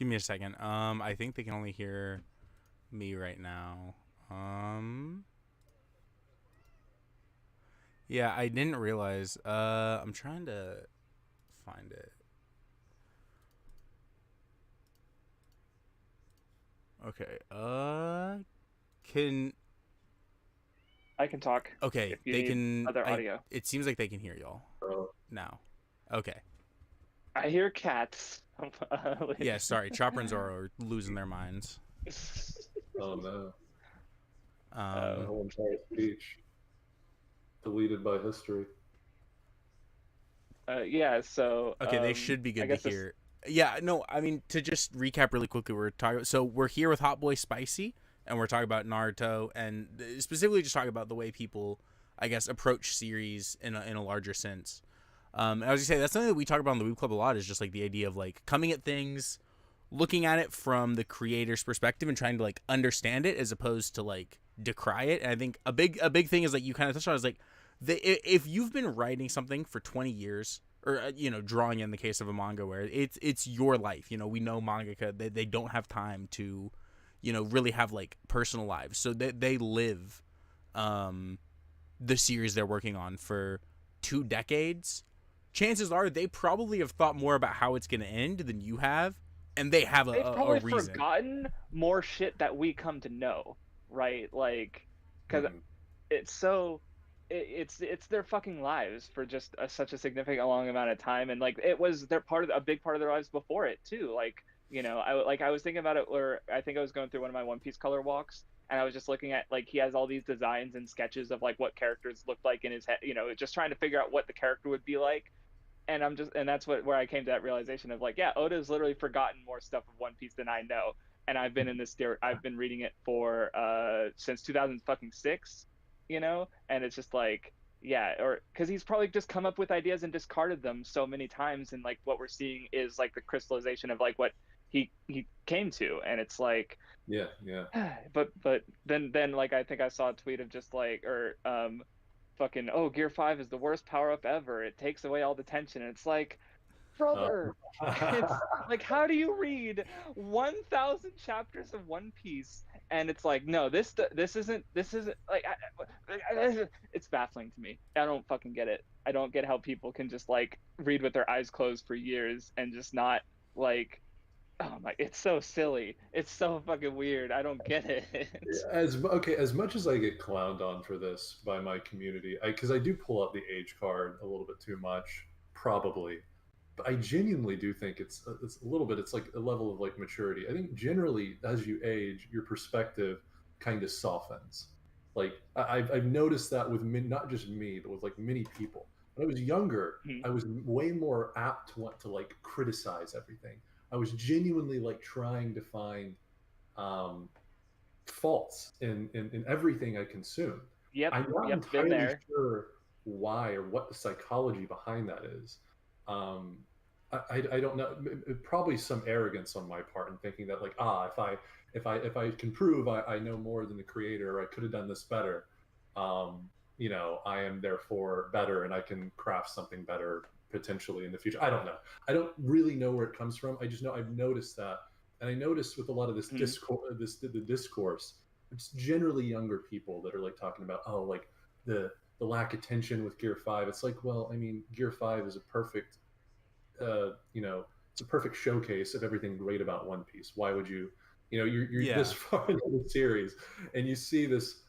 Give me a second. I think they can only hear me right now. Yeah, I didn't realize. I'm trying to find it. Okay. Can I can talk okay? if you They need can. other I. audio. It seems like they can hear y'all now. Okay. I hear cats. Yeah. Sorry. Chopper and Zoro are losing their minds. Oh no. My um, Um. whole entire speech deleted by history. yeah, so Okay. They should be I good to guess this. hear. Yeah. No. I mean, to just recap really quickly, we're talking. So we're here with Hot Boy Spicy, and we're talking about Naruto, and specifically just talking about the way people, I guess, approach series in a larger sense. I was gonna say that's something that we talk about in the Weeb Club a lot. Is just like the idea of like coming at things, looking at it from the creator's perspective, and trying to like understand it as opposed to like decry it. And I think a big thing is like you kind of touched on is like if you've been writing something for 20 years or drawing in the case of a manga where it's your life. We know mangaka they don't have time to really have like personal lives, so they live um the series they're working on for 2 decades. Chances are they probably have thought more about how it's going to end than you have, and they have a, They've a probably reason. forgotten more shit that we come to know, right? Like, because Hmm. it's so it's their fucking lives for just such a significant long amount of time, and like it was their part of a big part of their lives before it too. Like, I was thinking about it where I think I was going through one of my One Piece color walks, and I was just looking at like he has all these designs and sketches of like what characters looked like in his head, just trying to figure out what the character would be like. And that's where I came to that realization of like, yeah, Oda's literally forgotten more stuff of One Piece than I know. And I've been reading it for since 2006, and it's just like, yeah, or because he's probably just come up with ideas and discarded them so many times, and like what we're seeing is like the crystallization of like what he came to, and it's like, Yeah, yeah. but then like I think I saw a tweet of just like or fucking, oh, Gear 5 is the worst power up ever, it takes away all the tension, and it's like, Uh, brother, it's like, how do you read 1,000 chapters of One Piece and it's like, no, this isn't like, it's baffling to me. I don't fucking get it. I don't get how people can just like read with their eyes closed for years and just not like, oh my, it's so silly, it's so fucking weird, I don't get it. as much as I get clowned on for this by my community, because I do pull up the age card a little bit too much, probably. But I genuinely do think it's a little bit. It's like a level of like maturity. I think generally, as you age, your perspective kind of softens. Like I've noticed that with not just me, but with like many people. When I was younger, I was way more apt to want to like criticize everything. I was genuinely like trying to find um, faults in everything I consume. Yep, I'm not yep, been entirely there. sure why or what the psychology behind that is. Um, I don't know. Probably some arrogance on my part in thinking that like if I can prove I know more than the creator, or I could have done this better. I am therefore better, and I can craft something better potentially in the future. I don't know. I don't really know where it comes from. I just know I've noticed that, and I noticed with a lot of this Mhm. discourse, the discourse, it's generally younger people that are like talking about, oh, like the lack of tension with Gear Five. It's like, well, I mean, Gear Five is a perfect, it's a perfect showcase of everything great about One Piece. Why would you're this Yeah. far into the series, and you see this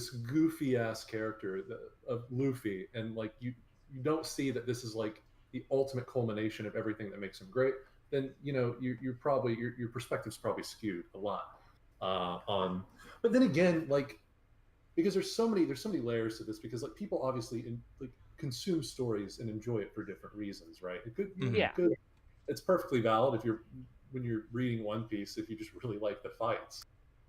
goofy ass character of Luffy, and like you don't see that this is like the ultimate culmination of everything that makes him great. Then you're probably your perspective's probably skewed a lot on. But then again, like because there's so many layers to this, because like people obviously like consume stories and enjoy it for different reasons, right? It could you Hmm. Yeah. could it's perfectly valid if you're when you're reading One Piece, if you just really like the fights,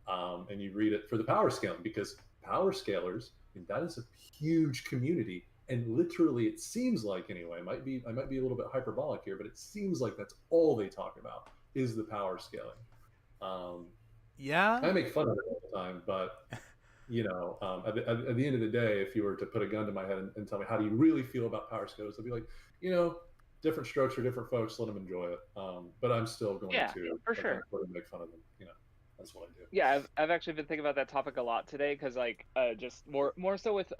and you read it for the power scaling, because power scalers, I mean, that is a huge community, and literally it seems like, anyway, I might be a little bit hyperbolic here, but it seems like that's all they talk about is the power scaling. um, Yeah. I make fun of it all the time, but at the end of the day, if you were to put a gun to my head and tell me how do you really feel about power scales, I'd be like, you know, different strokes for different folks. Let them enjoy it. But I'm still going Yeah, to for sure. make fun of them. You know, that's what I do. Yeah, I've actually been thinking about that topic a lot today because like just more so with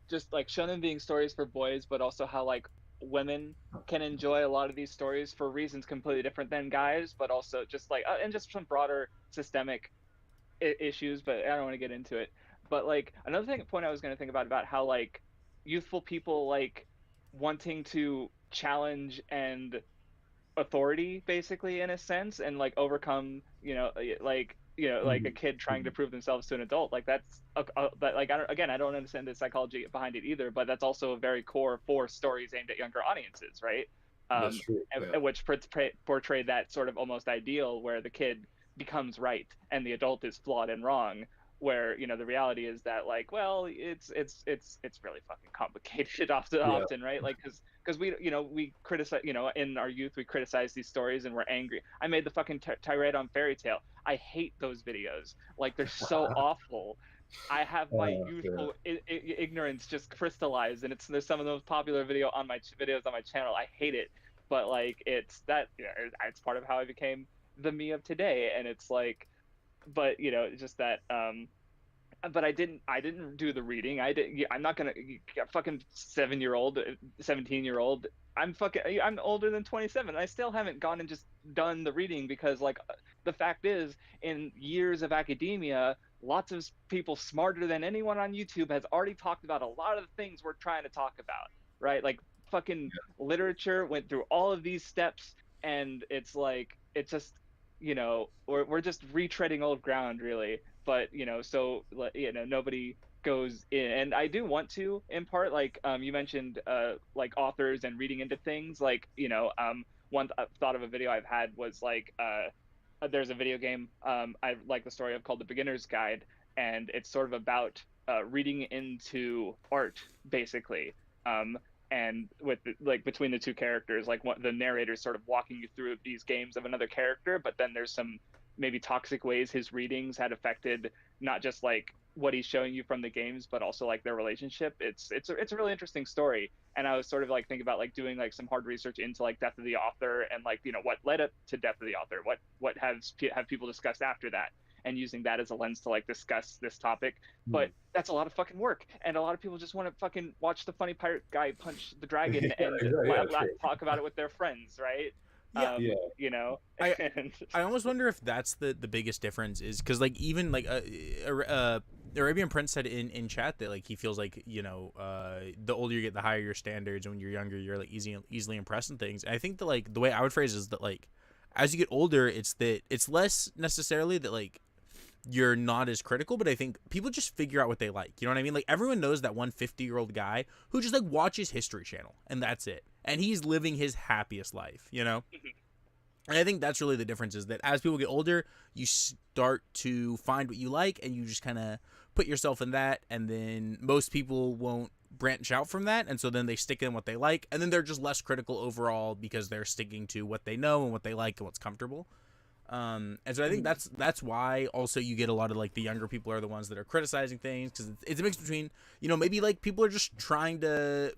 just like shonen being stories for boys, but also how like women can enjoy a lot of these stories for reasons completely different than guys, but also just like and just some broader systemic issues, but I don't want to get into it. But like another point I was going to think about how like youthful people like wanting to challenge and authority basically in a sense and like overcome like a kid trying to prove themselves to an adult like that's that like I don't understand the psychology behind it either, but that's also a very core for stories aimed at younger audiences, right? That's true. Yeah. Which portray that sort of almost ideal where the kid becomes right and the adult is flawed and wrong, where the reality is that like well it's really fucking complicated often, right? Like because we criticize in our youth we criticize these stories and we're angry. I made the fucking tirade on Fairy Tale. I hate those videos, like they're so awful. I have my youthful ignorance just crystallized, and there's some of the most popular videos on my channel. I hate it, but like it's part of how I became the me of today, and it's like, but just that but I didn't do the reading. I'm not gonna fucking 7-year-old 17-year-old. I'm older than 27 and I still haven't gone and just done the reading because like the fact is in years of academia lots of people smarter than anyone on YouTube has already talked about a lot of the things we're trying to talk about, right? Like fucking literature went through all of these steps, and it's like it's just we're just retreading old ground really. But so nobody goes in, and I do want to in part like you mentioned like authors and reading into things like one thought of a video I've had was like there's a video game I like the story of called The Beginner's Guide, and it's sort of about reading into art basically, and with like between the two characters, like the narrator's sort of walking you through these games of another character, but then there's some maybe toxic ways his readings had affected not just like what he's showing you from the games, but also like their relationship. It's a really interesting story, and I was sort of like thinking about like doing like some hard research into like death of the author and like what led up to death of the author, what have people discussed after that, and using that as a lens to like discuss this topic. But that's a lot of fucking work, and a lot of people just want to fucking watch the funny pirate guy punch the dragon and talk about it with their friends, right? I almost wonder if that's the biggest difference is because like even like Arabian Prince said in chat that like he feels like the older you get the higher your standards, and when you're younger you're like easily impressed in things. And I think that like the way I would phrase it is that like as you get older it's less necessarily that like you're not as critical, but I think people just figure out what they like. You know what I mean? Like everyone knows that 150-year-old guy who just like watches History Channel and that's it. And he's living his happiest life, And I think that's really the difference is that as people get older, you start to find what you like and you just kind of put yourself in that. And then most people won't branch out from that. And so then they stick in what they like. And then they're just less critical overall because they're sticking to what they know and what they like and what's comfortable. And so I think that's why also you get a lot of like the younger people are the ones that are criticizing things because it's a mix between maybe like people are just trying to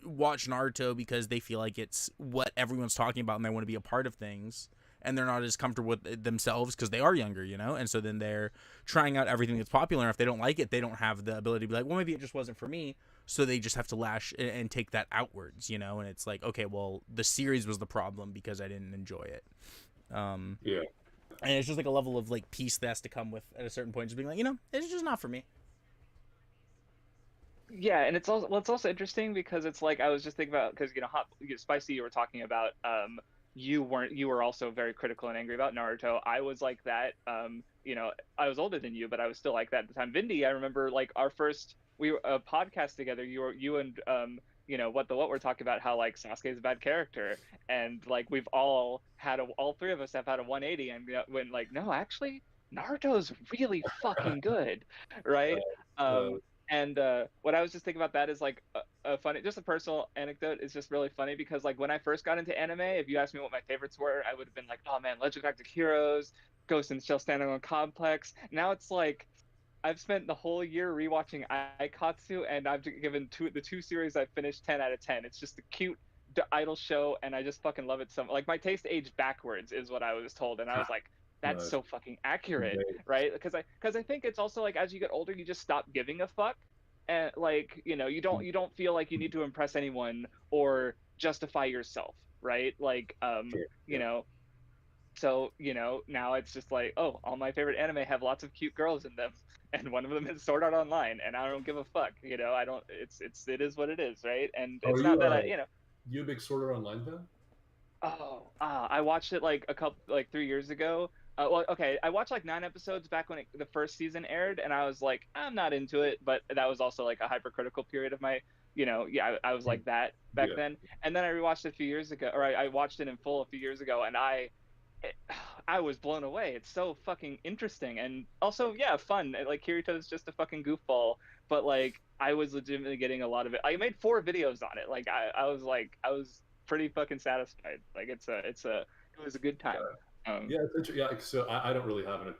watch Naruto because they feel like it's what everyone's talking about and they want to be a part of things, and they're not as comfortable with it themselves because they are younger, and so then they're trying out everything that's popular, and if they don't like it they don't have the ability to be like, well, maybe it just wasn't for me, so they just have to lash and take that outwards, and it's like, okay, well, the series was the problem because I didn't enjoy it. And it's just like a level of like peace that has to come with at a certain point, just being like, it's just not for me. Yeah, and it's also interesting because it's like I was just thinking about because Spicy, you were talking about you were also very critical and angry about Naruto. I was like that. I was older than you, but I was still like that at the time. Vindy, I remember like our first podcast together. You and what we're talking about how like Sasuke is a bad character, and like we've all three of us have had a 180 and when like no, actually Naruto's really fucking good, right? And what I was just thinking about that is like a funny, just a personal anecdote. Is just really funny because like when I first got into anime, if you asked me what my favorites were, I would have been like, oh man, Legend of Galactic Heroes, Ghost in the Shell Standalone Complex. Now it's like I've spent the whole year rewatching Aikatsu, and I've given the two series I've finished 10 out of 10. It's just a cute, idol show, and I just fucking love it so much. Like my taste aged backwards is what I was told, and I was like, that's Nice. so fucking accurate, Nice. right? Because I think it's also like as you get older, you just stop giving a fuck, and like you don't feel like you need to impress anyone or justify yourself, right? Like Sure. you Yeah. know. So, now it's just like, oh, all my favorite anime have lots of cute girls in them, and one of them is Sword Art Online, and I don't give a fuck, I don't. It is what it is, right? And Oh, are it's not you that you a big Sword Art Online fan? I watched it like 3 years ago. Well, okay, I watched like 9 episodes back when the first season aired, and I was like, I'm not into it, but that was also like a hypercritical period of my, yeah, I was Mm. like that back Yeah. then, and then I rewatched it a few years ago, or I watched it in full a few years ago, and it, I was blown away. It's so fucking interesting and also yeah, fun. Like Kirito's just a fucking goofball, but like I was legitimately getting a lot of it. I made 4 videos on it. Like I was pretty fucking satisfied. Like it was a good time. Yeah, it's yeah. So I don't really have an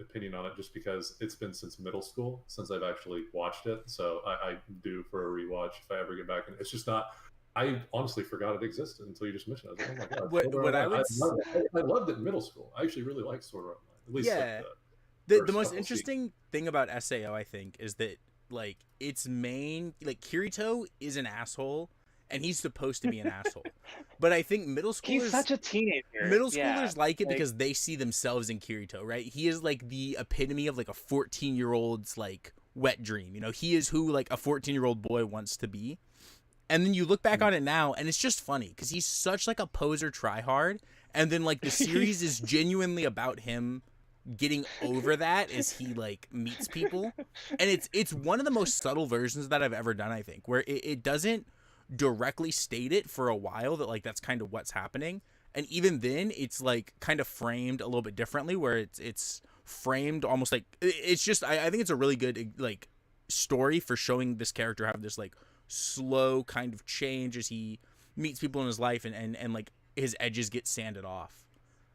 opinion on it, just because it's been since middle school since I've actually watched it. So I do for a rewatch if I ever get back. And it's just not. I honestly forgot it existed until you just mentioned it. I was like, oh my god, what Sword Art what I Online. would I loved it in middle school. I actually really liked Sword Art Online, at least like yeah, the the first most couple seasons. interesting thing about Sao, I think, is that like its main, like, Kirito is an asshole, and he's supposed to be an asshole, but I think He's such a teenager. middle Yeah. schoolers like it Like because they see themselves in Kirito, right? He is like the epitome of like a 14-year-old's like wet dream. He is who like a 14-year-old boy wants to be. And then you look back on it now, and it's just funny because he's such like a poser tryhard. And then like the series is genuinely about him getting over that as he like meets people, and it's one of the most subtle versions that I've ever done. I think where it doesn't directly state it for a while that like that's kind of what's happening, and even then it's like kind of framed a little bit differently, where it's framed almost like it's just I think it's a really good like story for showing this character have this like slow kind of change as he meets people in his life, and like his edges get sanded off.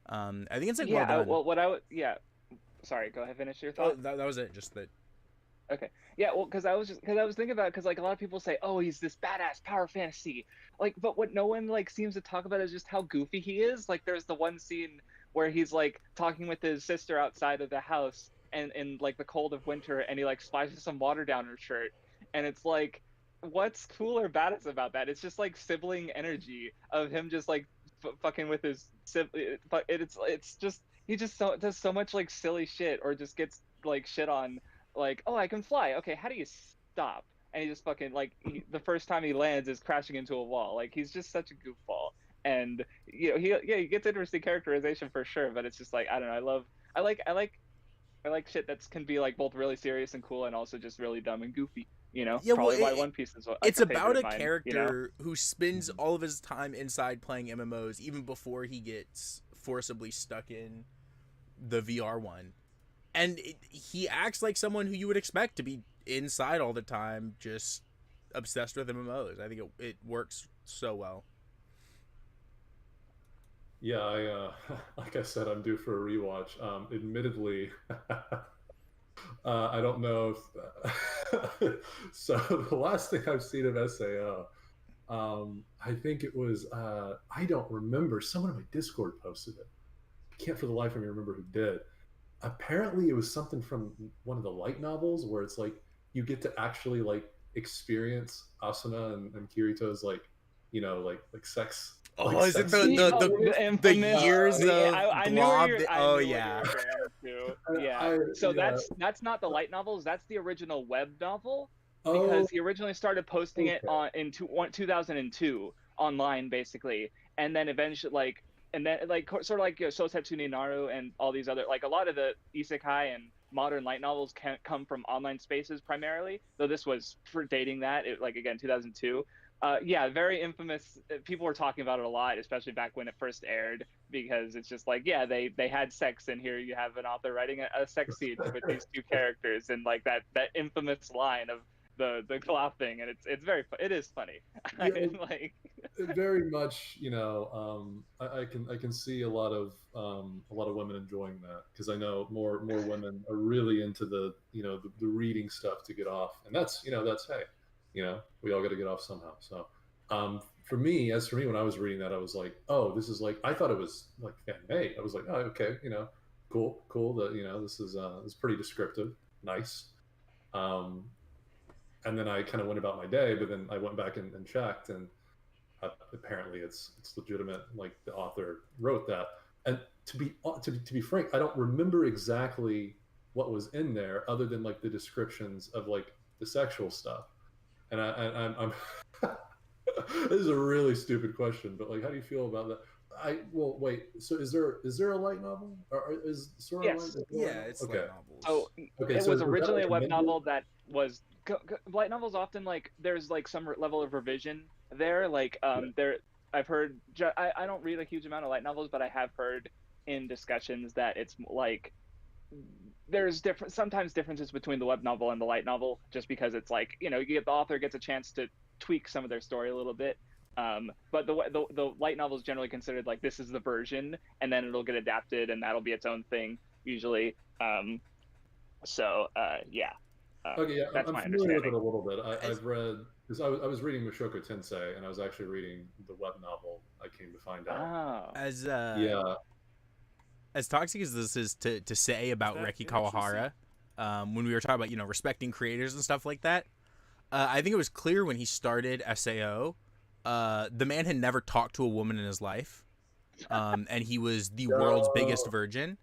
I think it's like well yeah. done. Well, what I would yeah. Sorry. Go ahead. Finish your Oh, thought. that was it. Just that. Okay. Yeah, well, because I was thinking about it, because like a lot of people say, oh, he's this badass power fantasy, like, but what no one like seems to talk about is just how goofy he is. Like, there's the one scene where he's like talking with his sister outside of the house, and in like the cold of winter, and he like splashes some water down her shirt, and it's like, what's cool or badass about that? It's just like sibling energy of him just like fucking with his sibling. But it's just he just does so much like silly shit, or just gets like shit on, like, oh, I can fly. Okay, how do you stop? And he just fucking like the first time he lands is crashing into a wall. Like he's just such a goofball. And he gets interesting characterization for sure, but it's just like I don't know. I like I like I like shit that can be like both really serious and cool, and also just really dumb and goofy. Yeah, well, Probably why One Piece is like it's a favorite about of a mine. character who spends all of his time inside playing MMOs, even before he gets forcibly stuck in the VR one, and he acts like someone who you would expect to be inside all the time, just obsessed with MMOs. I think it works so well. Yeah, like I said, I'm due for a rewatch. Admittedly, I don't know if so. The last thing I've seen of Sao, I think it was I don't remember. Someone in my Discord posted it. I can't for the life of me remember who did. Apparently, it was something from one of the light novels where it's like you get to actually like experience Asuna and Kirito's like like sex Oh, is it sex the scene. the Oh, the, the the infamous. years of I knew blob? I Oh knew what you were yeah. referring to. Yeah. I So yeah. that's not the light novels. That's the original web novel, Oh, because he originally started posting it okay. on in 2002 online basically, and then eventually like sort of like Sosetsu ni Naru and all these other, like a lot of the isekai and modern light novels can come from online spaces primarily. Though this was predating that, like again 2002. Yeah, very infamous. People were talking about it a lot, especially back when it first aired, because it's just like, yeah, they had sex, and here you have an author writing a sex scene with these two characters, and like that infamous line of the clapping, and it is funny. Yeah, Like, very much. I can see a lot of women enjoying that, because I know more women are really into the reading stuff to get off, and that's hey, we all got to get off somehow. So For me, when I was reading that, I was like, oh, this is like, I thought it was like fan made. I was like, oh, okay, cool. That this is pretty descriptive, nice. Um, and then I kind of went about my day, but then I went back and checked, and apparently it's legitimate. Like the author wrote that. And to be frank, I don't remember exactly what was in there, other than like the descriptions of like the sexual stuff. And I'm this is a really stupid question, but like, how do you feel about that? Well, wait. So is there a light novel, or is Sora light? Yes. Yeah, it's Okay. light novels. So Okay. it So was was that originally like a web amended? novel that was light novels often like there's like some level of revision there. Like there I've heard I don't read a huge amount of light novels, but I have heard in discussions that it's like there's sometimes differences between the web novel and the light novel, just because it's like you get the author gets a chance to tweak some of their story a little bit. But the light novel is generally considered like this is the version, and then it'll get adapted, and that'll be its own thing usually. Yeah, Okay, yeah, that's I'm my familiar with it understanding. a little bit. As I've read because I was reading Mushoku Tensei, and I was actually reading the web novel. I came to find out. Oh, as Yeah. as toxic as this is to say about Reki Kawahara, when we were talking about respecting creators and stuff like that, I think it was clear when he started SAO, the man had never talked to a woman in his life, and he was the world's biggest Yo, virgin.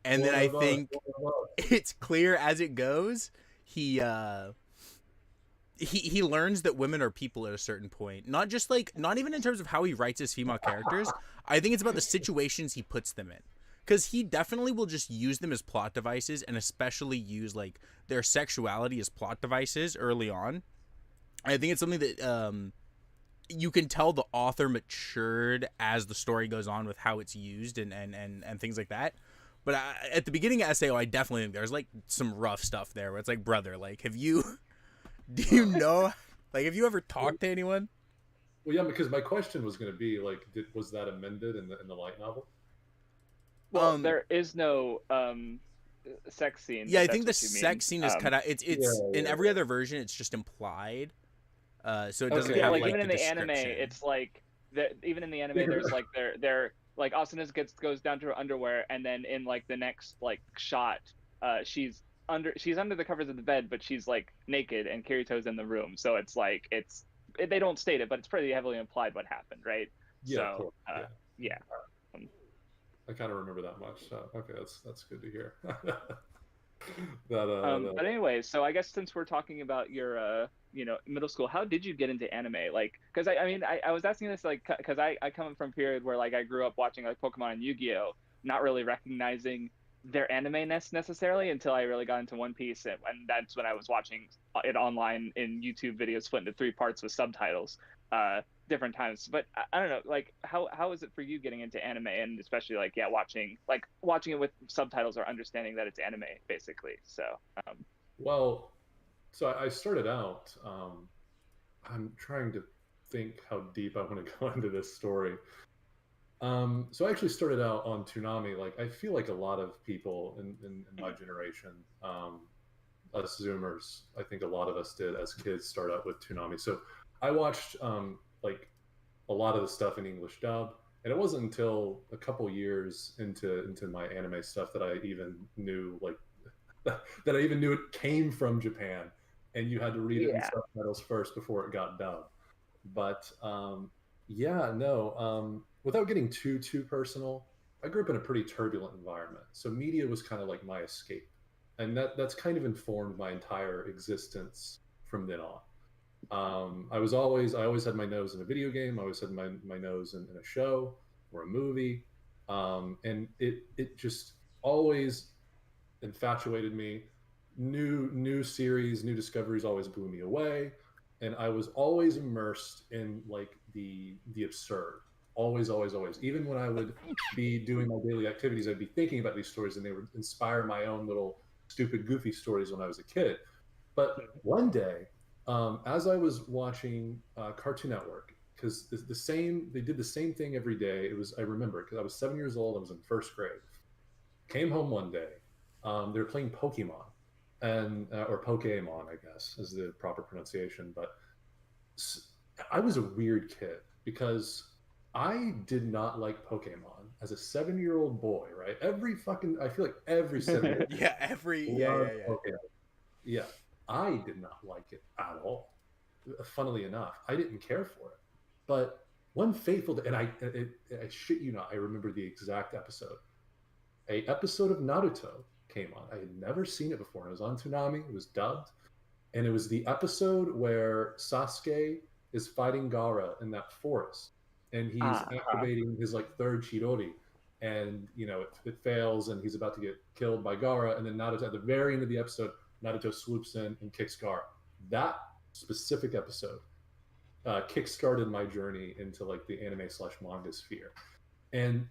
And then one I of us, think one of us. it's clear as it goes, he he learns that women are people at a certain point. Not just like not even in terms of how he writes his female characters. I think it's about the situations he puts them in. Cuz he definitely will just use them as plot devices, and especially use like their sexuality as plot devices early on. I think it's something that you can tell the author matured as the story goes on with how it's used and things like that. But at the beginning of SAO, I definitely think there's like some rough stuff there where it's like, brother, like, do you know, like, have you ever talked to anyone? Well, yeah, because my question was going to be like, was that amended in the light novel? well, Um, there is no sex scene, yeah, if I that's think the what you mean. sex scene is cut out. Yeah, It's in yeah, every other version, it's just implied. So it doesn't Okay, Yeah, have like yeah. like even the in the anime, description. it's like even in the anime, Figure- there's like they're like Asuna goes down to her underwear, and then in like the next like shot, she's under the covers of the bed, but she's like naked, and Kirito's in the room. So it's like they don't state it, but it's pretty heavily implied what happened, right? Yeah, of So course. Yeah. yeah. Um, I kind of remember that much. So okay, that's good to hear. that but anyway, so I guess since we're talking about your middle school, how did you get into anime? Like, because I mean I was asking this like because I come from a period where like I grew up watching like Pokemon and Yu-Gi-Oh, not really recognizing their anime-ness necessarily until I really got into One Piece, and that's when I was watching it online in YouTube videos split into three parts with subtitles. Different times, but I don't know, like how is it for you getting into anime, and especially like yeah watching it with subtitles or understanding that it's anime basically. So um well, so I started out. I'm trying to think how deep I want to go into this story. So I actually started out on Toonami. Like I feel like a lot of people in my generation, us Zoomers, I think a lot of us did as kids start out with Toonami. So I watched like a lot of the stuff in English dub, and it wasn't until a couple years into my anime stuff that I even knew like that I even knew it came from Japan, and you had to read it in yeah. subtitles first before it got dubbed. But yeah, no. Without getting too personal, I grew up in a pretty turbulent environment, so media was kind of like my escape, and that's kind of informed my entire existence from then on. I always had my nose in a video game. I always had my nose in a show or a movie, and it just always infatuated me. New series, new discoveries always blew me away, and I was always immersed in like the absurd. Always. Even when I would be doing my daily activities, I'd be thinking about these stories, and they would inspire my own little stupid, goofy stories when I was a kid. But one day, as I was watching Cartoon Network, because the same they did the same thing every day. It was I remember because I was 7 years old. I was in first grade. Came home one day. They were playing Pokemon, and or Pokemon, I guess is the proper pronunciation. But I was a weird kid because I did not like Pokemon as a 7-year-old boy, right? I feel like every 7-year-old Yeah, every loved Pokemon. Yeah, I did not like it at all. Funnily enough, I didn't care for it. But one fateful day, and I shit you not, I remember the exact episode. A episode of Naruto came on. I had never seen it before. It was on Toonami. It was dubbed, and it was the episode where Sasuke is fighting Gaara in that forest, and he's activating his like third Chidori, and it fails, and he's about to get killed by Gaara, and then Naruto at the very end of the episode, Naruto swoops in and kicks Gaara. That specific episode kickstarted my journey into like the anime slash manga sphere, and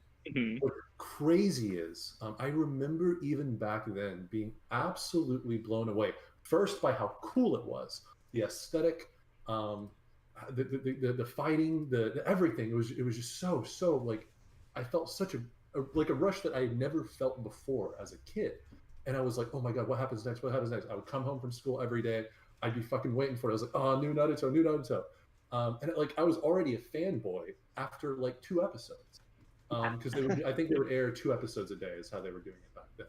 what's crazy is I remember even back then being absolutely blown away. First by how cool it was, the aesthetic, the fighting, the everything. It was just so like I felt such a rush that I had never felt before as a kid. And I was like, oh my god, what happens next? What happens next? I would come home from school every day. I'd be fucking waiting for it. I was like, oh, new Naruto, new Naruto. And I was already a fanboy after like 2 episodes. Because I think they would air 2 episodes a day is how they were doing it back then,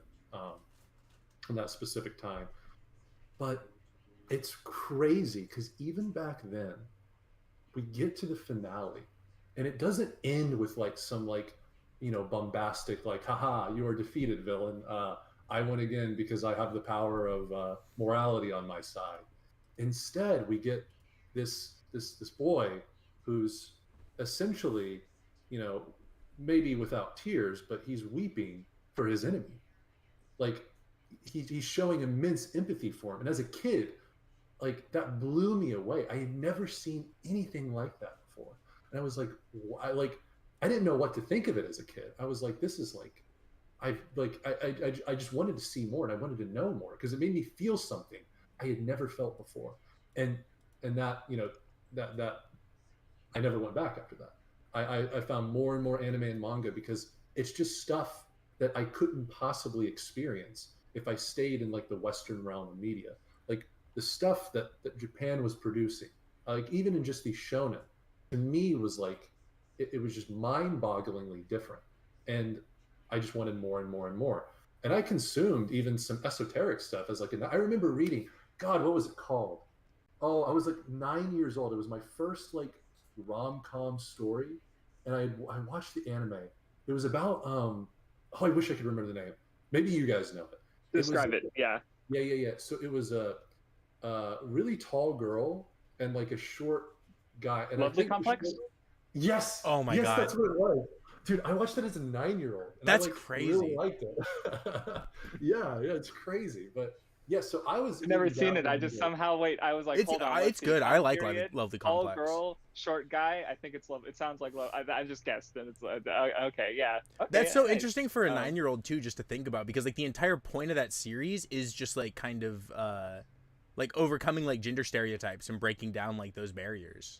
in that specific time. But it's crazy because even back then, we get to the finale, and it doesn't end with like some like bombastic like haha you are defeated villain. I win again because I have the power of morality on my side. Instead, we get this boy who's essentially maybe without tears, but he's weeping for his enemy. Like he's showing immense empathy for him. And as a kid, like that blew me away. I had never seen anything like that before. And I was like, I didn't know what to think of it as a kid. I was like, this is like, I just wanted to see more, and I wanted to know more because it made me feel something I had never felt before. And that, that I never went back after that. I found more and more anime and manga because it's just stuff that I couldn't possibly experience if I stayed in like the Western realm of media. Like the stuff that Japan was producing, like even in just these shonen, to me was like, it was just mind-bogglingly different. And I just wanted more and more and more. And I consumed even some esoteric stuff as like, I remember reading, God, what was it called? Oh, I was like 9 years old. It was my first like rom-com story, and I watched the anime. It was about oh, I wish I could remember the name. Maybe you guys know it. Describe it. Yeah. So it was a really tall girl and like a short guy. And Lovely Complex. Yes. Oh my god. Yes, that's what it was. Dude, I watched it as a 9-year-old. That's I, like, crazy. Really liked it. yeah, it's crazy, but. Yeah, so I was. I've never seen it. I just somehow I was like, hold on. It's good. I like Lovely Complex. Tall girl, short guy. I think it's love. It sounds like love. I just guessed, and it's okay. Yeah. Okay, that's so interesting for a 9-year-old too, just to think about, because like the entire point of that series is just like kind of like overcoming like gender stereotypes and breaking down like those barriers.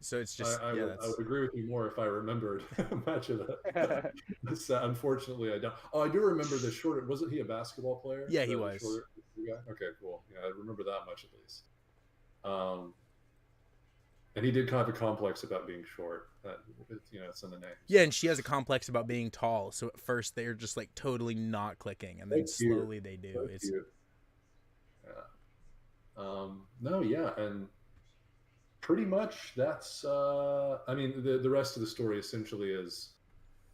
So it's just I would agree with you more if I remembered much of it. Unfortunately, I don't. Oh, I do remember the short. Wasn't he a basketball player? Yeah, he was. Okay, cool. Yeah, I remember that much at least. And he did kind of a complex about being short. It's in the name. Yeah, and she has a complex about being tall. So at first they're just like totally not clicking, and then slowly they do. It's cute. Yeah. No, yeah, and. Pretty much that's I mean the rest of the story essentially is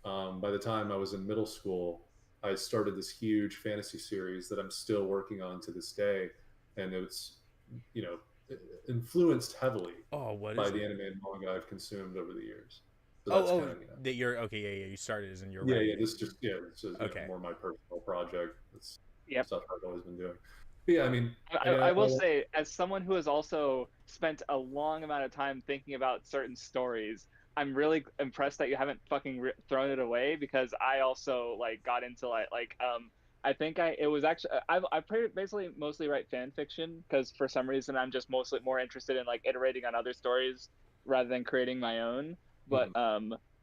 by the time I was in middle school, I started this huge fantasy series that I'm still working on to this day, and it's influenced heavily by the anime and manga I've consumed over the years. So that you're okay. Yeah, you started as in your this just it's just more my personal project. It's stuff I've always been doing. Yeah, I mean, I will say, as someone who has also spent a long amount of time thinking about certain stories, I'm really impressed that you haven't fucking thrown it away, because I also like got into I think it was actually I basically mostly write fan fiction, because for some reason I'm just mostly more interested in like iterating on other stories rather than creating my own. But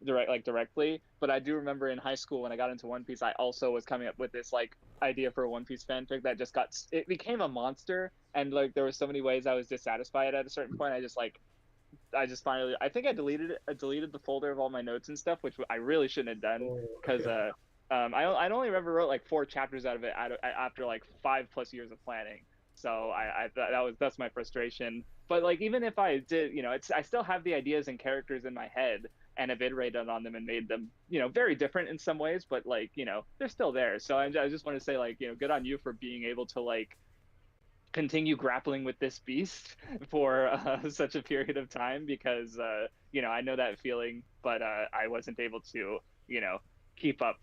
directly, but I do remember in high school when I got into One Piece, I also was coming up with this like idea for a One Piece fanfic that just it became a monster, and like there were so many ways I was dissatisfied at a certain point. I just finally, I think I deleted it. I deleted the folder of all my notes and stuff, which I really shouldn't have done Oh, because yeah. I only remember wrote like 4 chapters out of it after like 5+ years of planning. So that's my frustration. But like even if I did, it's I still have the ideas and characters in my head and have iterated on them and made them, very different in some ways, but like they're still there. So I just want to say like good on you for being able to like continue grappling with this beast for such a period of time because I know that feeling, but I wasn't able to keep up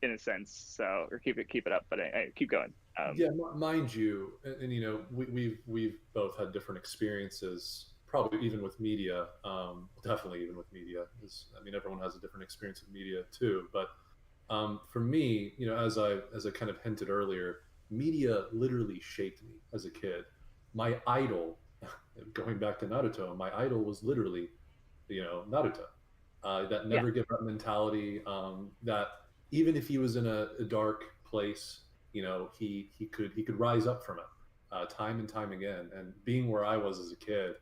in a sense. So or keep it up, but I keep going. Yeah, mind you, and we've both had different experiences, probably even with media. Definitely even with media. I mean, everyone has a different experience with media too. But for me, as I kind of hinted earlier, media literally shaped me as a kid. My idol, going back to Naruto, my idol was literally, Naruto. That Yeah, never give up mentality. That even if he was in a dark place, he could rise up from it, time and time again. And being where I was as a kid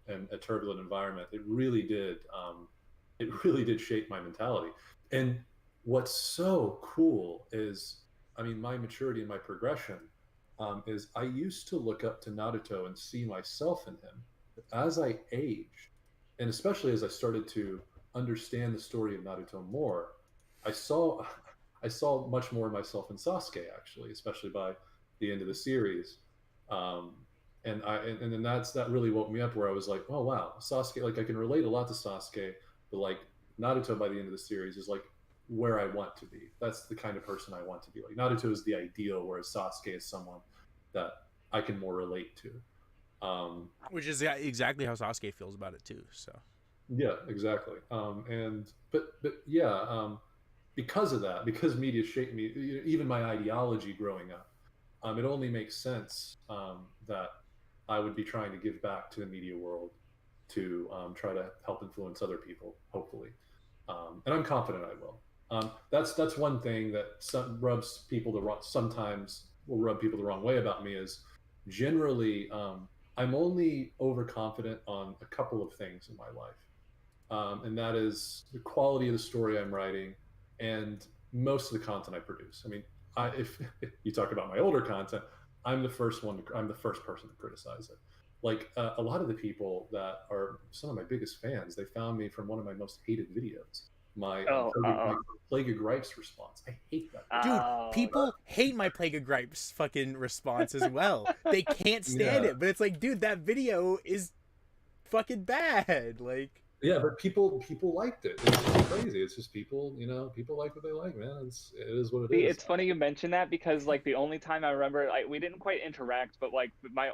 in a turbulent environment, it really did shape my mentality. And what's so cool is, I mean, my maturity and my progression, is I used to look up to Naruto and see myself in him. As I aged, and especially as I started to understand the story of Naruto more, I saw I saw much more of myself in Sasuke, actually, especially by the end of the series. Um, and then that really woke me up, where I was like, oh wow, Sasuke, like I can relate a lot to Sasuke, but like Naruto by the end of the series is like where I want to be. That's the kind of person I want to be. Like Naruto is the ideal, whereas Sasuke is someone that I can more relate to. Which is exactly how Sasuke feels about it too. So Yeah, exactly. But yeah, because of that, because media shaped me, even my ideology growing up, it only makes sense, that I would be trying to give back to the media world to, try to help influence other people, hopefully, and I'm confident I will. That's one thing that sometimes will rub people the wrong way about me is generally, I'm only overconfident on a couple of things in my life, and that is the quality of the story I'm writing and most of the content I produce. I mean, if you talk about my older content, I'm the first person to criticize it. Like, a lot of the people that are some of my biggest fans, they found me from one of my most hated videos. oh My Plague of Gripes response. I hate that video. dude, oh people hate my Plague of Gripes fucking response as well. They can't stand Yeah, it, but it's like, dude, that video is fucking bad. Like, yeah, but people liked it. It's just crazy. It's just people, people like what they like, man. It is what it See, is. it's funny you mention that because like the only time I remember, like we didn't quite interact, but like my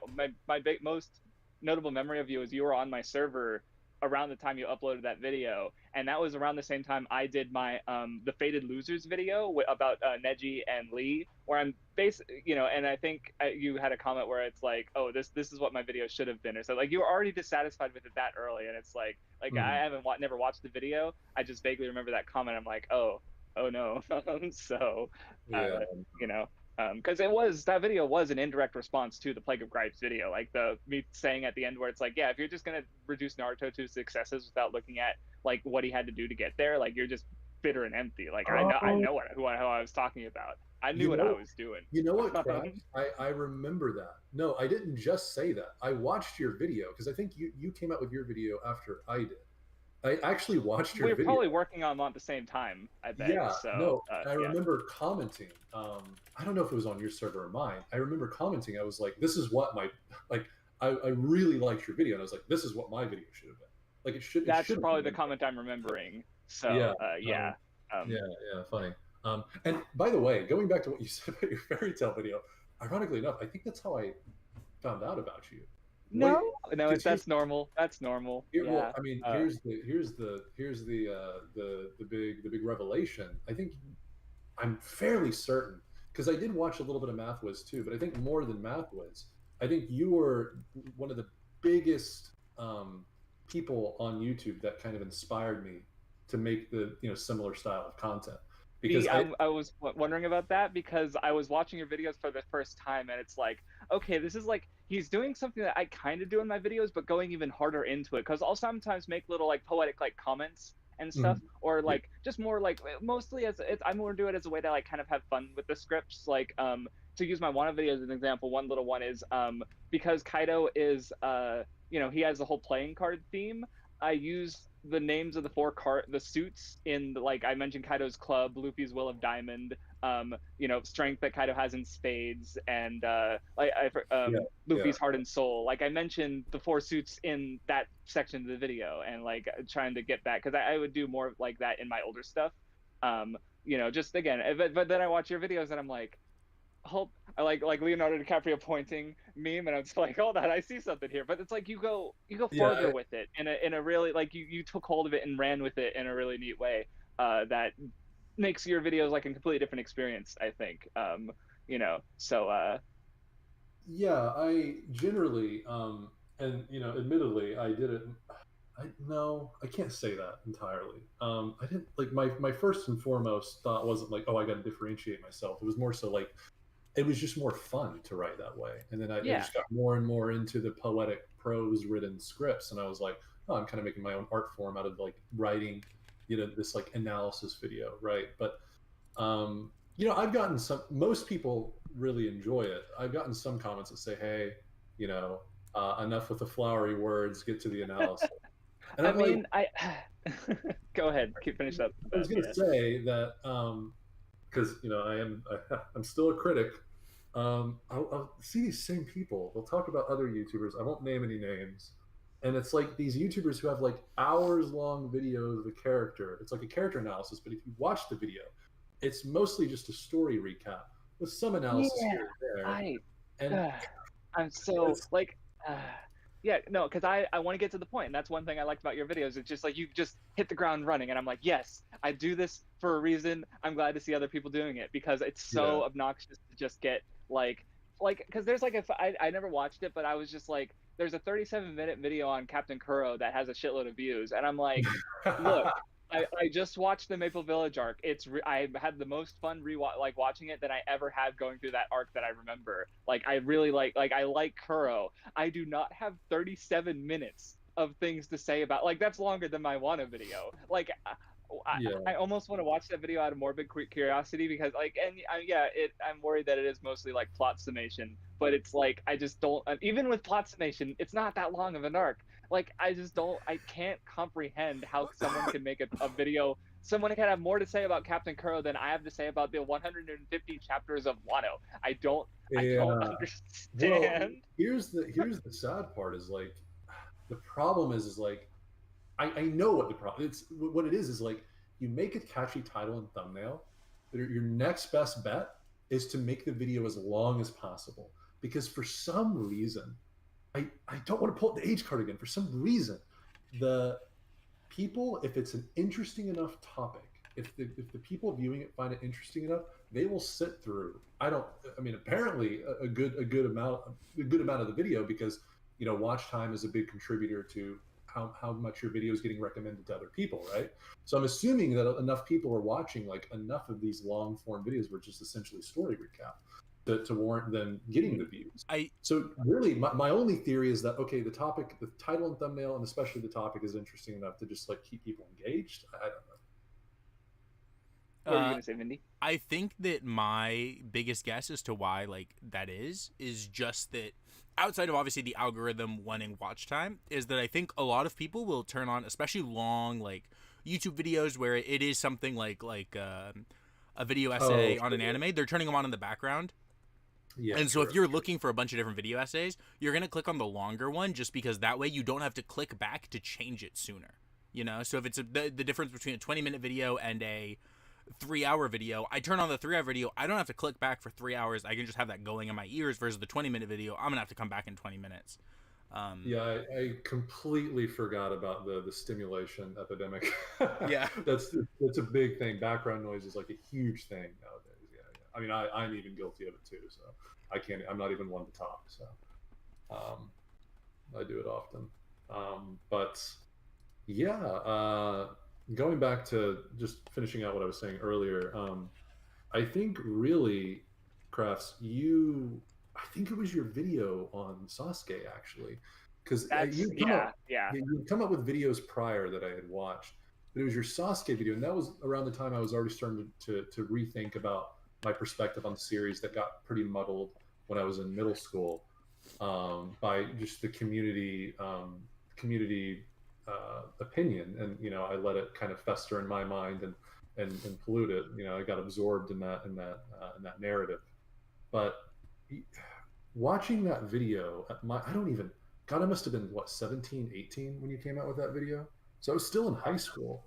most notable memory of you is you were on my server around the time you uploaded that video, and that was around the same time I did my the Faded Losers video about Neji and Lee, where I'm and I think you had a comment where it's like, oh, this is what my video should have been, or so like you were already dissatisfied with it that early, and it's like I Mhm. haven't never watched the video, I just vaguely remember that comment. I'm like, oh no. So Yeah. uh you know because that video was an indirect response to the Plague of Gripes video, like the me saying at the end where it's like, yeah, if you're just gonna reduce Naruto to successes without looking at like what he had to do to get there, like you're just bitter and empty. Like I Oh, know who I was talking about. I you knew what I know, was doing. you know what, Crash? I remember that. No, I didn't just say that. I watched your video because I think you came out with your video after I did. I actually watched We your were video. probably working on them at the same time, I bet. Yeah, So no, I yeah. remember commenting. I don't know if it was on your server or mine. I remember commenting. I was like, "This is what my like." I really liked your video, and I was like, "This is what my video should have been." Like it That's should have probably the been. comment I'm remembering. Yeah, So um, yeah. yeah, Um, yeah, funny. And by the way, going back to what you said about your fairy tale video, ironically enough, I think that's how I found out about you. Wait, no, because that's normal. That's normal. well, Yeah. I mean, Uh, here's the big revelation. I think I'm fairly certain because I did watch a little bit of MathWiz too, but I think more than MathWiz, I think you were one of the biggest, people on YouTube that kind of inspired me to make the similar style of content. Because See, I was wondering about that because I was watching your videos for the first time, and it's like, okay, this is like he's doing something that I kind of do in my videos, but going even harder into it. Because I'll sometimes make little like poetic like comments and stuff, Mhm. or Yeah. like just more like mostly as it's I more do it as a way to like kind of have fun with the scripts. Like to use my Wano video as an example, one little one is because Kaido is he has the whole playing card theme. I use the names of the suits in like I mentioned Kaido's club, Luffy's Will of Diamond, strength that Kaido has in spades, and Yeah. Yeah. Luffy's heart and soul. Like I mentioned the 4 suits in that section of the video, and like trying to get that because I would do more like that in my older stuff. Just again, but then I watch your videos and I'm like, hold I like Leonardo DiCaprio pointing meme, and I'm just like, hold on, I see something here. But it's like you go Yeah. farther with it in a really like you took hold of it and ran with it in a really neat way that makes your videos like a completely different experience, I think. So Yeah, I generally, and admittedly, I did it. I no, I can't say that entirely. I didn't like my first and foremost thought wasn't like, oh, I got to differentiate myself. It was more so like it was just more fun to write that way. And then I yeah. just got more and more into the poetic prose written scripts, and I was like, oh, I'm kind of making my own art form out of like writing, this like analysis video, right? But I've gotten most people really enjoy it. I've gotten some comments that say, hey, enough with the flowery words, get to the analysis. And I I'm like, mean, I go ahead, keep finish up I was that. going to Yeah. say that because I'm still a critic. I'll see these same people. They'll talk about other YouTubers. I won't name any names, and it's like these YouTubers who have like hours long videos of a character. It's like a character analysis, but if you watch the video, it's mostly just a story recap with some analysis Yeah. here and there. I And I'm so it's like, yeah, no, because I want to get to the point, and that's one thing I liked about your videos. It's just like you just hit the ground running, and I'm like, yes, I do this for a reason. I'm glad to see other people doing it because it's yeah, so obnoxious to just get because there's like I never watched it, but I was just like, there's a 37-minute video on Captain Kuro that has a shitload of views, and I'm like, look. I just watched the Maple Village arc. I had the most fun like watching it than I ever had going through that arc that I remember. Like I really like I like Kuro. I do not have 37 minutes of things to say about like that's longer than my Wano video. Like yeah. I almost want to watch that video out of morbid curiosity because like I'm worried that it is mostly like plot summation, but it's like I just don't even with plot summation it's not that long of an arc. Like I can't comprehend how someone can make a video. Someone can have more to say about Captain Kuro than I have to say about the 150 chapters of Wano. I don't Yeah. Well, understand. here's the sad part is like the problem is like I know what the problem it's what it is like you make a catchy title and thumbnail, but your next best bet is to make the video as long as possible because for some reason I don't want to pull up the age card again. For some reason, the people, if it's an interesting enough topic, if the people viewing it find it interesting enough, they will sit through. I mean, apparently a good amount of the video because watch time is a big contributor to how much your video is getting recommended to other people, right? So I'm assuming that enough people are watching like enough of these long form videos, which is essentially story recap, to warrant them getting the views. I So really, my only theory is that okay, the title and thumbnail, and especially the topic, is interesting enough to just like keep people engaged. I don't know. What were you uh gonna say, Vindy? I think that my biggest guess as to why like that is just that outside of obviously the algorithm wanting watch time is that I think a lot of people will turn on especially long like YouTube videos where it is something like a video Oh, essay on an sure. anime. They're turning them on in the background. Yeah, And so if sure. you're looking for a bunch of different video essays, you're going to click on the longer one just because that way you don't have to click back to change it sooner. So if it's the difference between a 20-minute video and a 3-hour video, I turn on the 3-hour video. I don't have to click back for 3 hours. I can just have that going in my ears versus the 20-minute video. I'm going to have to come back in 20 minutes. Yeah, I completely forgot about the stimulation epidemic. Yeah. That's a big thing. Background noise is like a huge thing nowadays. Yeah, yeah. I mean, I'm even guilty of it too. So I can't. I'm not even one to talk. So I do it often. But yeah, going back to just finishing out what I was saying earlier, I think really, Crafts, I think it was your video on Sasuke actually, because That's yeah. you come up with videos prior that I had watched, but it was your Sasuke video, and that was around the time I was already starting to rethink about my perspective on the series that got pretty muddled when I was in middle school, by just the community opinion, and I let it kind of fester in my mind and pollute it. I got absorbed in that narrative. But watching that video at I don't even, God, I must have been what, 17, 18 when you came out with that video. So I was still in high school.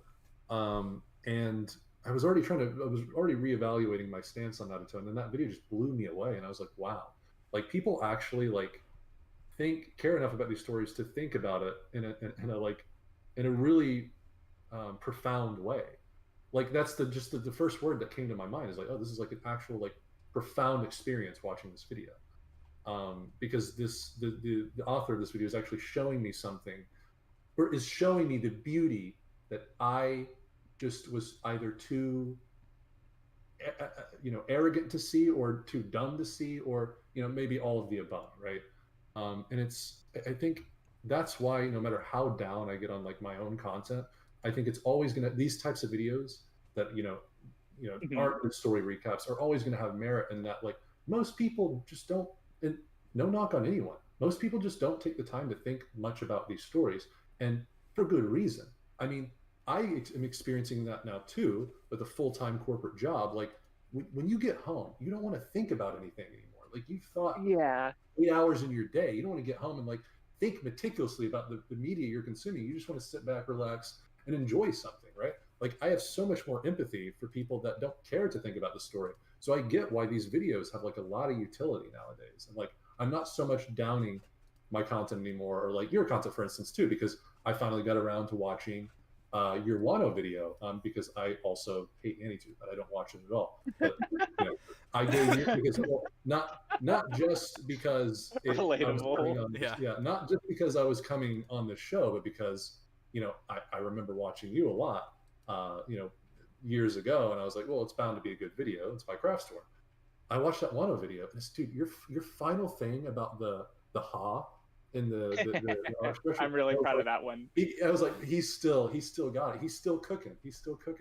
And I was already reevaluating my stance on Naruto, and then that video just blew me away. And I was like, wow, like people actually like care enough about these stories to think about it in a really profound way. Like that's the first word that came to my mind is like, oh, this is like an actual like profound experience watching this video, because the author of this video is actually showing me something, or is showing me the beauty that I just was either too arrogant to see, or too dumb to see, or maybe all of the above, right? And I think that's why no matter how down I get on like my own content, I think it's always gonna, these types of videos that aren't good story recaps are always gonna have merit in that, like most people just don't, and no knock on anyone, most people just don't take the time to think much about these stories, and for good reason. I mean, I am experiencing that now too with a full-time corporate job. Like when you get home, you don't want to think about anything anymore. Like you've thought Yeah. 8 hours in your day. You don't want to get home and like think meticulously about the media you're consuming. You just want to sit back, relax, and enjoy something, right? Like I have so much more empathy for people that don't care to think about the story. So I get why these videos have like a lot of utility nowadays. And like I'm not so much downing my content anymore, or like your content, for instance, too, because I finally got around to watching your Wano video, because I also hate AniTube, but I don't watch it at all. But I gave you because, well, not just because I was coming on, not just because I was coming on the show, but because I remember watching you a lot, years ago, and I was like, well, it's bound to be a good video. It's by Craftsdwarf. I watched that Wano video, and it's, dude, your final thing about the ha in the I'm really proud of that one. I was like, he's still got it. He's still cooking.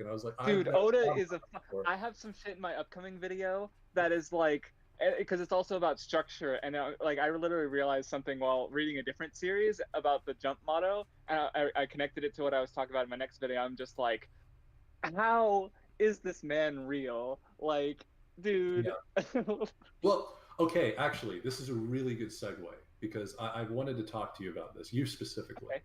I was like, dude, Oda is I have some shit in my upcoming video that is like, because it's also about structure, and like I literally realized something while reading a different series about the jump motto, and I connected it to what I was talking about in my next video. I'm just like, how is this man real? Like, dude. Yeah. Well, okay, actually, this is a really good segue, because I wanted to talk to you about this, you specifically. Okay.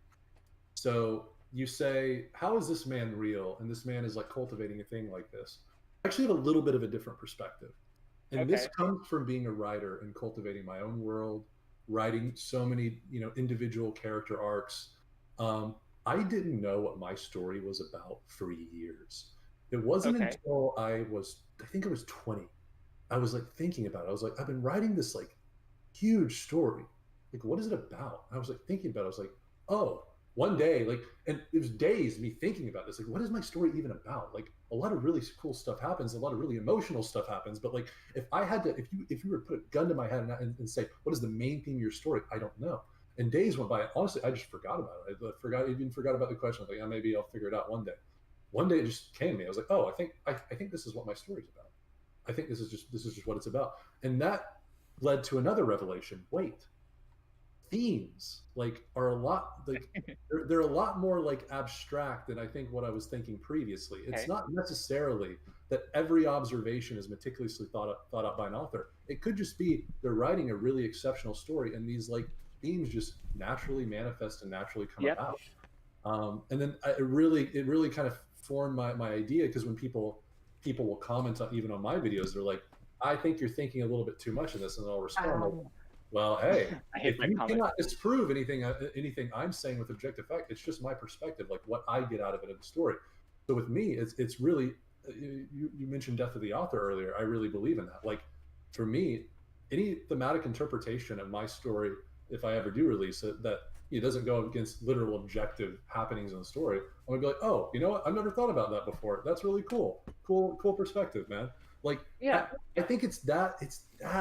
So you say, how is this man real? And this man is like cultivating a thing like this. I actually have a little bit of a different perspective. And this comes from being a writer and cultivating my own world, writing so many, individual character arcs. I didn't know what my story was about for years. It wasn't until I think I was 20. I was like thinking about it. I was like, I've been writing this like huge story. Like, what is it about? I was like thinking about it. I was like, oh, one day, like, and it was days me thinking about this. Like, what is my story even about? Like, a lot of really cool stuff happens. A lot of really emotional stuff happens. But like, if you were to put a gun to my head and say, what is the main theme of your story? I don't know. And days went by. Honestly, I just forgot about it. I even forgot about the question. I was like, oh, maybe I'll figure it out one day. One day it just came to me. I was like, oh, I think this is what my story's about. I think this is just what it's about. And that led to another revelation. Wait, themes like are a lot like they're a lot more like abstract than I think what I was thinking previously. It's not necessarily that every observation is meticulously thought out by an author. It could just be they're writing a really exceptional story, and these like themes just naturally manifest and naturally come about. And then it really kind of formed my idea, because when people will comment on, even on my videos, they're like, I think you're thinking a little bit too much in this, and I'll respond like, well, hey, if you cannot disprove anything I'm saying with objective fact, it's just my perspective, like what I get out of it in the story. So with me, it's really, you mentioned death of the author earlier. I really believe in that. Like for me, any thematic interpretation of my story if I ever do release it, that it doesn't go against literal objective happenings in the story, I'm gonna be like, oh, you know what? I've never thought about that before. That's really cool. Cool perspective, man. Like, Yeah. I think it's that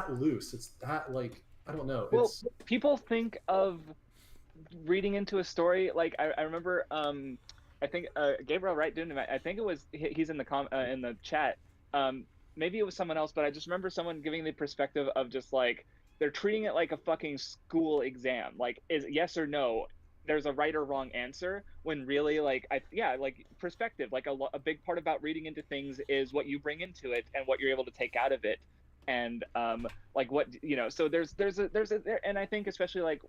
loose. It's that, like, I don't know. Well, It's people think of reading into a story like I remember I think Gabriel Wright didn't I think it was he's in the in the chat, maybe it was someone else, but I just remember someone giving the perspective of just like they're treating it like a fucking school exam, like is yes or no, there's a right or wrong answer, when really like like perspective, like a big part about reading into things is what you bring into it and what you're able to take out of it. And like what so and I think especially like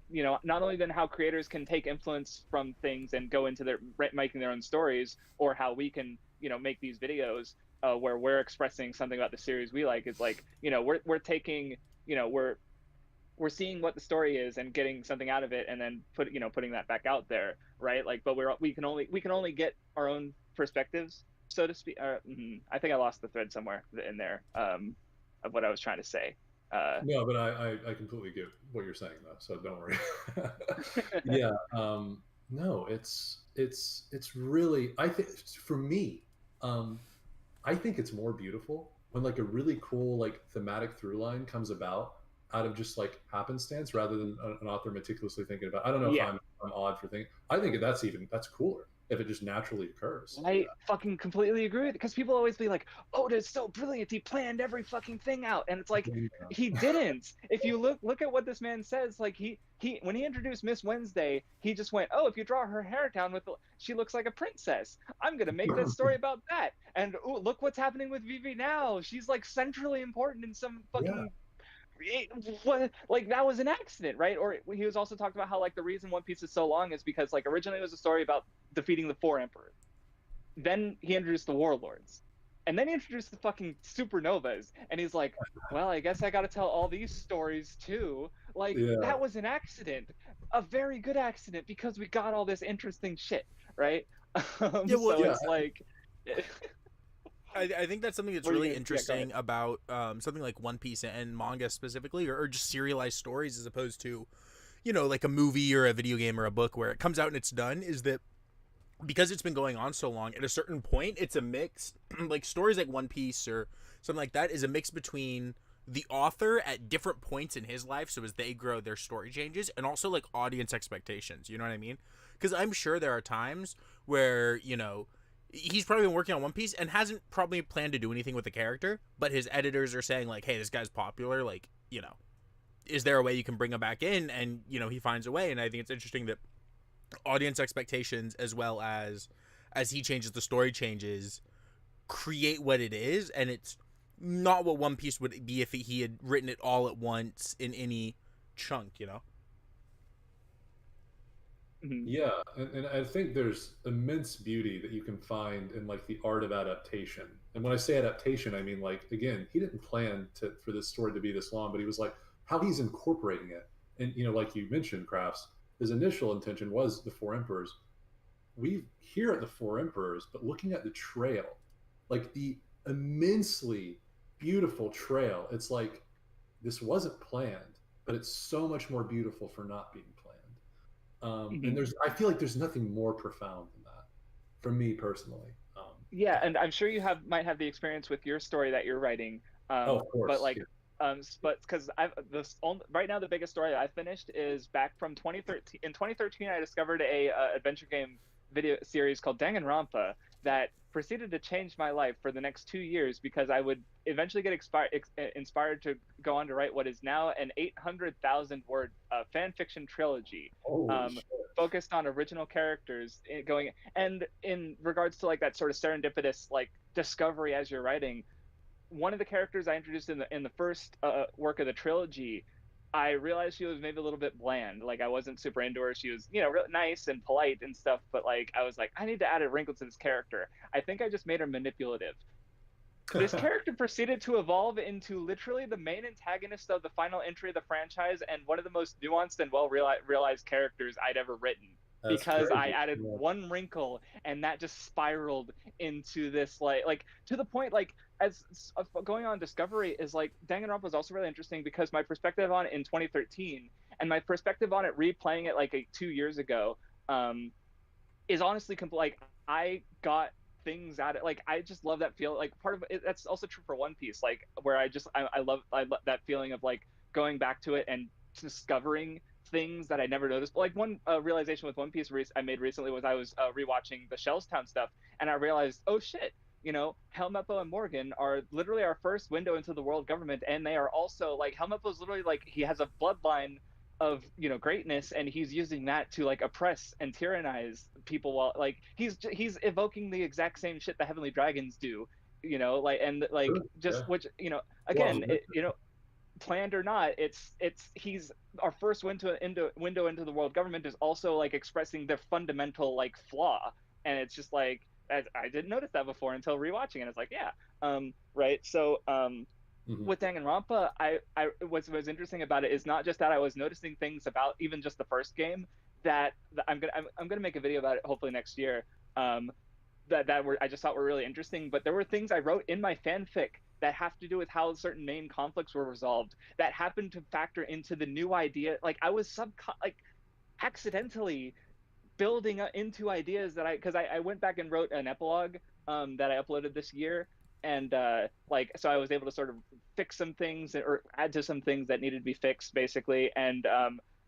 not only then how creators can take influence from things and go into their making their own stories, or how we can make these videos where we're expressing something about the series we like, is like we're taking we're seeing what the story is and getting something out of it, and then putting that back out there, right? Like, but we can only get our own perspectives, so to speak. I think I lost the thread somewhere in there of what I was trying to say. No, but I completely get what you're saying though, so don't worry. Yeah, no, it's really, I think for me, I think it's more beautiful when like a really cool like thematic through line comes about out of just like happenstance, rather than an author meticulously thinking about. I don't know if Yeah. I'm odd for thinking. I think that's cooler if it just naturally occurs. I fucking completely agree with it, because people always be like, "Oh, that's so brilliant. He planned every fucking thing out," and it's like he didn't. If you look at what this man says, like he when he introduced Miss Wednesday, he just went, "Oh, if you draw her hair down she looks like a princess. I'm gonna make that story about that." And ooh, look what's happening with Vivi now. She's like centrally important in some fucking. What, like that was an accident, right? Or he was also talked about how like the reason One Piece is so long is because like originally it was a story about defeating the four emperors. Then he introduced the warlords, and then he introduced the fucking supernovas, and he's like, well, I guess I got to tell all these stories too. Like Yeah. that was an accident, a very good accident, because we got all this interesting shit, right? It's like I think that's something that's really interesting about something like One Piece and manga specifically, or just serialized stories, as opposed to, like a movie or a video game or a book where it comes out and it's done, is that because it's been going on so long, at a certain point, it's a mix. Like stories like One Piece or something like that is a mix between the author at different points in his life, so as they grow, their story changes, and also like audience expectations. You know what I mean? Because I'm sure there are times where, he's probably been working on One Piece and hasn't probably planned to do anything with the character, but his editors are saying like, hey, this guy's popular, like, is there a way you can bring him back in? And, he finds a way. And I think it's interesting that audience expectations, as well as he changes, the story changes, create what it is. And it's not what One Piece would be if he had written it all at once in any chunk, Yeah, and I think there's immense beauty that you can find in like the art of adaptation. And when I say adaptation, I mean, like, again, he didn't plan for this story to be this long, but he was like, how he's incorporating it. And like you mentioned, Crafts, his initial intention was the Four Emperors. We here at the Four Emperors, but looking at the trail, like the immensely beautiful trail, it's like this wasn't planned, but it's so much more beautiful for not being planned. And I feel like there's nothing more profound than that, for me personally. Yeah, and I'm sure you might have the experience with your story that you're writing. Of course. But like, but because right now the biggest story that I finished is back from 2013. In 2013, I discovered a adventure game video series called Danganronpa that proceeded to change my life for the next 2 years, because I would eventually get inspired to go on to write what is now an 800,000 word fan fiction trilogy, focused on original characters going. And in regards to like that sort of serendipitous like discovery as you're writing, one of the characters I introduced in the first work of the trilogy, I realized she was maybe a little bit bland. Like I wasn't super into her. She was, really nice and polite and stuff, but like I was like, I need to add a wrinkle to this character. I think I just made her manipulative. This character proceeded to evolve into literally the main antagonist of the final entry of the franchise, and one of the most nuanced and well realized characters I'd ever written. That's because crazy. I added one wrinkle, and that just spiraled into this like to the point like as going on discovery is like Danganronpa was also really interesting because my perspective on it in 2013 And my perspective on it, replaying it like 2 years ago, is honestly like I got things out of like I just love that feel like part of it. That's also true for One Piece, like where I love that feeling of like going back to it and discovering things that I never noticed. Like one realization with One Piece I made recently was I was rewatching the Shellstown stuff, and I realized, oh shit, Helmeppo and Morgan are literally our first window into the world government, and they are also like Helmeppo's literally like he has a bloodline of greatness, and he's using that to like oppress and tyrannize people while like he's evoking the exact same shit the heavenly dragons do, like and like Sure. just Yeah. again Well, planned or not, he's our first window into the world government is also like expressing their fundamental like flaw, and it's just like I didn't notice that before until rewatching it. It's like right. So mhm. with Danganronpa, I what's interesting about it is not just that I was noticing things about even just the first game that I'm gonna make a video about it hopefully next year. Um, that were I just thought were really interesting, but there were things I wrote in my fanfic that have to do with how certain main conflicts were resolved that happened to factor into the new idea. Like I was like accidentally building into ideas that because I went back and wrote an epilogue that I uploaded this year, and like so I was able to sort of fix some things or add to some things that needed to be fixed basically, and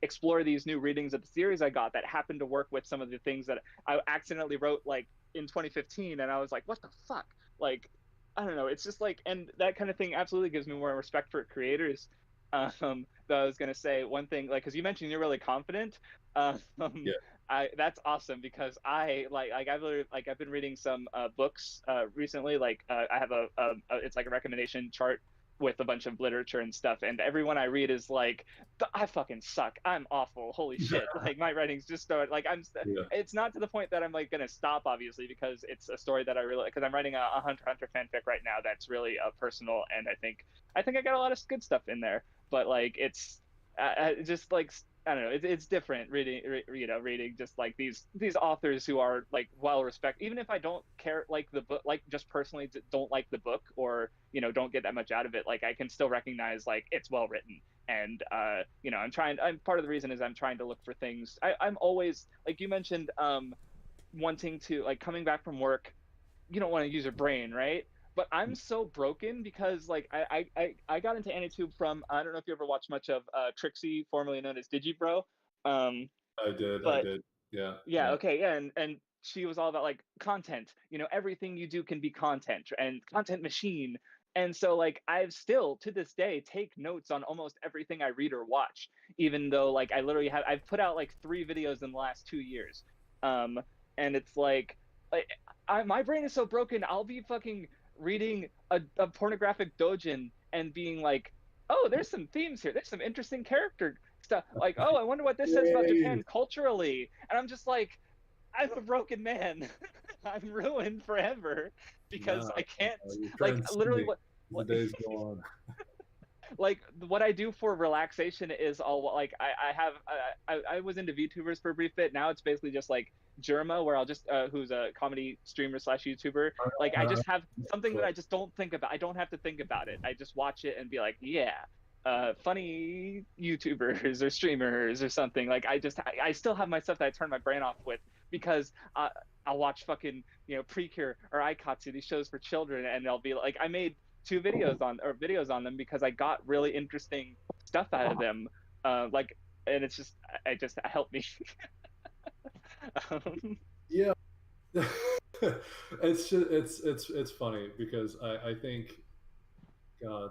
explore these new readings of the series I got that happened to work with some of the things that I accidentally wrote like in 2015, and I was like, what the fuck, like I don't know, it's just like, and that kind of thing absolutely gives me more respect for creators. Though I was gonna say one thing, like, because you mentioned you're really confident. Um, Yeah. that's awesome because I I've been reading some books recently. Like I have it's like a recommendation chart with a bunch of literature and stuff, and everyone I read is like, I fucking suck. I'm awful. Holy shit! Like my writing's just like Yeah. It's not to the point that I'm like gonna stop, obviously, because it's a story that I really because I'm writing a Hunter x Hunter fanfic right now that's really personal, and I think I got a lot of good stuff in there. But like it's just like I don't know. It's different reading, reading just like these authors who are like well respected. Even if I don't care like the book, like just personally don't like the book or don't get that much out of it, like I can still recognize like it's well written. And I'm part of the reason is I'm trying to look for things. I'm always like you mentioned, wanting to like coming back from work, you don't want to use your brain, right? But I'm so broken because like I got into AniTube from I don't know if you ever watched much of Trixie, formerly known as Digibro. Um, I did. I but did. Yeah. yeah, Yeah. okay, yeah, and she was all about like content. Everything you do can be content and content machine. And so like I've still to this day take notes on almost everything I read or watch, even though like I've put out like 3 videos in the last 2 years. Um, and it's like my brain is so broken. I'll be fucking reading a pornographic dojin and being like, oh, there's some themes here. There's some interesting character stuff. Like, oh, I wonder what this says about Yay! Japan culturally. And I'm just like, I'm a broken man. I'm ruined forever because No, I can't you're like literally transcending as the what days go on. like what I do for relaxation is all like I have I was into VTubers for a brief bit. Now it's basically just like Germa, where I'll just who's a comedy streamer slash YouTuber. Like I just have something that I just don't think about. I don't have to think about it. I just watch it and be like, yeah, funny YouTubers or streamers or something. Like I still have my stuff that I turn my brain off with because I'll watch fucking Precure or Aikatsu, these shows for children, and I'll be like, I made 2 videos on them because I got really interesting stuff out of them. Like, and it's just I just helped me. um, Yeah. It's funny because I think God,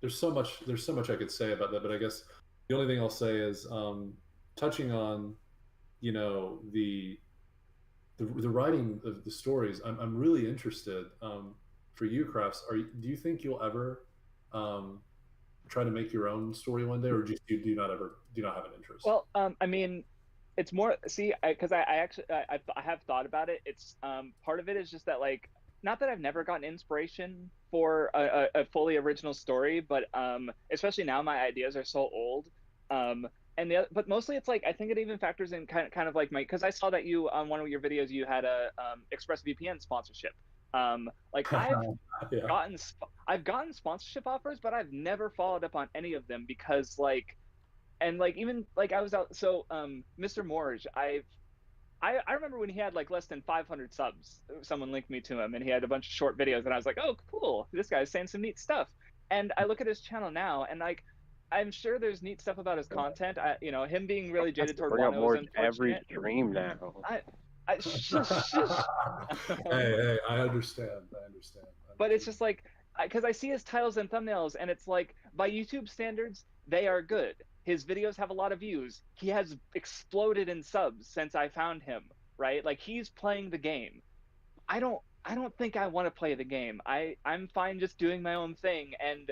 there's so much I could say about that, but I guess the only thing I'll say is touching on the the writing of the stories. I'm really interested. For you, Crafts, do you think you'll ever um, try to make your own story one day, or just you do not have an interest? well, I mean, it's more see because I actually I have thought about it. It's part of it is just that like not that I've never gotten inspiration for a fully original story, but especially now my ideas are so old. Um, but mostly it's like I think it even factors in kind of like my because I saw that you on one of your videos you had a ExpressVPN sponsorship. Like Yeah. I've gotten sponsorship offers, but I've never followed up on any of them because like and like even like I was out. So Mr. Morge, I remember when he had like less than 500 subs. Someone linked me to him, and he had a bunch of short videos, and I was like, oh, cool, this guy's saying some neat stuff. And I look at his channel now, and like, I'm sure there's neat stuff about his content. Him being really jaded toward Bring up Wano more is every unfortunate. stream now. Shush. Hey, I understand. But it's just like, because I see his titles and thumbnails, and it's like, by YouTube standards, they are good. His videos have a lot of views. He has exploded in subs since I found him, right? Like, he's playing the game. I don't think I want to play the game. I'm fine just doing my own thing and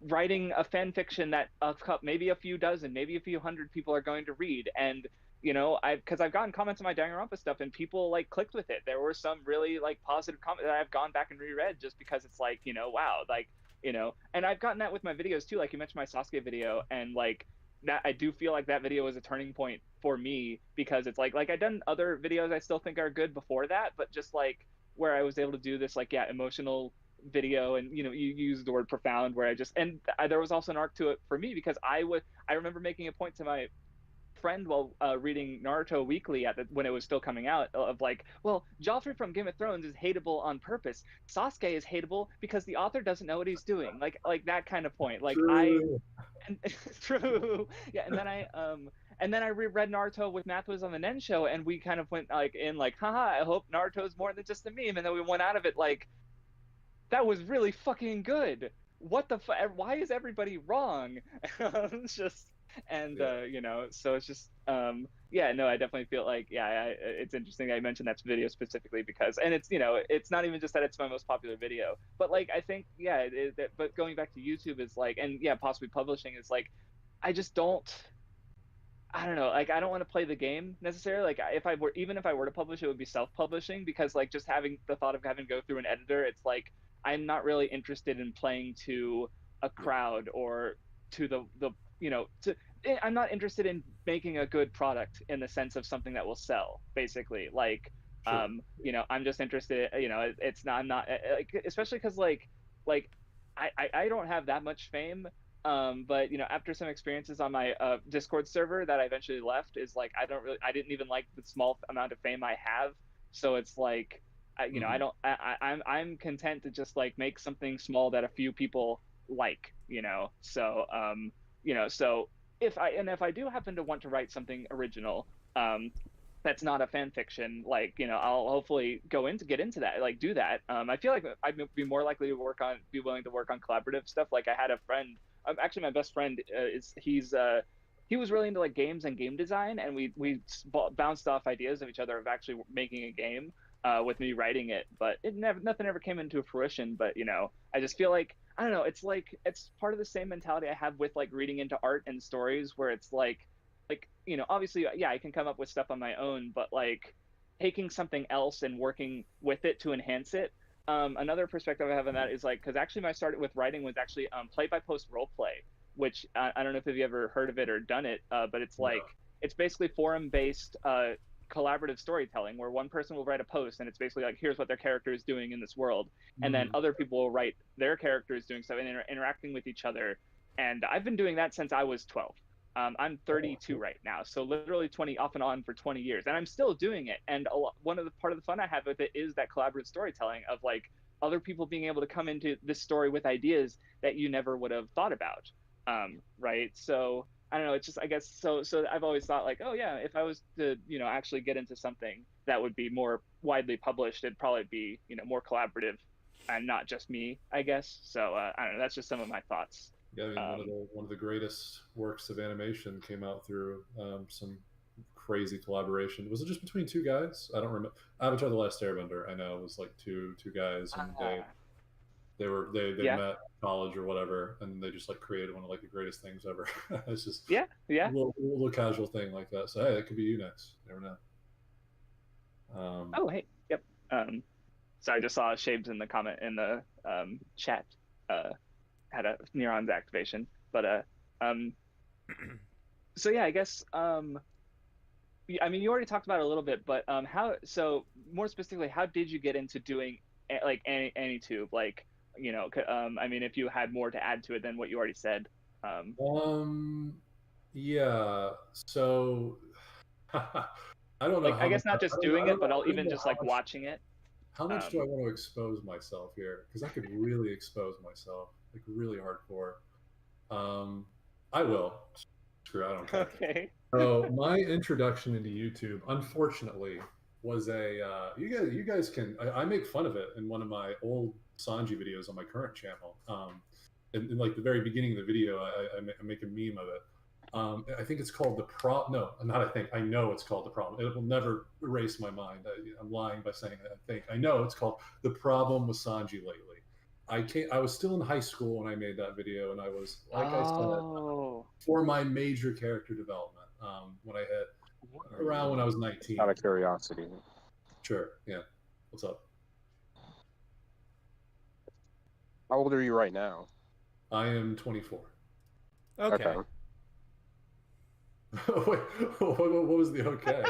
writing a fan fiction that maybe a few dozen, maybe a few hundred people are going to read. And because I've gotten comments on my Danganronpa stuff, and people like clicked with it. There were some really like positive comments that I've gone back and reread just because it's like, wow, like, and I've gotten that with my videos too. Like you mentioned my Sasuke video, and like that, I do feel like that video was a turning point for me, because it's like I've done other videos I still think are good before that, but just like where I was able to do this like, yeah, emotional video, and you use the word profound, where there was also an arc to it for me, because I remember making a point to my friend while reading Naruto Weekly when it was still coming out, of like, well, Joffrey from Game of Thrones is hateable on purpose. Sasuke is hateable because the author doesn't know what he's doing. Like that kind of point. Like True. true. Yeah, and then I reread Naruto with Matt was on the Nen show, and we kind of went like haha, I hope Naruto's more than just a meme, and then we went out of it like, that was really fucking good. What the why is everybody wrong? It's just, and so it's just yeah, no, I definitely feel like, yeah, it's interesting that you mentioned that video specifically, because, and it's it's not even just that it's my most popular video, but like I think, yeah, but going back to YouTube is like, and yeah, possibly publishing is like, I just don't, I don't know, like I don't want to play the game necessarily. Like even if I were to publish, it would be self-publishing, because like just having the thought of having to go through an editor, it's like I'm not really interested in playing to a crowd, or to I'm not interested in making a good product in the sense of something that will sell, basically. Like Sure. I'm just interested, it's not, I'm not like, especially because like I don't have that much fame. But after some experiences on my Discord server that I eventually left, is like I didn't even like the small amount of fame I have. So it's like I'm content to just like make something small that a few people like. So so if I do happen to want to write something original, that's not a fan fiction, like I'll hopefully get into that, like do that. I feel like I'd be more likely to be willing to work on collaborative stuff. Like I had a friend, actually my best friend, he was really into like games and game design, and we bounced off ideas of each other of actually making a game, with me writing it, but nothing ever came into fruition. But I just feel like, I don't know, it's like it's part of the same mentality I have with like reading into art and stories, where it's like obviously, yeah, I can come up with stuff on my own, but like taking something else and working with it to enhance it. Another perspective I have on that is like, because actually my start with writing was actually play by post role play, which I don't know if you've ever heard of it or done it, but it's like, it's basically forum based collaborative storytelling, where one person will write a post, and it's basically like, here's what their character is doing in this world, and then other people will write their characters doing stuff, and interacting with each other. And I've been doing that since I was 12. I'm 32 right now, so literally 20 off and on for 20 years, and I'm still doing it. And part of the fun I have with it is that collaborative storytelling of like other people being able to come into this story with ideas that you never would have thought about, right? So I don't know, it's just, I guess, so I've always thought like, oh yeah, if I was to actually get into something that would be more widely published, it'd probably be more collaborative and not just me, I guess. So I don't know, that's just some of my thoughts. Yeah, I mean, one of the greatest works of animation came out through some crazy collaboration. Was it just between two guys? I don't remember. Avatar: The Last Airbender, I know, was like two guys, and they Yeah. met in college or whatever, and they just like created one of like the greatest things ever. It's just yeah. a little casual thing like that. So hey, that could be you next. You never know. Oh hey, yep. So I just saw Shabes in the comment in the chat. Had a neurons activation, but so yeah, I guess I mean, you already talked about it a little bit, but so more specifically, how did you get into doing like AnyTube? Like I mean, if you had more to add to it than what you already said. Yeah. So I don't know Like, how I much guess not just I doing it, don't know, but I I'll don't even know just like watching it. how much do I Um, want to expose myself here? Because I could really expose myself, like really hardcore. Um, I will. Screw it, I don't care. okay. So my introduction into YouTube, unfortunately, was you guys can I make fun of it in one of my old Sanji videos on my current channel. In like the very beginning of the video, I make a meme of it. I think it's called the pro. No, not I think. I know it's called the problem. It will never erase my mind. I'm lying by saying that. I think I know it's called the problem with Sanji lately. I was still in high school when I made that video, and I was, like I said, Oh. for my major character development when I hit around when I was 19. Out of curiosity. Sure. Yeah. What's up? How old are you right now? I am 24. Okay. Wait, what was the okay?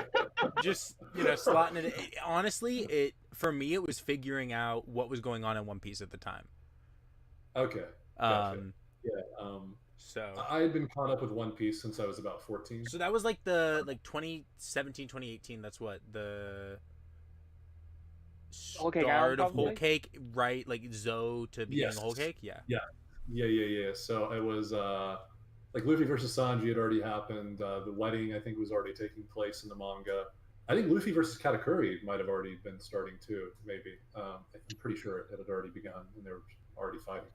Just, slotting it. Honestly, for me, it was figuring out what was going on in One Piece at the time. Okay. Gotcha. Yeah. So I had been caught up with One Piece since I was about 14. So that was like the 2017, 2018. That's what the Whole Cake start Island, of Whole probably? Cake, right? Like Zoe to beginning of Whole Cake. Yeah. Yeah. So it was like Luffy versus Sanji had already happened. The wedding, I think, was already taking place in the manga. I think Luffy versus Katakuri might have already been starting too. Maybe I'm pretty sure it had already begun and they were already fighting.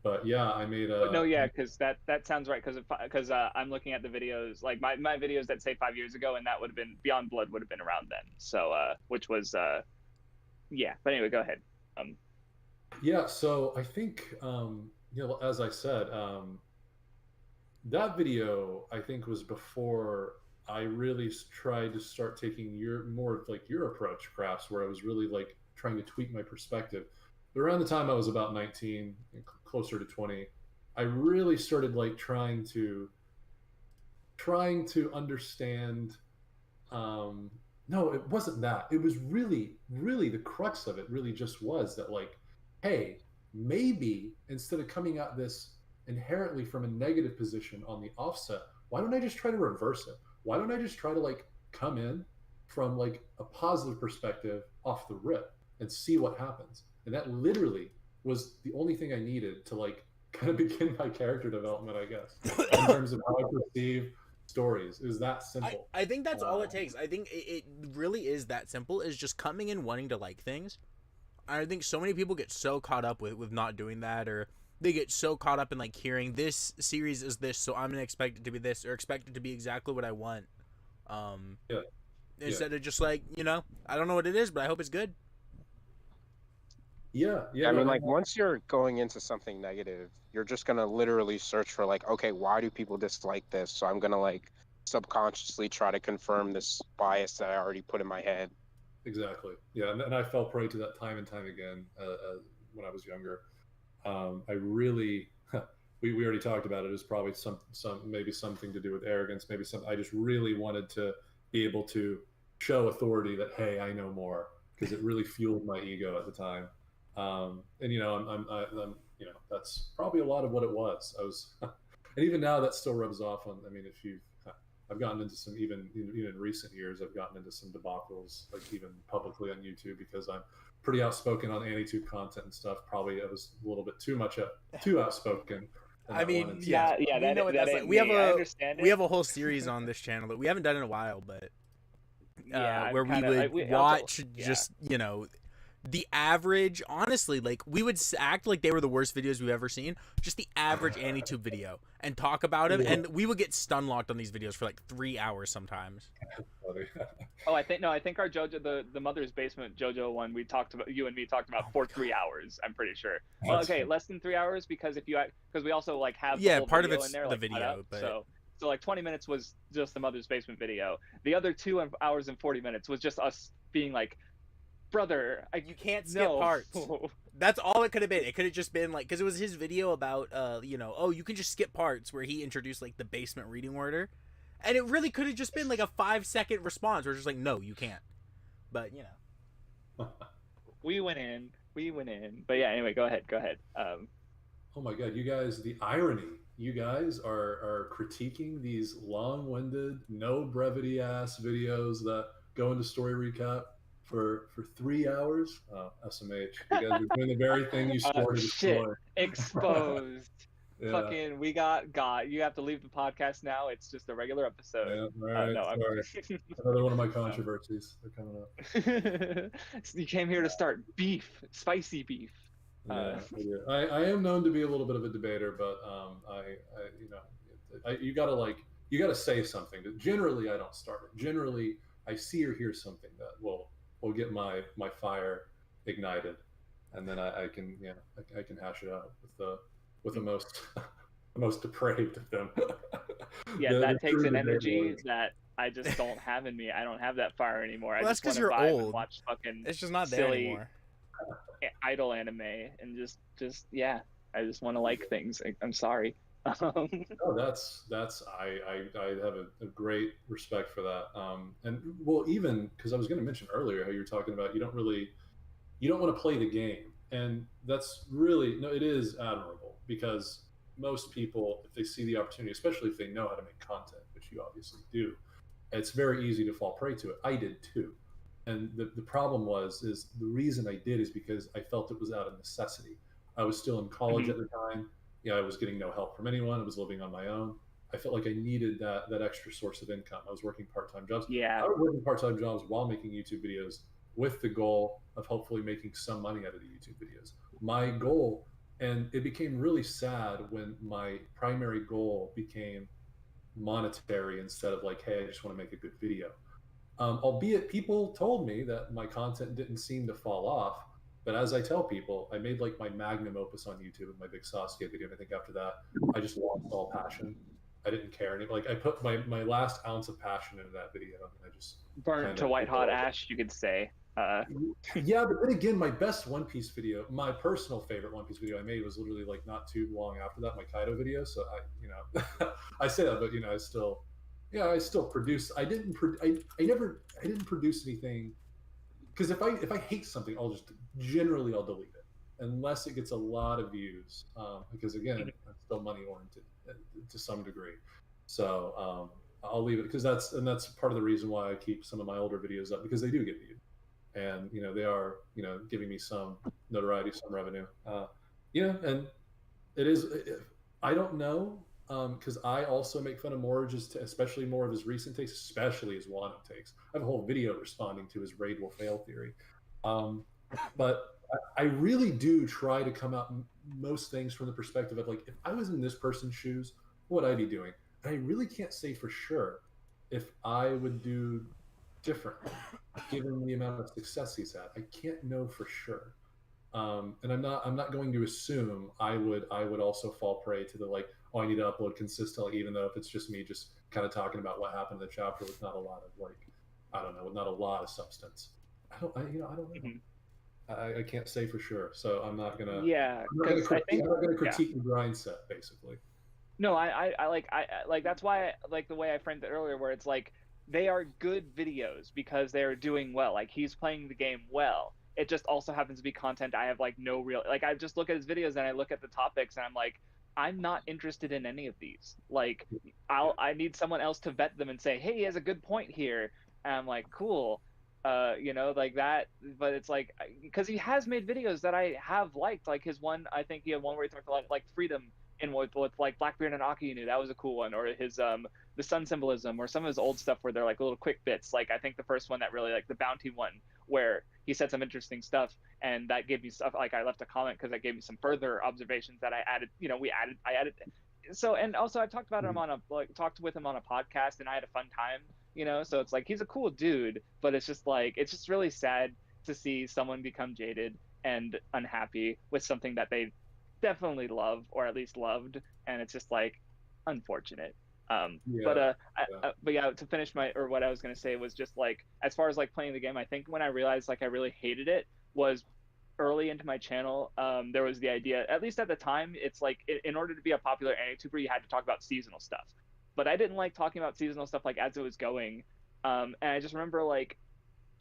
But yeah, I made a. But no, yeah, because that sounds right. Because I'm looking at the videos, like my videos that say 5 years ago, and that would have been Beyond Blood would have been around then. So which was yeah. But anyway, go ahead. Yeah, so I think as I said, that video I think was before I really tried to start taking more of like your approach, Crafts, where I was really like trying to tweak my perspective. But around the time I was about 19, closer to 20, I really started like trying to understand. No, it wasn't that. It was really the crux of it. Really, just was that like, hey, maybe instead of coming at this inherently from a negative position on the offset, why don't I just try to reverse it? Why don't I just try to like come in from like a positive perspective off the rip and see what happens? And that literally was the only thing I needed to like kind of begin my character development, I guess, in terms of how I perceive stories. It was that simple. I think that's all it takes. I think it really is that simple, is just coming in wanting to like things. I think so many people get so caught up with not doing that, or they get so caught up in like hearing this series is this, so I'm gonna expect it to be this, or expect it to be exactly what I want. Yeah. Instead of just like, I don't know what it is, but I hope it's good. Yeah. I mean, like, once you're going into something negative, you're just gonna literally search for like, okay, why do people dislike this? So I'm gonna like subconsciously try to confirm this bias that I already put in my head. Exactly. Yeah, and I fell prey to that time and time again when I was younger. I really, we already talked about it. It was probably maybe something to do with arrogance. Maybe some. I just really wanted to be able to show authority that, hey, I know more, because it really fueled my ego at the time. And I'm that's probably a lot of what it was. I was, and even now that still rubs off on. I mean, I've gotten into some even in recent years. I've gotten into some debacles, like even publicly on YouTube, because I'm pretty outspoken on AniTube content and stuff. Probably I was a little bit too outspoken. I mean, yeah, we know what that's like. We have a whole series on this channel that we haven't done in a while, but where we would watch just the average, honestly, like we would act like they were the worst videos we've ever seen, just the average AniTube video, and talk about them, and we would get stun locked on these videos for like 3 hours sometimes. I think our JoJo, the Mother's Basement JoJo one, you and me talked about for 3 hours. I'm pretty sure. Well, okay, less than 3 hours, because we also like have the whole part of video it's in there, the like, video, but so like 20 minutes was just the Mother's Basement video. The other 2 hours and 40 minutes was just us being like, brother, you can't skip parts. That's all it could have been. It could have just been like, because it was his video about you can just skip parts, where he introduced like the basement reading order, and it really could have just been like a 5-second response where it's just like, no, you can't. But we went in. But yeah, anyway, go ahead. oh my god, you guys, the irony. You guys are critiquing these long-winded, no brevity ass videos that go into story recap for 3 hours. Oh, SMH. You guys are doing the very thing you swore to Shit, destroy. exposed. Yeah. Fucking, we got. You have to leave the podcast now. It's just a regular episode. Yeah. All right. No, I'm. Sorry. Another one of my controversies. They're coming up. You came here to start beef, spicy beef. Yeah, I am known to be a little bit of a debater, but you gotta say something. Generally, I don't start it. Generally, I see or hear something that will get my fire ignited, and then I can I can hash it out with the most the most depraved of them. Yeah, that takes an energy that I just don't have in me. I don't have that fire anymore. Well, I that's just because want to you're vibe and old. watch fucking It's just not there silly anymore. idle anime and just yeah. I just want to like things. I'm sorry. No, that's I have a great respect for that. And well, even because I was going to mention earlier how you were talking about you don't want to play the game, and that's really no, it is admirable because most people, if they see the opportunity, especially if they know how to make content, which you obviously do, it's very easy to fall prey to it. I did too. And the problem is the reason I did is because I felt it was out of necessity. I was still in college at the time. Yeah, I was getting no help from anyone. I was living on my own. I felt like I needed that extra source of income. I was working part-time jobs. Yeah. I was working part-time jobs while making YouTube videos with the goal of hopefully making some money out of the YouTube videos. My goal, and it became really sad when my primary goal became monetary instead of like, hey, I just want to make a good video. Albeit people told me that my content didn't seem to fall off. But as I tell people, I made like my magnum opus on YouTube with my big Sasuke video. And I think after that, I just lost all passion. I didn't care anymore. Like I put my last ounce of passion into that video, and I just Burnt to white hot ash, you could say. Yeah, but then again, my best One Piece video, my personal favorite One Piece video I made was literally like not too long after that, my Kaido video. So I say that, but I still produce. I didn't produce anything because if I hate something, I'll delete it unless it gets a lot of views. Because again, I'm still money oriented to some degree. So I'll leave it because that's part of the reason why I keep some of my older videos up because they do get viewed, and they are giving me some notoriety, some revenue. And it is. I don't know. Because I also make fun of Morridge's, especially more of his recent takes, especially his Wano takes. I have a whole video responding to his raid will fail theory. But I really do try to come out most things from the perspective of like, if I was in this person's shoes, what would I be doing? And I really can't say for sure if I would do differently, given the amount of success he's had. I can't know for sure. And I'm not going to assume I would also fall prey to the like, oh, I need to upload consistently, even though if it's just me just kind of talking about what happened in the chapter with not a lot of like, I don't know, with not a lot of substance. I don't know. I can't say for sure, so I'm not gonna. Yeah, I'm not gonna critique the grind set, basically. No, I like that's why I like the way I framed it earlier, where it's like they are good videos because they are doing well. Like he's playing the game well. It just also happens to be content I have like no real like. I just look at his videos and I look at the topics and I'm like, I'm not interested in any of these. Like I need someone else to vet them and say, hey, he has a good point here. And I'm like, cool. Like that, but it's like because he has made videos that I have liked, like his one. I think he had one where he talked about like freedom in with like Blackbeard and Akiinu. That was a cool one, or his the sun symbolism, or some of his old stuff where they're like little quick bits. Like I think the first one that really like the bounty one, where he said some interesting stuff, and that gave me stuff. Like I left a comment because that gave me some further observations that I added. I added. So and also I talked about him on talked with him on a podcast, and I had a fun time. So it's like he's a cool dude, but it's just like it's just really sad to see someone become jaded and unhappy with something that they definitely love or at least loved, and it's just like unfortunate. But to finish what I was gonna say was just like as far as like playing the game, I think when I realized like I really hated it was early into my channel. There was the idea, at least at the time, it's like in order to be a popular YouTuber, you had to talk about seasonal stuff. But I didn't like talking about seasonal stuff like as it was going. And I just remember like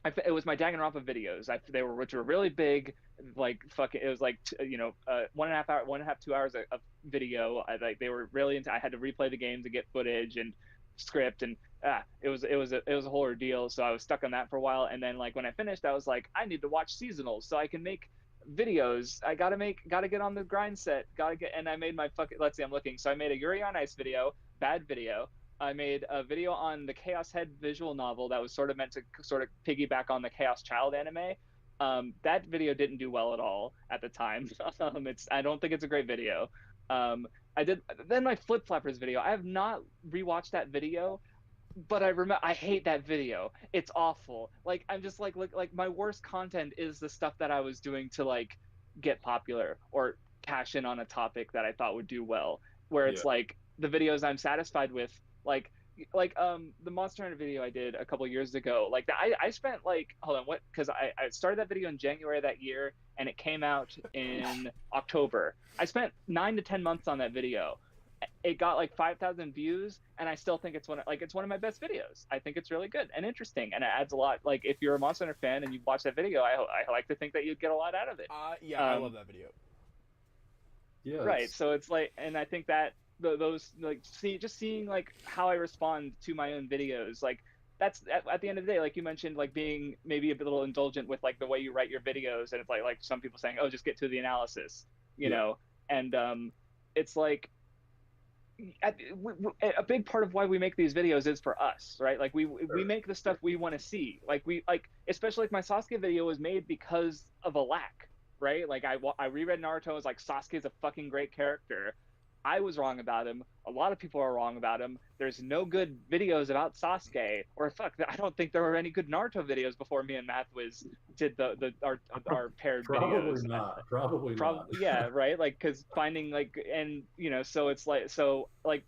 it was my Danganronpa videos. Which were really big, like fucking. It was like 1.5 hour, 1.5 2 hours of video. Like they were really into. I had to replay the game to get footage and script, and it was a whole ordeal. So I was stuck on that for a while, and then like when I finished, I was like, I need to watch seasonals so I can make videos. I gotta get on the grind set. And I made my fucking. Let's see, I'm looking. So I made a Yuri on Ice video, bad video. I made a video on the Chaos Head visual novel that was sort of meant to sort of piggyback on the Chaos Child anime. That video didn't do well at all at the time. I don't think it's a great video. I did then my Flip Flappers video. I have not rewatched that video, but I hate that video. It's awful. Like I'm just like my worst content is the stuff that I was doing to like get popular or cash in on a topic that I thought would do well. Where it's like the videos I'm satisfied with, like the Monster Hunter video I did a couple years ago. Like I spent like hold on, what, because I started that video in January of that year and it came out in October. I spent 9 to 10 months on that video. It got like 5,000 views, and I still think it's one of my best videos. I think it's really good and interesting, and it adds a lot. Like if you're a Monster Hunter fan and you watch that video, I like to think that you'd get a lot out of it. I love that video. Yeah. Right. So it's like, and I think that those like seeing like how I respond to my own videos, like that's at the end of the day, like you mentioned, like being maybe a little indulgent with like the way you write your videos, and it's like some people saying, oh, just get to the analysis, you know, and it's like a big part of why we make these videos is for us, right? Like we make the stuff we want to see. Like especially like my Sasuke video was made because of a lack, right? Like I reread Naruto, I was like, Sasuke's a fucking great character. I was wrong about him. A lot of people are wrong about him. There's no good videos about Sasuke, or I don't think there were any good Naruto videos before me and Mathwiz did our paired videos. Probably not. Yeah, right. Like, because finding like, and you know, so it's like,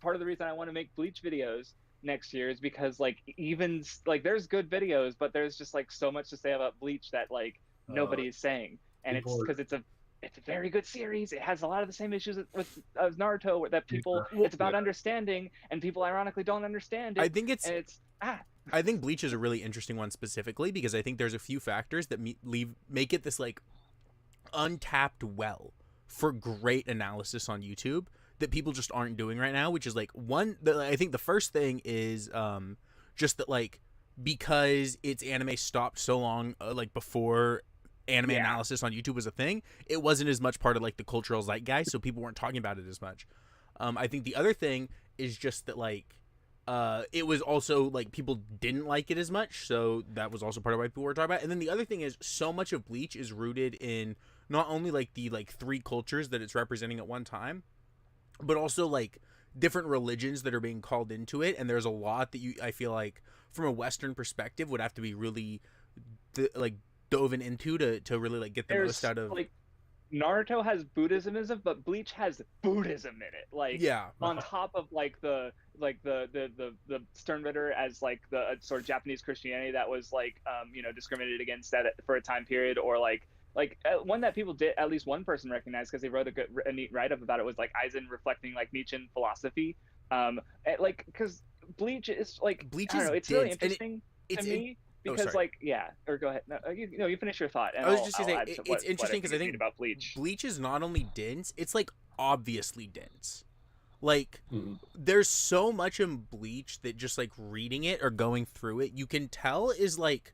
part of the reason I want to make Bleach videos next year is because like even like there's good videos, but there's just like so much to say about Bleach that like nobody is saying, and it's because it's a very good series. It has a lot of the same issues with Naruto that people. It's about understanding, and people ironically don't understand it. I think Bleach is a really interesting one specifically because I think there's a few factors that make it this like untapped well for great analysis on YouTube that people just aren't doing right now. Which is like I think the first thing is just that like because its anime stopped so long like before anime analysis on YouTube was a thing, it wasn't as much part of like the cultural zeitgeist, so people weren't talking about it as much. I think the other thing is just that like it was also like people didn't like it as much, so that was also part of why people were talking about it. And then the other thing is so much of Bleach is rooted in not only like the like 3 cultures that it's representing at one time, but also like different religions that are being called into it, and there's a lot that I feel like from a Western perspective would have to be really dove into to really like get the most out of. Like Naruto has Buddhism, but Bleach has Buddhism in it. Like on top of like the Stern Ritter as like the sort of Japanese Christianity that was like discriminated against for a time period, or like one that people did, at least one person recognized because they wrote a neat write-up about it, was like Aizen reflecting like Nietzschean philosophy, like because Bleach is like it's really interesting to me. Because or go ahead. No, you finish your thought. And I was just gonna say it's interesting because I think about Bleach is not only dense; it's like obviously dense. Like there's so much in Bleach that just like reading it or going through it, you can tell is like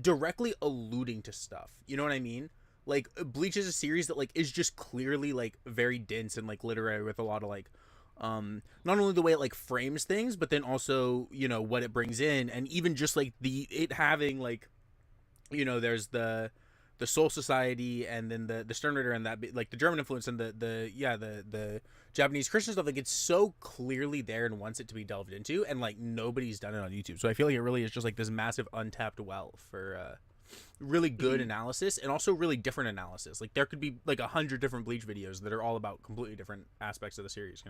directly alluding to stuff. You know what I mean? Like Bleach is a series that like is just clearly like very dense and like literary with a lot of like. Not only the way it like frames things, but then also what it brings in, and even just like it having like there's the Soul Society, and then the Stern Ritter, and that like the German influence, and the Japanese Christian stuff. Like it's so clearly there and wants it to be delved into, and like nobody's done it on YouTube. So I feel like it really is just like this massive untapped well for really good analysis, and also really different analysis. Like there could be like 100 different Bleach videos that are all about completely different aspects of the series.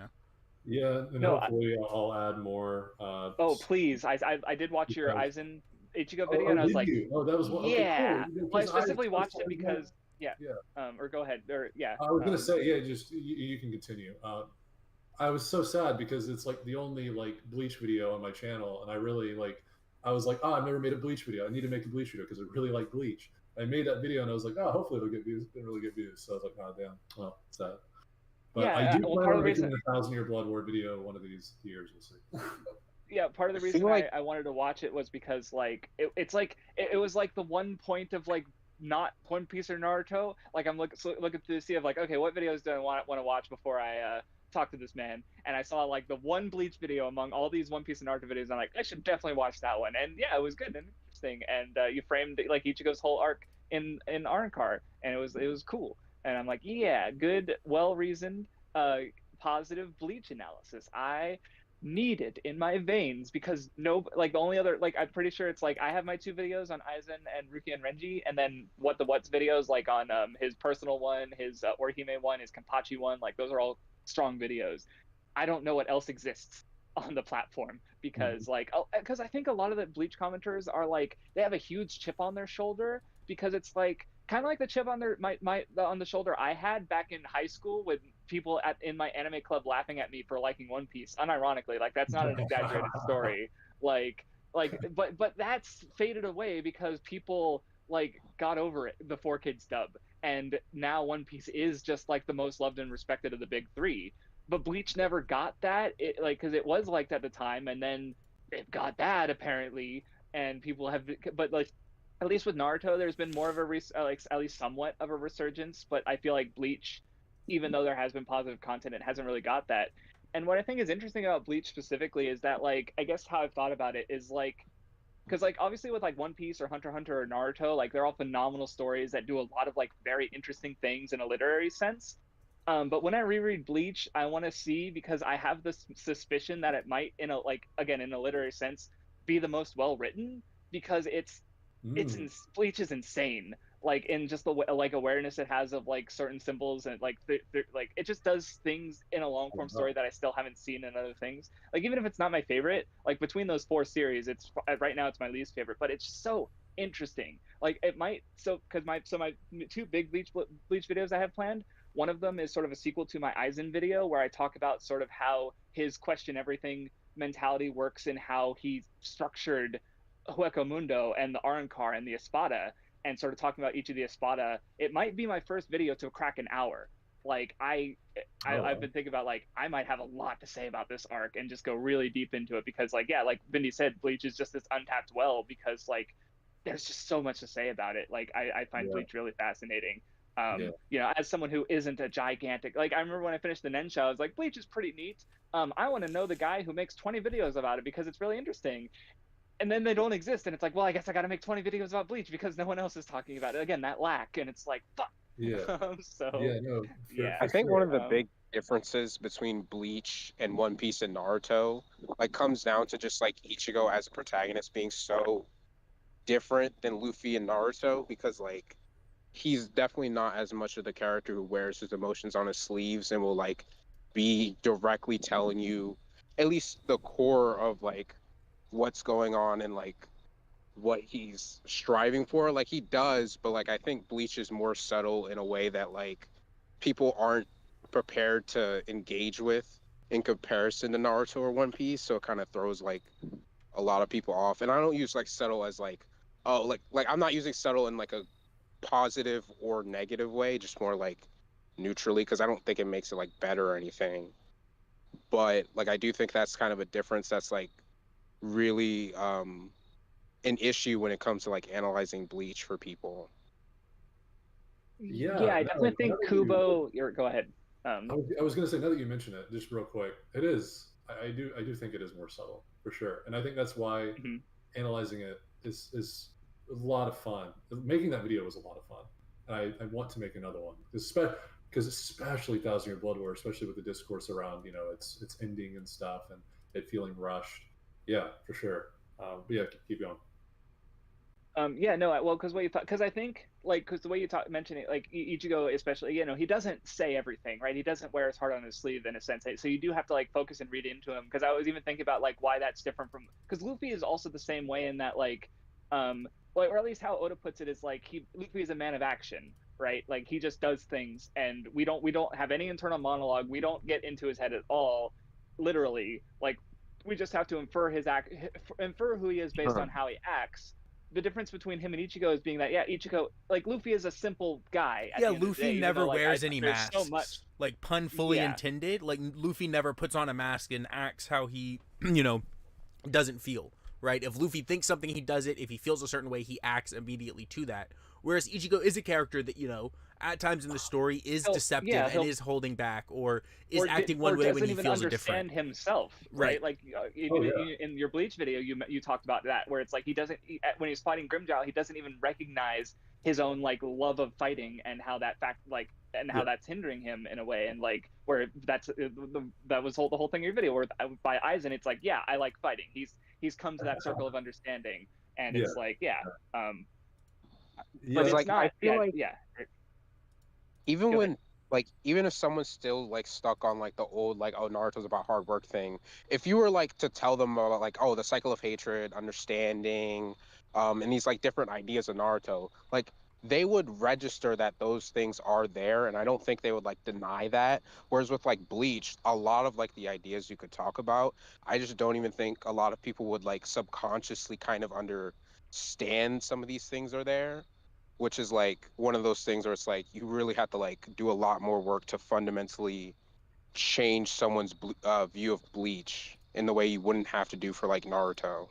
Yeah, and hopefully I'll add more. Please! I did watch your Aizen Ichigo video, and I was like, that was one. Yeah, okay, cool. Well, I specifically watched it because or go ahead, I was gonna say just you can continue. I was so sad because it's like the only like Bleach video on my channel, and I really like I was like, oh, I've never made a Bleach video. I need to make a Bleach video because I really like Bleach. I made that video and I was like, oh, hopefully it'll get views. It didn't really get views. So I was like, oh, damn. Well, sad. But I do well, plan part on of the making reason, a 1,000-year Blood War video one of these years. We'll see. yeah, part of the I reason feel like I wanted to watch it was because like it's like it was like the one point of like not One Piece or Naruto. Like I'm looking to see of like, okay, what videos do I want to watch before I talk to this man? And I saw like the one Bleach video among all these One Piece and Naruto videos. And I'm like, I should definitely watch that one. And yeah, it was good and interesting. And you framed like Ichigo's whole arc in Arrancar, and it was cool. And I'm like, yeah, good, well reasoned, positive Bleach analysis. I needed in my veins because no, like the only other, like I'm pretty sure it's like I have my two videos on Aizen and Ruki and Renji, and then what the what's videos like on his personal one, his Orihime one, his Kenpachi one, like those are all strong videos. I don't know what else exists on the platform because like because I think a lot of the Bleach commenters are like they have a huge chip on their shoulder because it's like kind of like the chip on their on the shoulder I had back in high school with people in my anime club laughing at me for liking One Piece unironically. Like that's not an exaggerated story. But that's faded away because people like got over it, the 4Kids dub, and now One Piece is just like the most loved and respected of the big three. But Bleach never got that, like because it was liked at the time, and then it got bad apparently, and people have. But like, at least with Naruto, there's been more of a like at least somewhat of a resurgence. But I feel like Bleach, even though there has been positive content, it hasn't really got that. And what I think is interesting about Bleach specifically is that like I guess how I've thought about it is like because like obviously with like One Piece or Hunter x Hunter or Naruto, like they're all phenomenal stories that do a lot of like very interesting things in a literary sense. But when I reread Bleach, I want to see because I have this suspicion that it might, in a like again in a literary sense, be the most well written because Bleach is insane. Like in just the like awareness it has of like certain symbols and like like it just does things in a long form story that I still haven't seen in other things. Like even if it's not my favorite, like between those four series, it's right now it's my least favorite, but it's so interesting. Like it might because my two big Bleach videos I have planned. One of them is sort of a sequel to my Aizen video where I talk about sort of how his question everything mentality works and how he structured Hueco Mundo and the Arrancar and the Espada and sort of talking about each of the Espada. It might be my first video to crack an hour. Like I've been thinking about like I might have a lot to say about this arc and just go really deep into it because like yeah, like Vindy said, Bleach is just this untapped well because like there's just so much to say about it. Like I find Bleach really fascinating. You know, as someone who isn't a gigantic, like I remember when I finished the Nensha, I was like, Bleach is pretty neat. I want to know the guy who makes 20 videos about it because it's really interesting. And then they don't exist, and it's like, well, I guess I got to make 20 videos about Bleach because no one else is talking about it. Again, that lack, and it's like, fuck. I think one of the big differences between Bleach and One Piece and Naruto, like, comes down to just like Ichigo as a protagonist being so different than Luffy and Naruto because like he's definitely not as much of the character who wears his emotions on his sleeves and will like be directly telling you at least the core of like what's going on and like what he's striving for. Like he does, but like I think Bleach is more subtle in a way that like people aren't prepared to engage with in comparison to Naruto or One Piece, so it kind of throws like a lot of people off. And I don't use like subtle as like oh like I'm not using subtle in like a positive or negative way, just more like neutrally because I don't think it makes it like better or anything. But like I do think that's kind of a difference that's like really an issue when it comes to like analyzing Bleach for people. Yeah, I definitely think Kubo. Go ahead. I was going to say, now that you mention it, just real quick, it is. I do think it is more subtle for sure, and I think that's why analyzing it is a lot of fun. Making that video was a lot of fun, and I want to make another one, because especially 1,000 Year Blood War, especially with the discourse around its ending and stuff, and it feeling rushed. Yeah, for sure. But yeah, keep going. Well, because I think like because the way you mention it, like Ichigo especially, he doesn't say everything, right? He doesn't wear his heart on his sleeve in a sense, so you do have to like focus and read into him. Because I was even thinking about like why that's different from because Luffy is also the same way in that like, or at least how Oda puts it is like Luffy is a man of action, right? Like he just does things, and we don't have any internal monologue. We don't get into his head at all, literally. Like we just have to infer who he is based on how he acts. The difference between him and Ichigo is being that, yeah, Ichigo, like, Luffy is a simple guy. Yeah, Luffy never wears any masks. So much. Like, pun fully intended. Like, Luffy never puts on a mask and acts how he, you know, doesn't feel, right? If Luffy thinks something, he does it. If he feels a certain way, he acts immediately to that. Whereas Ichigo is a character that, you know, at times in the story is deceptive and is holding back or is acting one way when he feels a different. Understand himself, right? Like in your Bleach video, you talked about that, where it's like when he's fighting Grimjow, he doesn't even recognize his own like love of fighting and how that how that's hindering him in a way, and like where that was the whole thing in your video, where by Aizen, it's like, yeah, I like fighting. He's come to that circle of understanding, and it's like, but it's like, not. I feel like Go when even if someone's still like stuck on like the old like, oh, Naruto's about hard work thing, if you were like to tell them about like, oh, the cycle of hatred, understanding, and these like different ideas of Naruto, like they would register that those things are there, and I don't think they would like deny that. Whereas with like Bleach, a lot of like the ideas you could talk about, I just don't even think a lot of people would like subconsciously kind of understand some of these things are there, which is like one of those things where it's like you really have to like do a lot more work to fundamentally change someone's view of Bleach in the way you wouldn't have to do for like Naruto.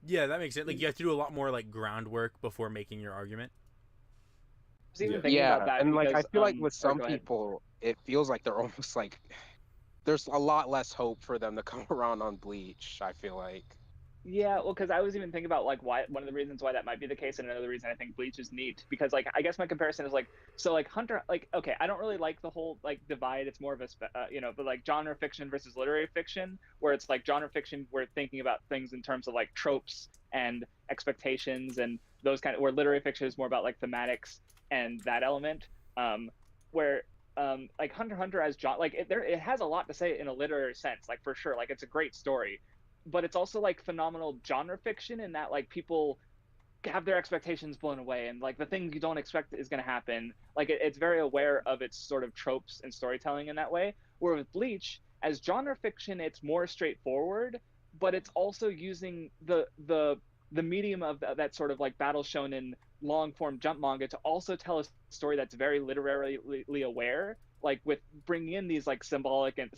Yeah, that makes sense. Like, you have to do a lot more like groundwork before making your argument. I was even thinking about that, and like because, I feel like with some go ahead. people, it feels like they're almost like there's a lot less hope for them to come around on Bleach, I feel like. Yeah, well, because I was even thinking about like why one of the reasons why that might be the case, and another reason I think Bleach is neat, because like I guess my comparison is like, so like Hunter, like, okay, I don't really like the whole like divide. It's more of a but like genre fiction versus literary fiction, where it's like genre fiction, we're thinking about things in terms of like tropes and expectations and those kind of, where literary fiction is more about like thematics and that element, where like Hunter x Hunter as genre, like it has a lot to say in a literary sense, like for sure, like it's a great story, but it's also like phenomenal genre fiction in that like people have their expectations blown away, and like the thing you don't expect is going to happen. Like it's very aware of its sort of tropes and storytelling in that way. Where with Bleach, as genre fiction, it's more straightforward, but it's also using the medium of that sort of like battle shonen long form jump manga to also tell a story that's very literarily aware, like with bringing in these like symbolic and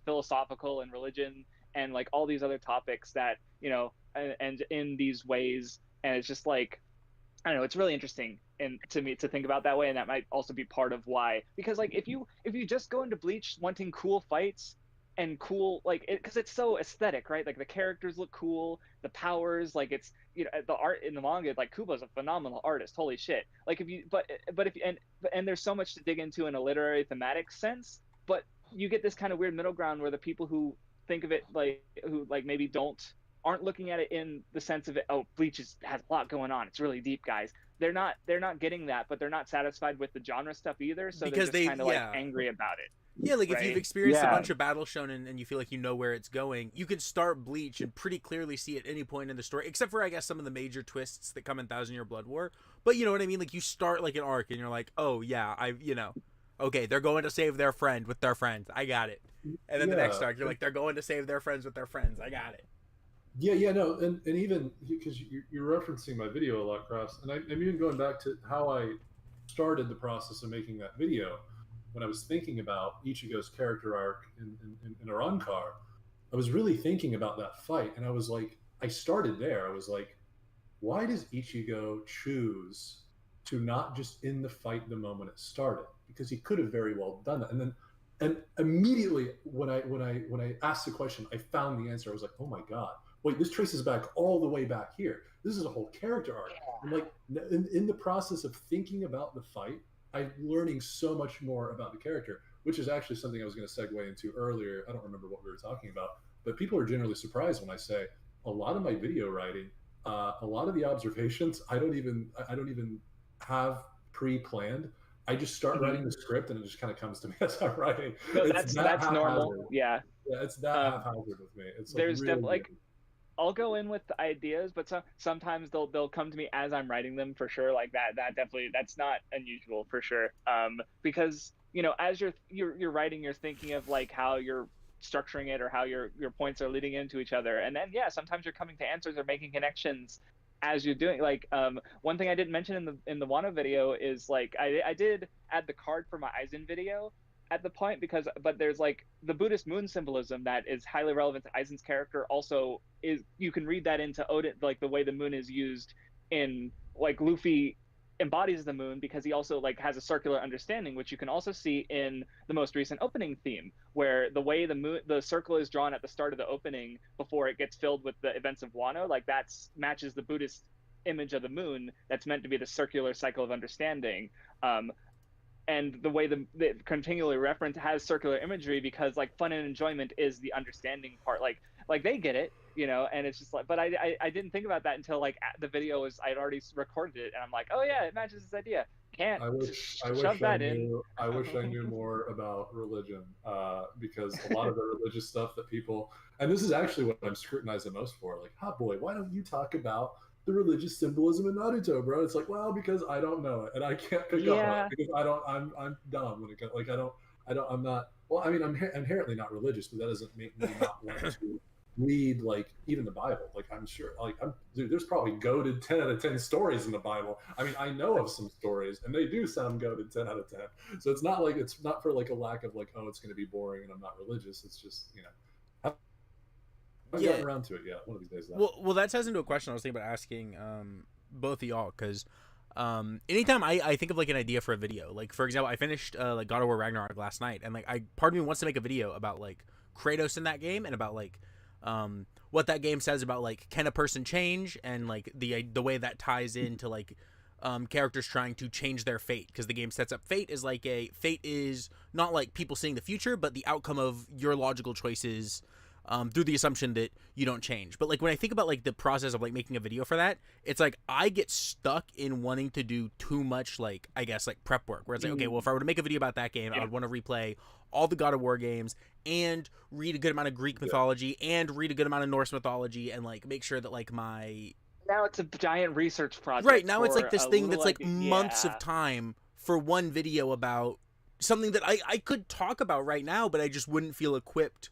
philosophical and religion and like all these other topics that, you know, and in these ways. And it's just like, I don't know, it's really interesting and to me to think about that way. And that might also be part of why, because like if you just go into Bleach wanting cool fights and cool, like it, because it's so aesthetic, right? Like the characters look cool, the powers, like it's, you know, the art in the manga, like Kubo's a phenomenal artist, holy shit. Like if you but if you, and there's so much to dig into in a literary thematic sense, but you get this kind of weird middle ground where the people who think of it like, who like maybe aren't looking at it in the sense of it, oh, Bleach has a lot going on, it's really deep, guys. They're not getting that, but they're not satisfied with the genre stuff either, so because they're just kind of like angry about it. Yeah, like right? If you've experienced a bunch of battle shonen and you feel like you know where it's going, you can start Bleach and pretty clearly see at any point in the story, except for I guess some of the major twists that come in Thousand Year Blood War. But you know what I mean? Like you start like an arc and you're like, oh yeah, okay, they're going to save their friend with their friends. I got it. And then the next arc, you're like, they're going to save their friends with their friends. I got it. Yeah, no, and even because you're referencing my video a lot, Crafts, and I'm even going back to how I started the process of making that video. When I was thinking about Ichigo's character arc in Arankar, I was really thinking about that fight, and I was like, I started there. I was like, why does Ichigo choose to not just end the fight the moment it started? Because he could have very well done that, and immediately when I asked the question, I found the answer. I was like, oh my god. Wait, this traces back all the way back here. This is a whole character arc. And like in the process of thinking about the fight, I'm learning so much more about the character, which is actually something I was going to segue into earlier. I don't remember what we were talking about, but people are generally surprised when I say a lot of my video writing, a lot of the observations, I don't even have pre-planned. I just start writing the script and it just kind of comes to me as I'm writing. No, that's normal. Yeah, it's that haphazard with me. It's like there's really definitely like, I'll go in with the ideas, but sometimes they'll come to me as I'm writing them, for sure. Like that definitely, that's not unusual, for sure. Because, you know, as you're writing, you're thinking of like how you're structuring it or how your points are leading into each other. And then yeah, sometimes you're coming to answers or making connections as you're doing. Like one thing I didn't mention in the Wano video is like I did add the card for my Aizen video at the point, because but there's like the Buddhist moon symbolism that is highly relevant to Aizen's character also is, you can read that into Odin, like the way the moon is used in, like, Luffy embodies the moon because he also like has a circular understanding, which you can also see in the most recent opening theme, where the way the circle is drawn at the start of the opening before it gets filled with the events of Wano, like that's matches the Buddhist image of the moon that's meant to be the circular cycle of understanding. And the way the continually reference has circular imagery because like fun and enjoyment is the understanding part. Like they get it, you know, and it's just like, but I didn't think about that until like the video was, I'd already recorded it, and I'm like, oh yeah, it matches this idea. Can't I wish shove that in. I wish I knew more about religion, because a lot of the religious stuff that people, and this is actually what I'm scrutinized the most for. Like, Hot Boy, why don't you talk about the religious symbolism in Naruto, bro? It's like, well, because I don't know it and I can't pick up on it because I'm dumb when it comes. Like I'm not. Well, I mean, I'm inherently not religious, but that doesn't make me not want to read like even the Bible. Like I'm sure, like dude, there's probably goated 10 out of 10 stories in the Bible. I mean, I know of some stories, and they do sound goated 10 out of 10. So it's not like, it's not for like a lack of like, oh, it's going to be boring and I'm not religious. It's just, you know, I've gotten around to it yet. One of these days. Well, that ties into a question I was thinking about asking both of y'all, because anytime I think of like an idea for a video, like for example, I finished like God of War Ragnarok last night, and like part of me wants to make a video about like Kratos in that game and about like what that game says about like, can a person change, and like the way that ties into like characters trying to change their fate, because the game sets up fate is like fate is not like people seeing the future, but the outcome of your logical choices through the assumption that you don't change. But like when I think about like the process of like making a video for that, it's like I get stuck in wanting to do too much, like I guess like prep work, where it's like, okay, well if I were to make a video about that game, I would want to replay all the God of War games and read a good amount of Greek mythology and read a good amount of Norse mythology, and like make sure that like my now it's a giant research project. Right, now it's like this thing that's like months of time for one video about something that I could talk about right now, but I just wouldn't feel equipped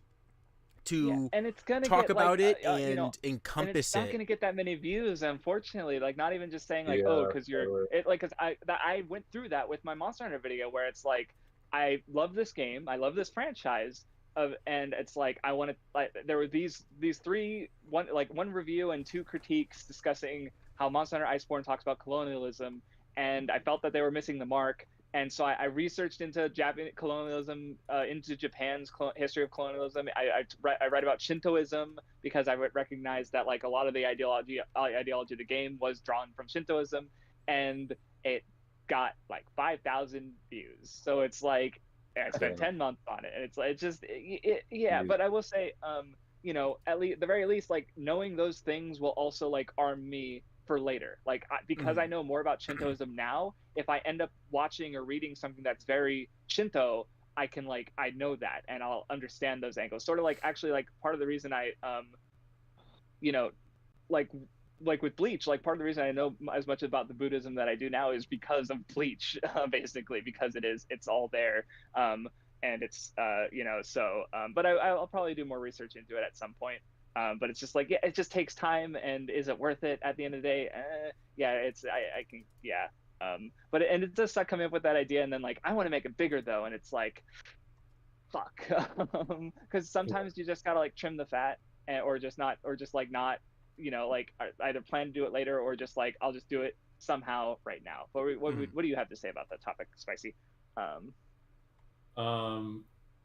to and it's gonna talk get, about like, it and you know, encompass and it's not it. gonna get that many views, unfortunately. Like, not even just saying like, Yeah, oh, because you're totally. it, like, because I went through that with my Monster Hunter video, where it's like, I love this game, I love this franchise, and it's like I want to, like, there were these one review and two critiques discussing how Monster Hunter Iceborne talks about colonialism, and I felt that they were missing the mark. And so I researched into Japanese colonialism, into Japan's history of colonialism. I write about Shintoism because I recognized that like a lot of the ideology of the game was drawn from Shintoism, and it got like 5,000 views. So it's like I spent 10 months on it, and it's like yeah. But I will say, you know, at the very least, like knowing those things will also like arm me for later, like because I know more about Shintoism now. If I end up watching or reading something that's very Shinto, I can like, I know that and I'll understand those angles. Sort of like, actually, like part of the reason I you know, like with Bleach, like part of the reason I know as much about the Buddhism that I do now is because of Bleach, basically, because it's all there. And it's you know, so but I'll probably do more research into it at some point. But it's just like, yeah, it just takes time, and is it worth it at the end of the day? Yeah, it's I can, yeah. But it does suck coming up with that idea, and then like I want to make it bigger though, and it's like, fuck, because sometimes you just gotta like trim the fat, or just not, you know, like either plan to do it later, or just like I'll just do it somehow right now. What do you have to say about that topic, Spicy?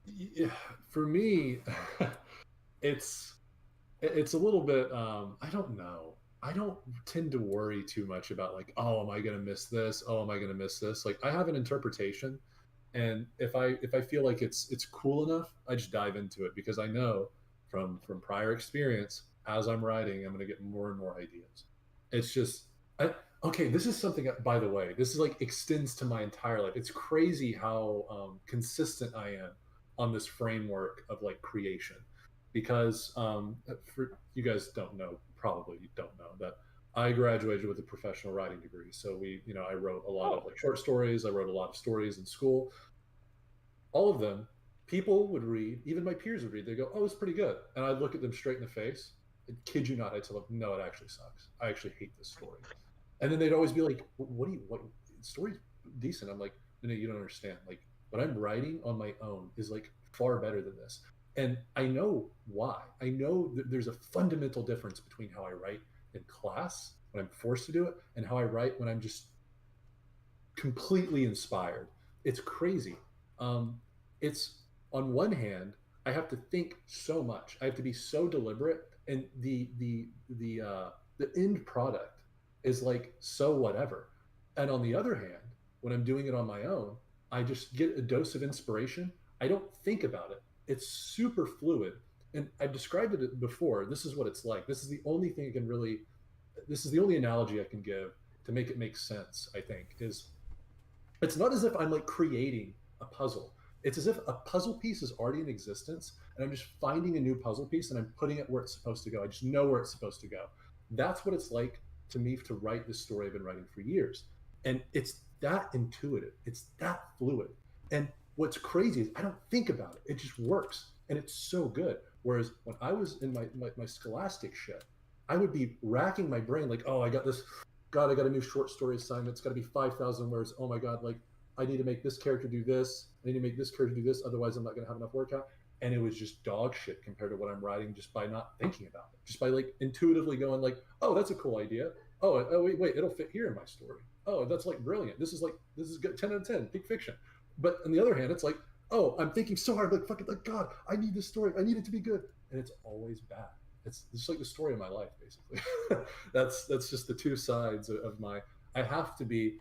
Yeah, for me, it's a little bit, I don't know. I don't tend to worry too much about like, oh, am I going to miss this? Oh, am I going to miss this? Like I have an interpretation, and if I feel like it's cool enough, I just dive into it, because I know from prior experience, as I'm writing, I'm going to get more and more ideas. It's just okay, this is something, by the way, this is like extends to my entire life. It's crazy how consistent I am on this framework of like creation. Because for you guys probably don't know that I graduated with a professional writing degree. So I wrote a lot of like short stories. I wrote a lot of stories in school. All of them people would read, even my peers would read. They go, "Oh, it's pretty good," and I'd look at them straight in the face. I kid you not, I tell them, "No, it actually sucks. I actually hate this story." And then they'd always be like, what story's decent?" I'm like, "No, you don't understand. Like, what I'm writing on my own is like far better than this." And I know why. I know that there's a fundamental difference between how I write in class when I'm forced to do it and how I write when I'm just completely inspired. It's crazy. It's on one hand, I have to think so much. I have to be so deliberate, and the end product is like so whatever. And on the other hand, when I'm doing it on my own, I just get a dose of inspiration. I don't think about it. It's super fluid. And I've described it before. This is what it's like. This is the only thing I can really, this is the only analogy I can give to make it make sense, I think, is it's not as if I'm like creating a puzzle. It's as if a puzzle piece is already in existence and I'm just finding a new puzzle piece and I'm putting it where it's supposed to go. I just know where it's supposed to go. That's what it's like to me to write this story I've been writing for years. And it's that intuitive, it's that fluid. And what's crazy is I don't think about it. It just works and it's so good. Whereas when I was in my scholastic shit, I would be racking my brain like, oh, I got this, God, I got a new short story assignment. It's got to be 5,000 words. Oh my God, like I need to make this character do this. I need to make this character do this. Otherwise, I'm not going to have enough work out. And it was just dog shit compared to what I'm writing just by not thinking about it. Just by like intuitively going like, oh, that's a cool idea. Oh, wait, it'll fit here in my story. Oh, that's like brilliant. This is good. 10 out of 10, peak fiction. But on the other hand, it's like, oh, I'm thinking so hard, like fucking, like God, I need this story. I need it to be good, and it's always bad. It's just like the story of my life, basically. that's just the two sides of my. I have to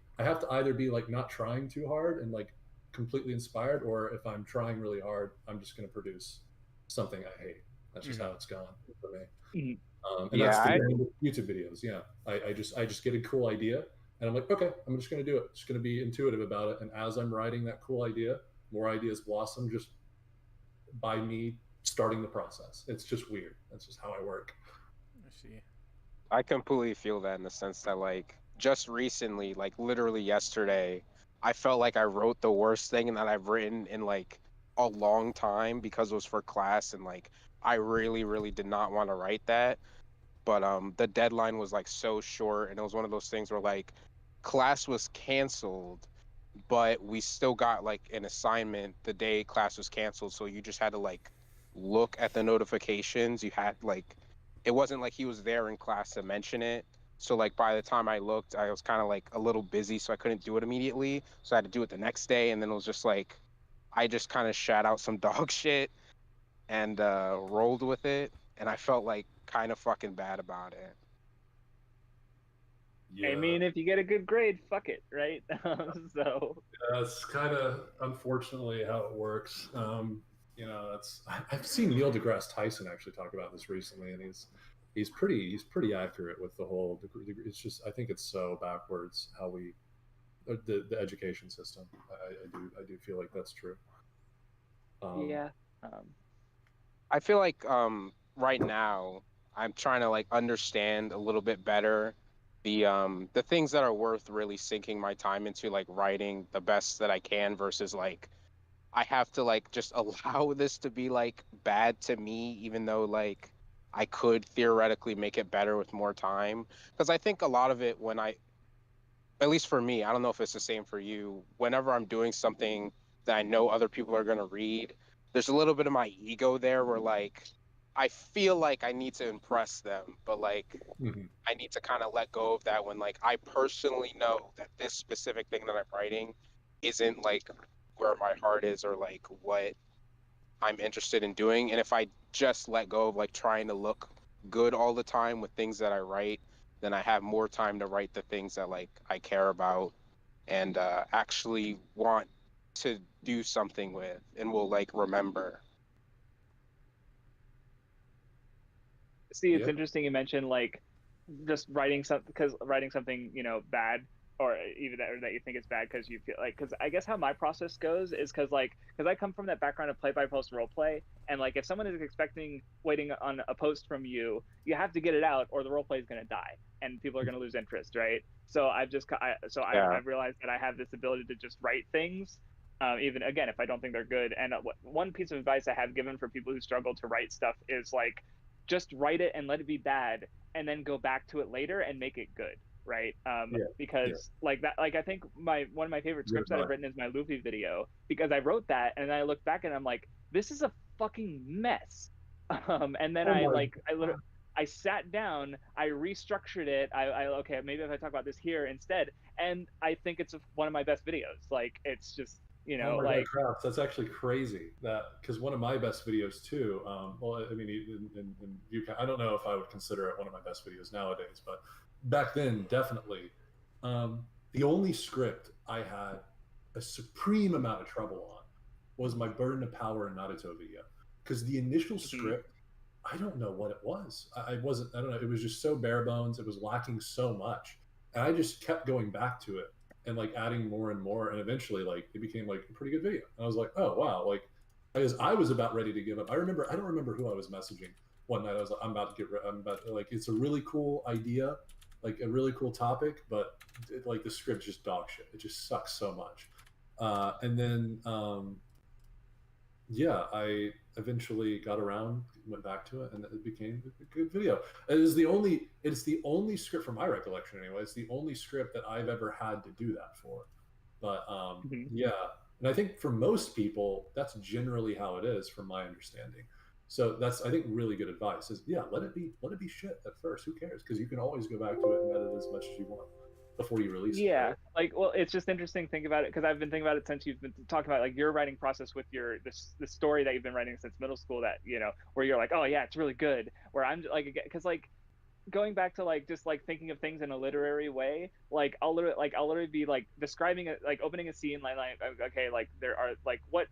either be like not trying too hard and like completely inspired, or if I'm trying really hard, I'm just going to produce something I hate. That's just how it's going for me. And that's the game with YouTube videos. Yeah, I just get a cool idea, and I'm like, okay, I'm just going to do it. Just going to be intuitive about it. And as I'm writing that cool idea, more ideas blossom just by me starting the process. It's just weird. That's just how I work. I see. I completely feel that in the sense that like just recently, like literally yesterday, I felt like I wrote the worst thing that I've written in like a long time because it was for class and like I really, really did not want to write that. But the deadline was like so short and it was one of those things where like class was canceled, but we still got like an assignment the day class was canceled. So you just had to like look at the notifications. You had like, it wasn't like he was there in class to mention it. So like by the time I looked, I was kind of like a little busy, so I couldn't do it immediately. So I had to do it the next day, and then it was just like I just kind of shat out some dog shit and rolled with it, and I felt like kind of fucking bad about it. Yeah. I mean, if you get a good grade, fuck it, right? So That's kind of unfortunately how it works. You know, that's I've seen Neil deGrasse Tyson actually talk about this recently, and he's pretty accurate with the whole. It's just I think it's so backwards how we the education system. I do feel like that's true. yeah. I feel like right now I'm trying to like understand a little bit better the things that are worth really sinking my time into, like writing the best that I can versus like I have to like just allow this to be like bad to me, even though like I could theoretically make it better with more time. Because I think a lot of it when at least for me, I don't know if it's the same for you, whenever I'm doing something that I know other people are going to read, there's a little bit of my ego there where like I feel like I need to impress them, but like I need to kind of let go of that when like I personally know that this specific thing that I'm writing isn't like where my heart is or like what I'm interested in doing. And if I just let go of like trying to look good all the time with things that I write, then I have more time to write the things that like I care about and actually want to do something with and will like remember. See, it's Yeah. interesting you mentioned like just writing something because writing something bad or even that you think it's bad because you feel like because I guess how my process goes is because I come from that background of play by post role play and like if someone is expecting waiting on a post from you, you have to get it out or the role play is going to die and people are going to lose interest, right? So I've realized that I have this ability to just write things even again if I don't think they're good. And one piece of advice I have given for people who struggle to write stuff is like, just write it and let it be bad, and then go back to it later and make it good, right? Yeah, Because like that, like I think one of my favorite Good scripts that I've advice. written is my Luffy video, because I wrote that and I look back and I'm like, this is a fucking mess. And then Oh my I literally I sat down, I restructured it. Okay, maybe if I talk about this here instead, and I think it's one of my best videos. Like it's just Oh my God, like Crafts, that's actually crazy. That because one of my best videos too. Well, I mean, you can, I don't know if I would consider it one of my best videos nowadays, but back then, definitely. The only script I had a supreme amount of trouble on was my Burden of Power and Naruto video, because the initial script, I don't know what it was. I wasn't. I don't know. It was just so bare bones. It was lacking so much, and I just kept going back to it and like adding more and more, and eventually like it became like a pretty good video. And I was like, oh wow, like I was about ready to give up. I don't remember who I was messaging one night. I was like, I'm about to, like, it's a really cool idea, like a really cool topic, but like the script just dog shit. It just sucks so much. And then yeah, I eventually got around, went back to it, and it became a good video. It's the only script, from my recollection anyway, it's the only script that I've ever had to do that for. But yeah, and I think for most people, that's generally how it is, from my understanding. So that's, I think, really good advice. Is yeah, let it be shit at first. Who cares? Because you can always go back to it and edit as much as you want before you release it. yeah, Right? like, well, it's just interesting to think about it, because I've been thinking about it since you've been talking about like your writing process with the story that you've been writing since middle school, that where you're like, oh yeah, it's really good, where I'm like, because like going back to like just like thinking of things in a literary way, like I'll literally be like describing it, like opening a scene, like okay, like there are like what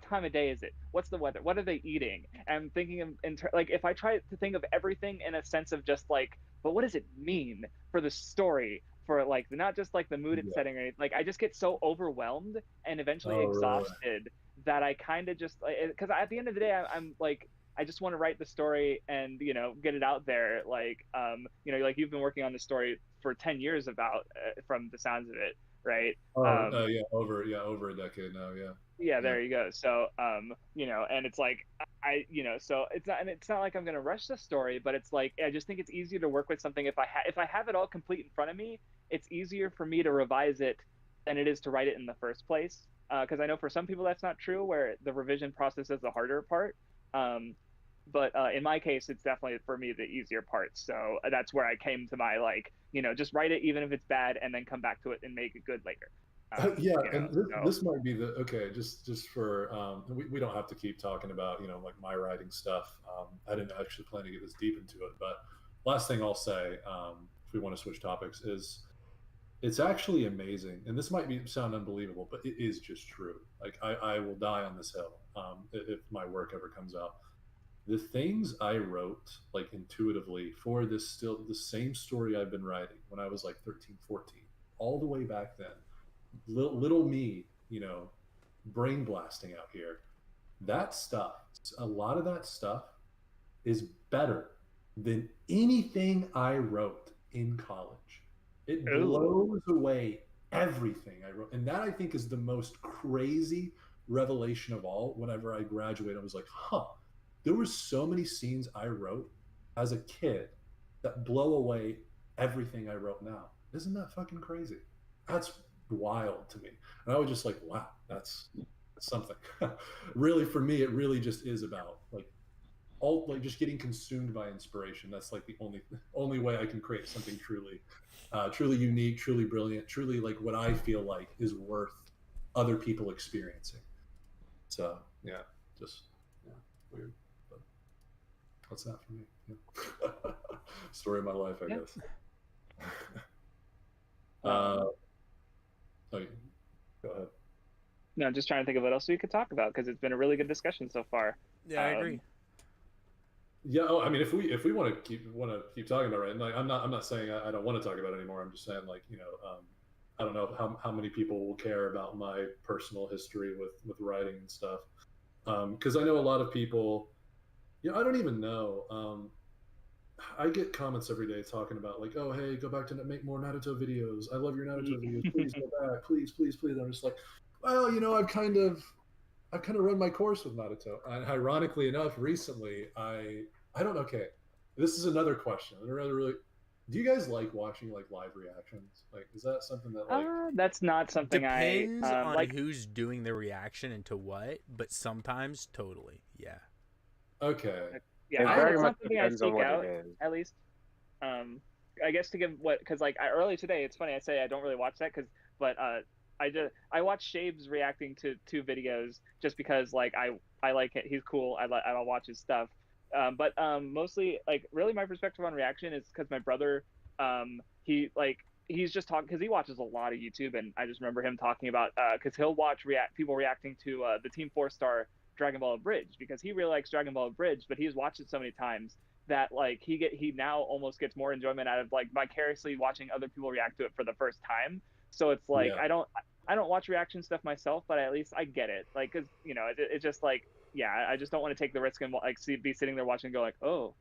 time of day is it, what's the weather, what are they eating, and I'm thinking of like if I try to think of everything in a sense of just like, but what does it mean for the story, for like not just like the mood it's Yeah. setting or anything, like I just get so overwhelmed and eventually Oh, really? exhausted that I kind of just, because at the end of the day I'm like, I just want to write the story and get it out there. Like like you've been working on the story for 10 years about, from the sounds of it, right? Oh, yeah, over a decade now. Yeah, Yeah, yeah. there you go. So and it's like so it's not like I'm gonna rush the story, but it's like I just think it's easier to work with something if I have it all complete in front of me. It's easier for me to revise it than it is to write it in the first place. Because I know for some people that's not true, where the revision process is the harder part. Um, but in my case, it's definitely for me the easier part. So that's where I came to my like, just write it even if it's bad, and then come back to it and make it good later. Yeah, and So this might be the okay. Just for we don't have to keep talking about like my writing stuff. I didn't actually plan to get this deep into it, but last thing I'll say, if we want to switch topics, is it's actually amazing, and this might sound unbelievable, but it is just true. Like I will die on this hill if my work ever comes out. The things I wrote like intuitively for this, still the same story I've been writing when I was like 13, 14, all the way back then, little me, brain blasting out here. That stuff, a lot of that stuff is better than anything I wrote in college. It ooh, blows away everything I wrote. And that, I think, is the most crazy revelation of all. Whenever I graduated, I was like, huh, there were so many scenes I wrote as a kid that blow away everything I wrote now. Isn't that fucking crazy? That's wild to me. And I was just like, wow, that's something. Really, for me, it really just is about like all, like, just getting consumed by inspiration. That's like the only way I can create something truly unique, truly brilliant, truly like what I feel like is worth other people experiencing. So yeah, just yeah, weird, but what's that for me? Yeah. Story of my life, I yeah. guess. Oh, go ahead. No, I'm just trying to think of what else we could talk about, because it's been a really good discussion so far. Yeah, I agree. Yeah. Oh, I mean, if we want to keep talking about it, and like, I'm not saying I don't want to talk about it anymore. I'm just saying, like, I don't know how many people will care about my personal history with writing and stuff. Because I know a lot of people. I don't even know. I get comments every day talking about like, oh, hey, go back to make more Naruto videos. I love your Naruto videos. Please go back. Please, please, please. I'm just like, Well, I've kind of run my course with Naruto. And ironically enough, recently I don't know. Okay, this is another question. I really, do you guys like watching like live reactions? Like, is that something that like? That's not something I Depends on like. who's doing the reaction and to what, but sometimes totally, yeah. Okay. Yeah, It I very it's much not something I depends on seek what out, it is. at least. I guess to give what, because like early today, it's funny I say I don't really watch that but I watch Shaves reacting to two videos just because like I like it. He's cool. I'll watch his stuff. But mostly like really my perspective on reaction is because my brother, he's just talking because he watches a lot of YouTube, and I just remember him talking about because he'll watch people reacting to the Team 4-Star Dragon Ball Bridge because he really likes Dragon Ball Bridge, but he's watched it so many times that like he now almost gets more enjoyment out of like vicariously watching other people react to it for the first time. So it's like Yeah. I don't watch reaction stuff myself, but at least I get it. Like, cause it's just like, yeah, I just don't want to take the risk and like be sitting there watching and go like, oh,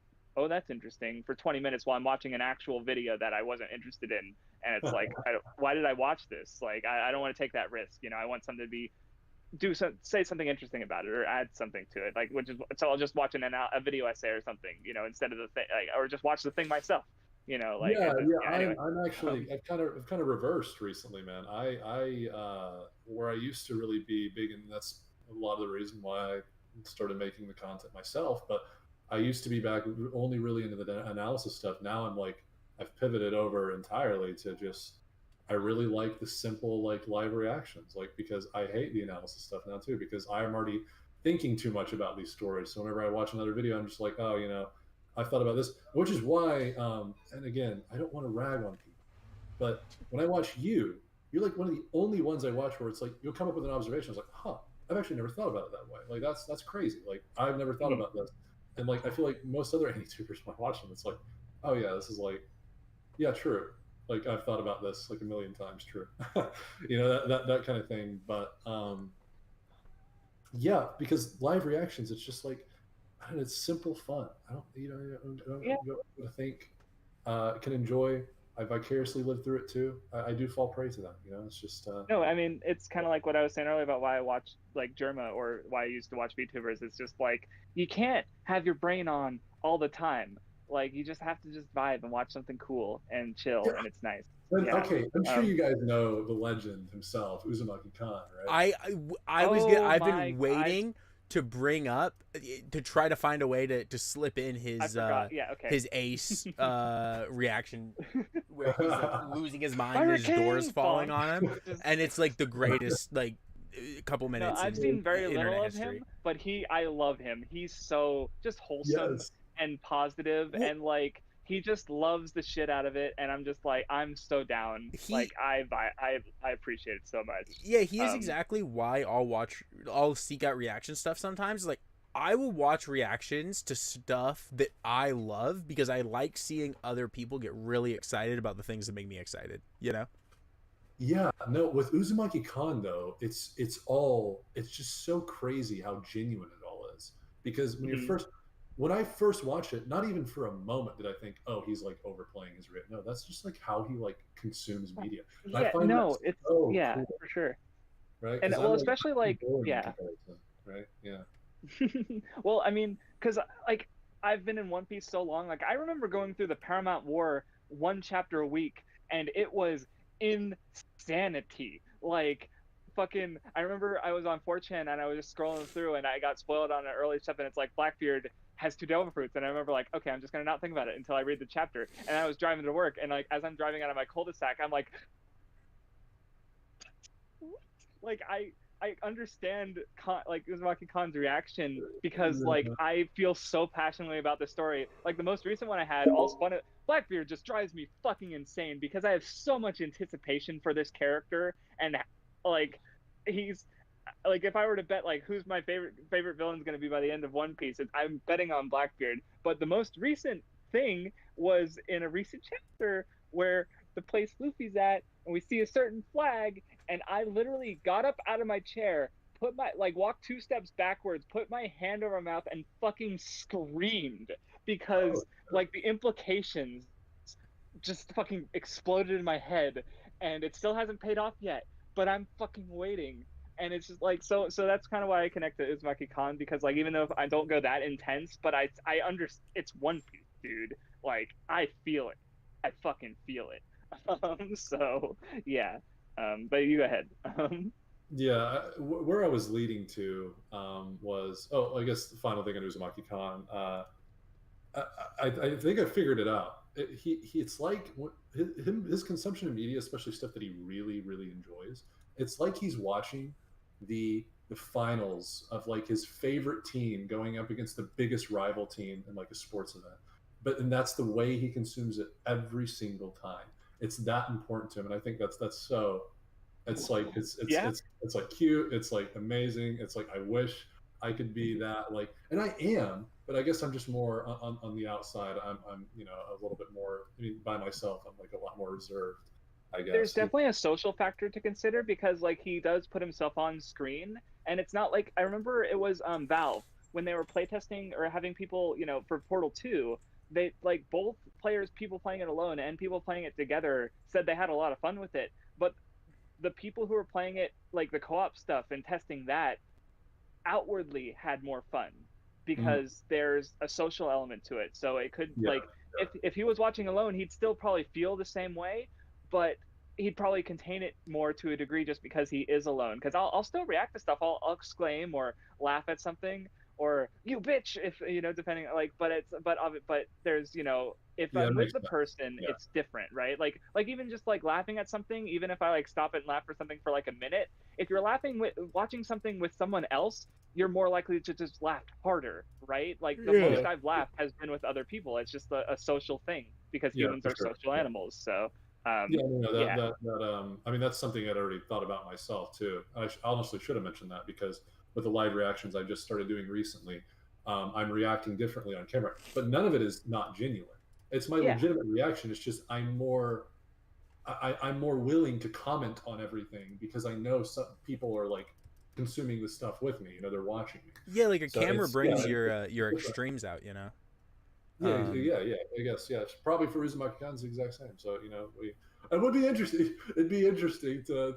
that's interesting for 20 minutes while I'm watching an actual video that I wasn't interested in. And it's like, why did I watch this? Like, I don't want to take that risk. I want something to be say something interesting about it or add something to it, like so I'll just watch a video essay or something, instead of the thing, like, or just watch the thing myself, like Yeah, yeah. anyway. I'm actually I've kind of reversed recently, man. Where I used to really be big, and that's a lot of the reason why I started making the content myself. But I used to be back only really into the analysis stuff. Now I'm like I've pivoted over entirely to just I really like the simple like live reactions, like because I hate the analysis stuff now too because I'm already thinking too much about these stories. So whenever I watch another video, I'm just like, oh, I've thought about this, which is why, and again, I don't want to rag on people, but when I watch you're like one of the only ones I watch where it's like you'll come up with an observation. It's like, huh, I've actually never thought about it that way. Like that's crazy. Like I've never thought about this, and like I feel like most other YouTubers when I watch them, it's like, oh yeah, this is like, yeah, true. Like I've thought about this like a million times. True, that kind of thing. But yeah, because live reactions, it's just like it's simple fun. I don't, Yeah. I think can enjoy. I vicariously lived through it too. I do fall prey to that. It's just. No, I mean it's kind of like what I was saying earlier about why I watch like Germa or why I used to watch VTubers. It's just like you can't have your brain on all the time. Like you just have to just vibe and watch something cool and chill, Yeah. and it's nice. But, Yeah. okay, I'm sure you guys know the legend himself, Uzumaki Khan, right? I've been waiting to bring up to try to find a way to slip in his his ace reaction where he's like losing his mind and his door's falling on him, and it's like the greatest like couple minutes. I've seen very internet little of history. him, but I love him. He's so just wholesome and positive, and like he just loves the shit out of it, and I'm just like I'm so down. I appreciate it so much. Yeah, he is exactly why I'll seek out reaction stuff sometimes. Like I will watch reactions to stuff that I love because I like seeing other people get really excited about the things that make me excited, Yeah, no, with Uzumaki Khan though, it's just so crazy how genuine it all is. Because when I first watched it, not even for a moment did I think, oh, he's like overplaying his No, that's just like how he like consumes media. And Yeah, I find it's cool, for sure. right? And well, especially like right, yeah. Well, I mean, because like I've been in One Piece so long, like I remember going through the Paramount War one chapter a week, and it was insanity. Like fucking, I remember I was on 4chan and I was just scrolling through and I got spoiled on an early stuff, and it's like Blackbeard has 2 devil fruits, and I remember like, okay, I'm just gonna not think about it until I read the chapter. And I was driving to work, and like as I'm driving out of my cul-de-sac, I'm like I understand like Uzumaki Khan's reaction because like I feel so passionately about the story. Like the most recent one I had, all spun it. Blackbeard just drives me fucking insane because I have so much anticipation for this character, and like he's like if I were to bet like who's my favorite villain is going to be by the end of One Piece, I'm betting on Blackbeard. But the most recent thing was in a recent chapter where the place Luffy's at, and we see a certain flag, and I literally got up out of my chair, walked 2 steps backwards, put my hand over my mouth, and fucking screamed because like the implications just fucking exploded in my head, and it still hasn't paid off yet, but I'm fucking waiting. And it's just like so that's kind of why I connect to Uzumaki Con, because like even though if I don't go that intense, but I understand it's One Piece, dude. Like I feel it, I fucking feel it. So yeah, but you go ahead. Yeah, where I was leading to was, oh, I guess the final thing on Uzumaki Con. I think I figured it out. It's like his consumption of media, especially stuff that he really really enjoys. It's like he's watching the finals of like his favorite team going up against the biggest rival team in like a sports event. And that's the way he consumes it every single time. It's that important to him, and I think that's so. It's like Yeah. it's like cute. It's like amazing. It's like I wish I could be that like, and I am, but I guess I'm just more on the outside. I'm a little bit more. I mean, by myself, I'm like a lot more reserved, I There's guess. definitely a social factor to consider, because like he does put himself on screen, and it's not like I remember it was Valve when they were playtesting or having people, for Portal 2, they like both players, people playing it alone and people playing it together, said they had a lot of fun with it. But the people who were playing it, like the co-op stuff and testing that, outwardly had more fun Mhm. because there's a social element to it. So it could Yeah, like if he was watching alone, he'd still probably feel the same way, but he'd probably contain it more to a degree just because he is alone. Because I'll still react to stuff. I'll exclaim or laugh at something, or you bitch, if depending, like, but there's if yeah, it I'm with makes the sense. person, Yeah, it's different, right? Like even just like laughing at something, even if I like stop and laugh for something for like a minute, if you're laughing with watching something with someone else, you're more likely to just laugh harder, right? Like the yeah, most I've laughed has been with other people. It's just a social thing because yeah, humans for are sure. social Yeah. animals. So Yeah, no, yeah, I mean, that's something I'd already thought about myself too. I honestly should have mentioned that because with the live reactions I just started doing recently, I'm reacting differently on camera, but none of it is not genuine. It's my yeah, legitimate reaction. It's just I'm more willing to comment on everything because I know some people are like consuming the stuff with me. They're watching me. Yeah, like a So camera it's yeah, brings it's your different. extremes out, you know. Yeah, yeah. I guess yeah. It's probably for Uzumaki Kan's the exact same. So it would be interesting. It'd be interesting to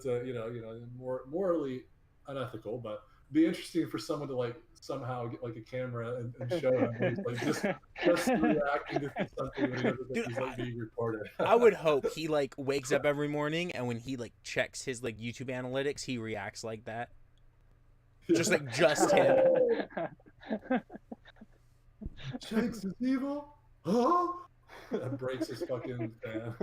more morally unethical, but be interesting for someone to like somehow get like a camera and show him when he's like just reacting to something when he doesn't think Dude, he's like being recorded. I would hope he like wakes up every morning and when he like checks his like YouTube analytics, he reacts like that. Just Yeah. like just him. Shanks is evil, huh? That breaks his fucking fan.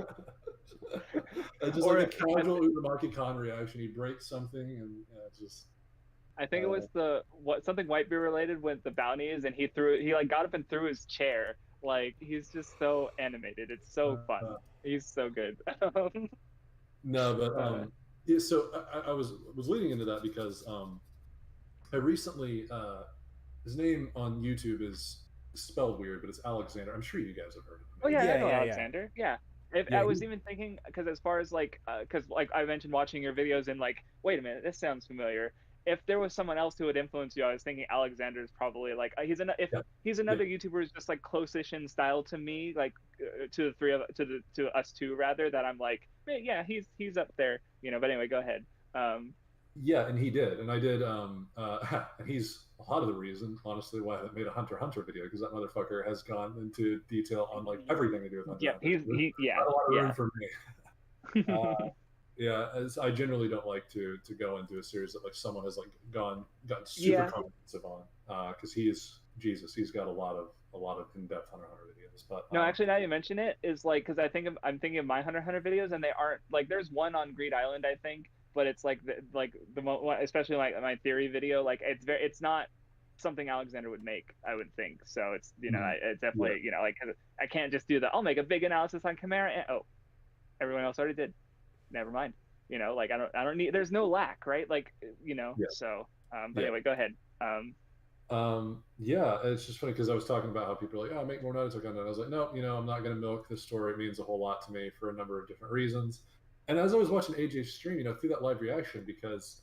And just like or a casual Uzumaki Kan reaction, he breaks something and it's just I think it uh, was something Whitebeard related with the bounties, and he like got up and threw his chair. Like he's just so animated. It's so fun. uh, He's so good. no, but uh, yeah. So I was leading into that because I recently his name on YouTube is spelled weird, but it's Alexander. I'm sure you guys have heard of him. Oh Maybe yeah, I Yeah, know yeah, yeah. Alexander. Yeah. If yeah, I was even thinking, because as far as like, because like I mentioned watching your videos and like, wait a minute, this sounds familiar. If there was someone else who would influence you, I was thinking Alexander is probably like if yeah, he's yeah, another YouTuber who's just like close-ish in style to me, like to the three of to us two rather, that I'm like, yeah, he's up there, But anyway, go ahead. yeah, and he did, and I did. And he's a lot of the reason, honestly, why I made a Hunter x Hunter video because that motherfucker has gone into detail on like everything to do with Hunter Yeah, x Hunter. There's yeah, not a lot of room yeah. for me. Yeah, as I generally don't like to go into a series that like someone has like gotten super Yeah. comprehensive on because he is Jesus. He's got a lot of in-depth Hunter x Hunter videos, but No, actually, now you mention it, is like because I'm thinking of my Hunter x Hunter videos, and they aren't like there's one on Greed Island, I think, but it's like especially like my theory video, like it's not something Alexander would make, I would think. So it's Mhm. it's Yeah, definitely like 'cause I can't just do I'll make a big analysis on Chimera, and oh, everyone else already did. Never mind. Like I don't need. There's no lack, right? Like yeah, So but yeah. anyway, go ahead. Yeah, it's just funny because I was talking about how people are like, oh, make more Naruto content. I was like, no, I'm not going to milk this story. It means a whole lot to me for a number of different reasons. And as I was watching AJ's stream, through that live reaction, because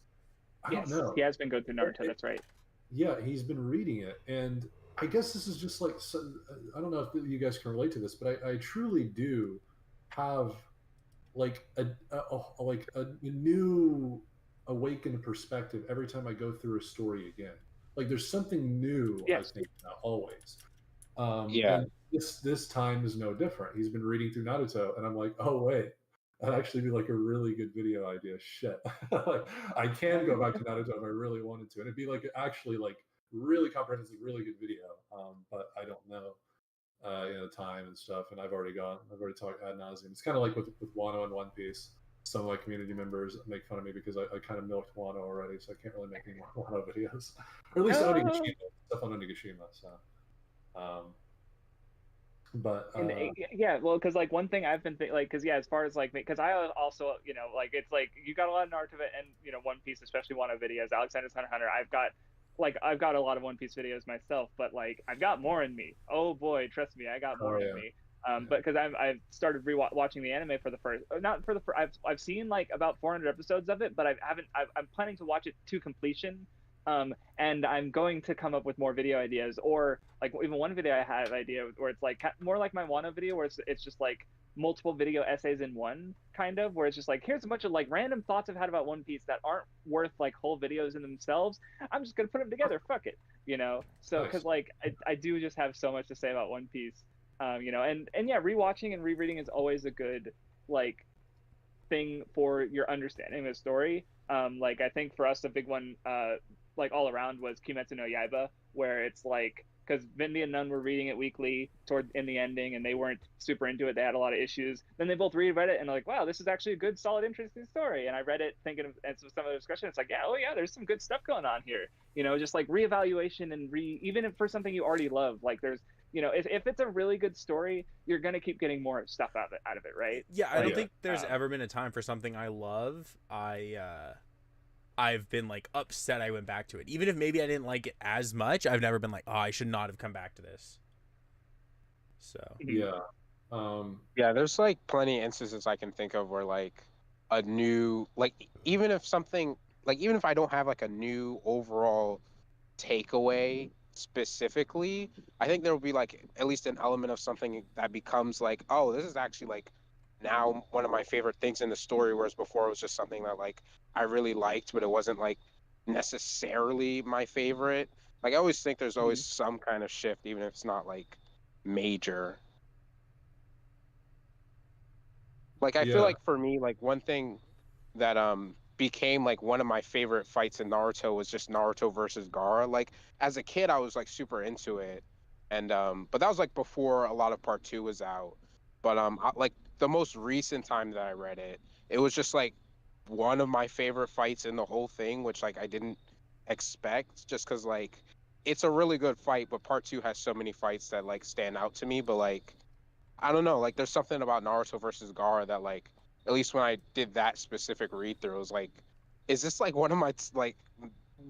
I don't Yes, know, he has been good through Naruto. That's right. yeah, he's been reading it, and I guess this is just like I don't know if you guys can relate to this, but I truly do have like a new awakened perspective every time I go through a story again. Like there's something new, Yes. I think, now, always. Yeah. And this time is no different. He's been reading through Naruto, and I'm like, oh wait, that'd actually be like a really good video idea. Shit, like, I can go back to Naruto if I really wanted to, and it'd be like actually like really comprehensive, really good video. But I don't know, time and stuff. And I've already talked ad nauseum. It's kind of like with Wano and One Piece. Some of my community members make fun of me because I kind of milked Wano already, so I can't really make any more Wano videos, or at least Onigashima stuff on Onigashima. So. Yeah, well, because like one thing I've been like, because yeah, as far as like, because I also, like it's like you got a lot of Naruto and One Piece, especially Wano videos. Alexander's Hunter x Hunter. I've got a lot of One Piece videos myself, but like I've got more in me. Oh boy, trust me, I got more in me. But because I've started watching the anime for the first, not for the first, I've seen like about 400 episodes of it, but I'm planning to watch it to completion. And I'm going to come up with more video ideas, or like even one video I had idea where it's like more like my Wano video, where it's just like multiple video essays in one, kind of, where it's just like, here's a bunch of like random thoughts I've had about One Piece that aren't worth like whole videos in themselves. I'm just gonna put them together. Fuck it, So because like I do just have so much to say about One Piece, and yeah, rewatching and rereading is always a good like thing for your understanding of the story. Like I think for us a big one, like all around, was Kimetsu no Yaiba, where it's like, because Vindy and Nun were reading it weekly in the ending, and they weren't super into it. They had a lot of issues. Then they both reread it and they're like, wow, this is actually a good, solid, interesting story. And I read it thinking of, and some of the discussion, it's like, yeah, there's some good stuff going on here. Just like reevaluation and even if for something you already love, like there's, if it's a really good story, you're gonna keep getting more stuff out of it, right? Yeah, I don't think there's ever been a time for something I love I've been like upset I went back to it. Even if maybe I didn't like it as much, I've never been like, oh, I should not have come back to this. So yeah. Yeah, there's like plenty of instances I can think of where like a new, like even if I don't have like a new overall takeaway specifically, I think there will be like at least an element of something that becomes like, oh, this is actually like now one of my favorite things in the story, whereas before it was just something that like I really liked, but it wasn't like necessarily my favorite. Like I always think there's always some kind of shift, even if it's not like major. Like I feel like for me, like one thing that became like one of my favorite fights in Naruto was just Naruto versus Gaara. Like as a kid I was like super into it. And but that was like before a lot of part 2 was out. But like the most recent time that I read it, it was just like one of my favorite fights in the whole thing, which like I didn't expect, just because like it's a really good fight, but part 2 has so many fights that like stand out to me. But like I don't know, like there's something about Naruto versus Gaara that like, at least when I did that specific read through, it was like, is this like one of my like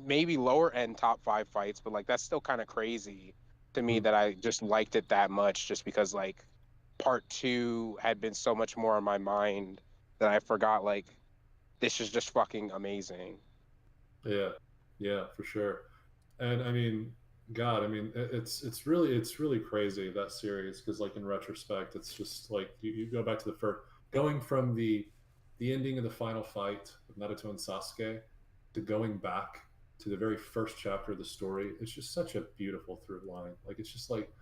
maybe lower end top 5 fights, but like that's still kind of crazy to me that I just liked it that much, just because like part 2 had been so much more on my mind that I forgot like this is just fucking amazing. Yeah, for sure. And I mean, God, I mean, it's really crazy, that series, because like in retrospect, it's just like you go back to the first, going from the ending of the final fight of Naruto and Sasuke to going back to the very first chapter of the story. It's just such a beautiful through line. Like it's just like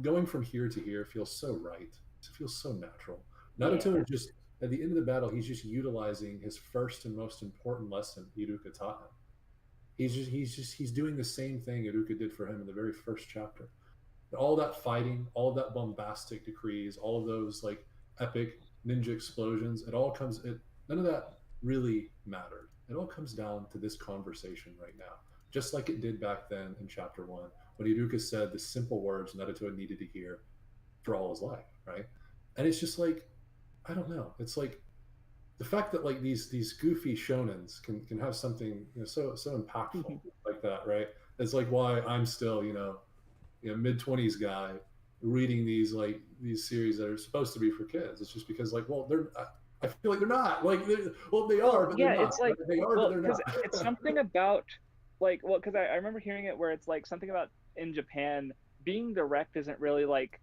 going from here to here feels so right. It feels so natural. Naruto is just at the end of the battle, he's just utilizing his first and most important lesson Iruka taught him. He's doing the same thing Iruka did for him in the very first chapter. All that fighting, all of that bombastic decrees, all of those like epic ninja explosions, none of that really mattered. It all comes down to this conversation right now, just like it did back then in chapter 1, when Iruka said the simple words Naruto needed to hear for all his life, right? And it's just like, I don't know. It's like the fact that like these goofy shonens can have something so impactful like that, right? It's like why I'm still mid-20s guy reading these series that are supposed to be for kids. It's just because like, well, I feel like they're not like they are, but yeah, they're not. It's like, they are, well, but they're not. It's something about like, well, because I remember hearing it where it's like something about in Japan being direct isn't really like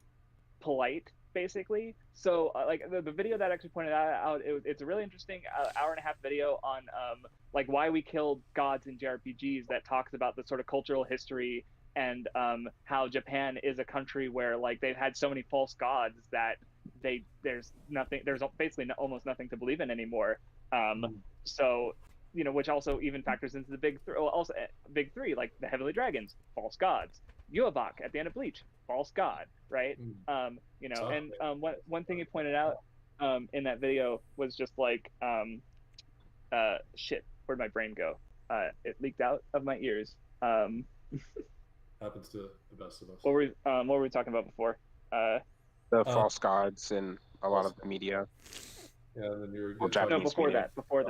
polite, basically. So like the video that actually pointed that out, it's a really interesting hour and a half video on like why we killed gods in JRPGs, that talks about the sort of cultural history and how Japan is a country where like they've had so many false gods that there's basically almost nothing to believe in anymore. So which also even factors into the big three, like the heavenly dragons, false gods. Yuavak at the end of Bleach, false god, right? And one thing he pointed out in that video was just like, shit, where'd my brain go? It leaked out of my ears. Happens to the best of us. What were we talking about before? The false gods in a lot of the media. Yeah, and then you're no, before that. I'm trying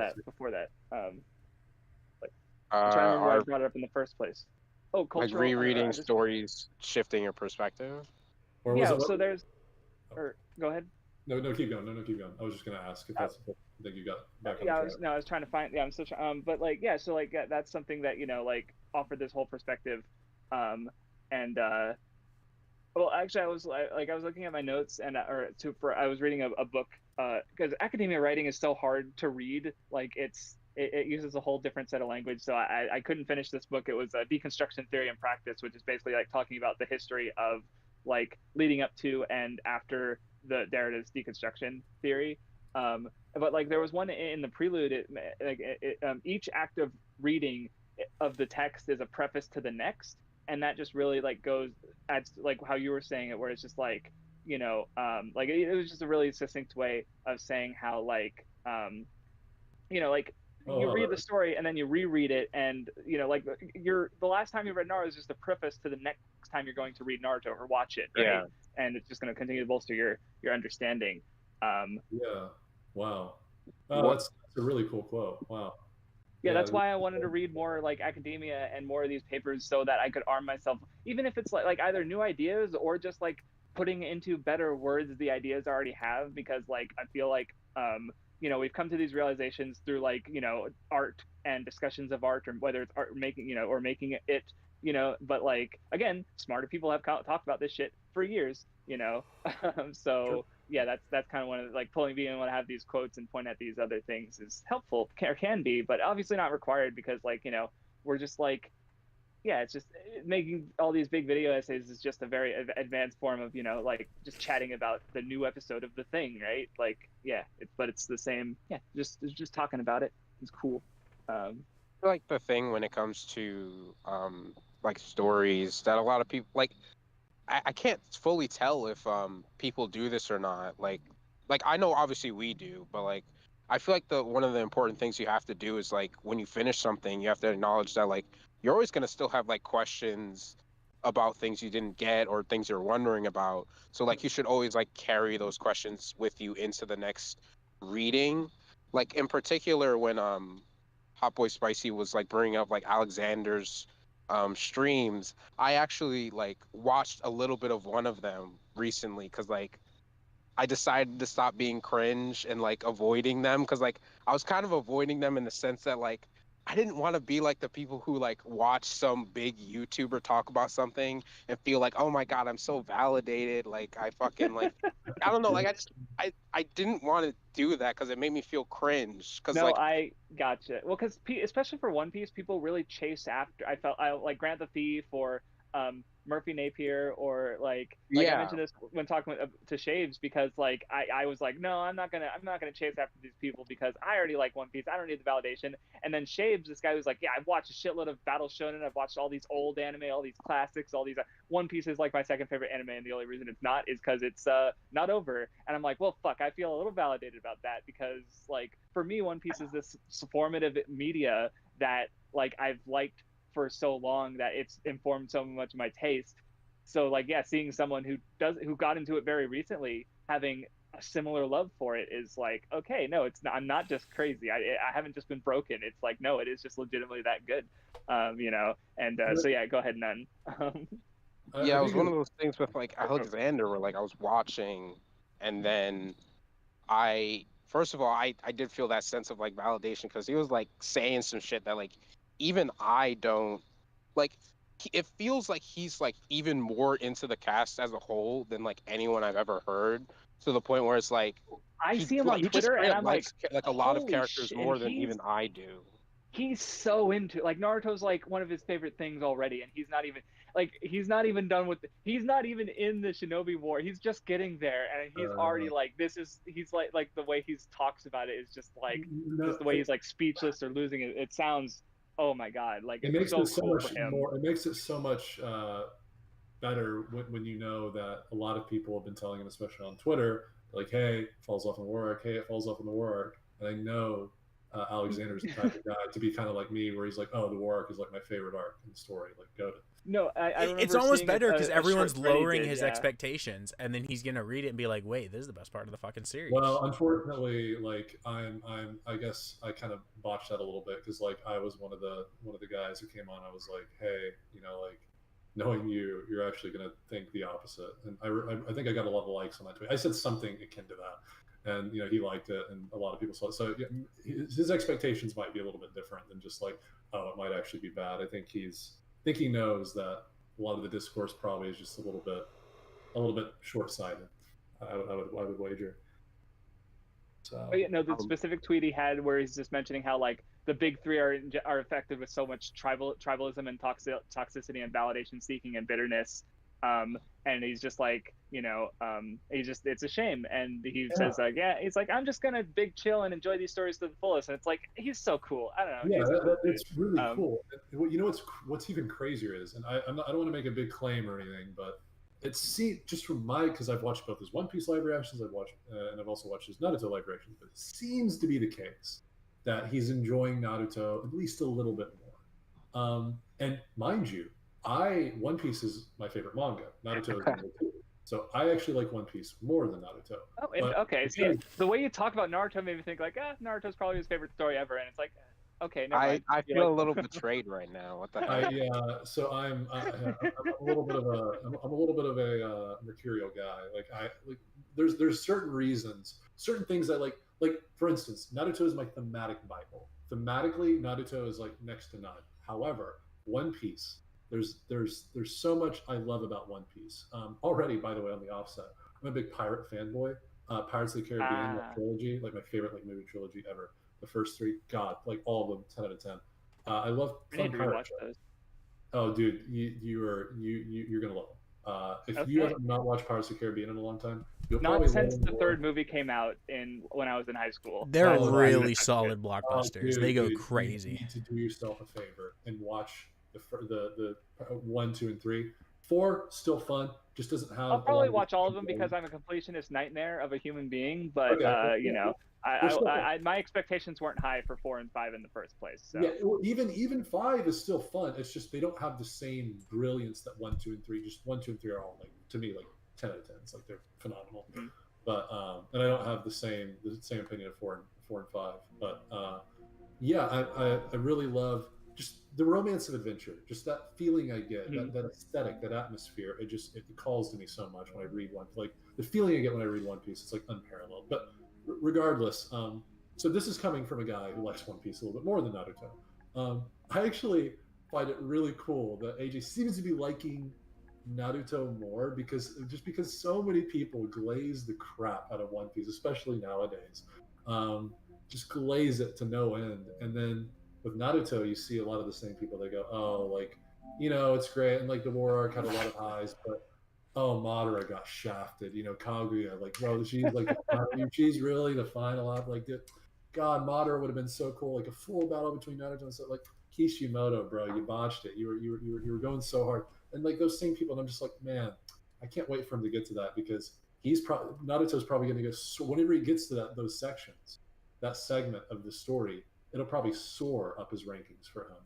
to remember why I brought it up in the first place. Oh, cultural. Like rereading stories, shifting your perspective. Or yeah. So there's. Or go ahead. No, keep going. No, keep going. I was just gonna ask if that's the thing you got back on. Yeah, I was trying to find. Yeah, I'm still. But like, yeah. So like, that's something that like offered this whole perspective, and well, actually, I was looking at my notes and I was reading a book because academia writing is so hard to read. Like it uses a whole different set of language, so I couldn't finish this book. It was Deconstruction Theory and Practice, which is basically like talking about the history of like leading up to and after the Derrida's deconstruction theory. But like there was one in the prelude. Each act of reading of the text is a preface to the next, and that just really like adds like how you were saying it, where it's just like like it was just a really succinct way of saying how like like you read the story and then you reread it, and like the last time you read Naruto is just a preface to the next time you're going to read Naruto or watch it, right? Yeah. And it's just going to continue to bolster your understanding. Yeah. Wow. Oh, that's a really cool quote. Wow. Yeah, that's why I wanted to read more like academia and more of these papers, so that I could arm myself, even if it's like either new ideas or just like putting into better words the ideas I already have, because like I feel like we've come to these realizations through like art and discussions of art, or whether it's art making or making it but like again, smarter people have talked about this shit for years, so sure. Yeah, that's kind of one of like being able to have these quotes and point at these other things is helpful, can be, but obviously not required, because like we're just like, yeah, it's just making all these big video essays is just a very advanced form of like just chatting about the new episode of the thing, right? Like yeah, it's the same. Yeah, just talking about it is cool. I feel like the thing when it comes to like stories that a lot of people like, I can't fully tell if people do this or not. Like I know obviously we do, but like I feel like one of the important things you have to do is like when you finish something, you have to acknowledge that like you're always gonna still have like questions about things you didn't get or things you're wondering about. So like you should always like carry those questions with you into the next reading. Like in particular when Hot Boy Spicy was like bringing up like Alexander's streams, I actually like watched a little bit of one of them recently, because like I decided to stop being cringe and like avoiding them, because like I was kind of avoiding them in the sense that like I didn't want to be like the people who like watch some big YouTuber talk about something and feel like, oh my God, I'm so validated. Like I fucking like, I don't know. Like I didn't want to do that because it made me feel cringe. No, like, I gotcha. Well, because especially for One Piece, people really chase after. I like Grant the Thief or Murphy Napier, or like I mentioned this when talking to Shaves, because like I was like, no, I'm not gonna chase after these people because I already like One Piece. I don't need the validation. And then Shaves, this guy who's like, yeah, I've watched a shitload of Battle Shonen. I've watched all these old anime, all these classics, all these. One Piece is like my second favorite anime, and the only reason it's not is because it's not over. And I'm like, well, fuck, I feel a little validated about that, because like for me, One Piece is this formative media that like I've liked for so long that it's informed so much of my taste. So like, yeah, seeing someone who got into it very recently having a similar love for it is like, okay, no, it's not, I'm not just crazy. I haven't just been broken. It's like, no, it is just legitimately that good. And so yeah, go ahead, Nun. Yeah, it was one of those things with like Alexander where like I was watching, and then first of all, I did feel that sense of like validation, because he was like saying some shit that like even I don't like. it feels like he's like even more into the cast as a whole than like anyone I've ever heard, to the point where it's like I see him on he just Twitter, and straight up I'm like, likes a lot of holy characters shit! more than even I do. He's so into, like, Naruto's like one of his favorite things already, and he's not even done with he's not even in the Shinobi War. He's just getting there, and he's already like, he's like the way he talks about it is just like just the way he's like speechless or losing it. It sounds, oh my god, like It it's makes so it so cool much for him. more. It makes it so much better when you know that a lot of people have been telling him, especially on Twitter, like, "Hey, it falls off in the war arc. Hey, it falls off in the war arc." And I know Alexander's the type of guy to be kind of like me, where he's like, "Oh, the war arc is like my favorite arc in the story. Like, go to." No, I remember It's almost seeing better because everyone's short Freddy lowering did, his yeah. expectations, and then he's gonna read it and be like, "Wait, this is the best part of the fucking series." Well, unfortunately, like I guess I kind of botched that a little bit because like I was one of the guys who came on. I was like, "Hey, like, knowing you're actually gonna think the opposite." And I think I got a lot of likes on that tweet. I said something akin to that, and he liked it, and a lot of people saw it. So yeah, his expectations might be a little bit different than just like, oh, it might actually be bad. I think he knows that a lot of the discourse probably is just a little bit short-sighted. I would wager. So, But the specific tweet he had where he's just mentioning how like the big three are affected with so much tribalism and toxicity and validation seeking and bitterness, and he's just like, it's a shame, and he says like, he's like, I'm just gonna big chill and enjoy these stories to the fullest, and it's like, he's so cool. I don't know. Yeah, it's really cool. What's even crazier is, and I don't want to make a big claim or anything, but just from because I've watched both his One Piece live reactions, and I've also watched his Naruto live reactions, but it seems to be the case that he's enjoying Naruto at least a little bit more. And mind you, One Piece is my favorite manga. Naruto is number 2. So I actually like One Piece more than Naruto. Oh, okay. See, the way you talk about Naruto made me think like, Naruto's probably his favorite story ever, and it's like, okay, never mind. I feel a little betrayed right now. What the heck? So I'm a little bit of a mercurial guy. There's certain reasons, certain things I like. Like, for instance, Naruto is my thematic Bible. Thematically, Naruto is like next to none. However, One Piece, there's so much I love about One Piece. Already, by the way, on the offset, I'm a big pirate fanboy. Pirates of the Caribbean trilogy, like my favorite movie trilogy ever. The first 3, God, like all of them, 10 out of 10. I love fun pirate shows. Oh, dude, you're gonna love them. If you haven't not watched Pirates of the Caribbean in a long time, you'll probably since the third movie came out when I was in high school. They're really solid blockbusters. They go crazy. You need to do yourself a favor and watch the 1, 2, and 3. 4 still fun, just doesn't have. I'll probably watch all of them because I'm a completionist nightmare of a human being. But my expectations weren't high for 4 and 5 in the first place. So. Yeah, well, even 5 is still fun. It's just they don't have the same brilliance that 1, 2, and 3. Just 1, 2, and 3 are all like, to me, like 10 out of 10. It's like they're phenomenal. Mm-hmm. But and I don't have the same opinion of 4 and 5. But I really love just the romance of adventure, just that feeling I get, that aesthetic, that atmosphere. It calls to me so much when I read the feeling I get when I read One Piece. It's like unparalleled. But regardless, so this is coming from a guy who likes One Piece a little bit more than Naruto. I actually find it really cool that AJ seems to be liking Naruto more because so many people glaze the crap out of One Piece, especially nowadays. Just glaze it to no end, and then with Naruto, you see a lot of the same people that go, oh, like, it's great, and like the war arc had a lot of highs, but oh, Madara got shafted. Kaguya, like, bro, she's like, she's really the final op. Like, God, Madara would have been so cool. Like a full battle between Naruto and so like Kishimoto, bro, you botched it. You were going so hard, and like those same people. And I'm just like, man, I can't wait for him to get to that because Naruto's probably going to go. So whenever he gets to those sections, that segment of the story, it'll probably soar up his rankings for him.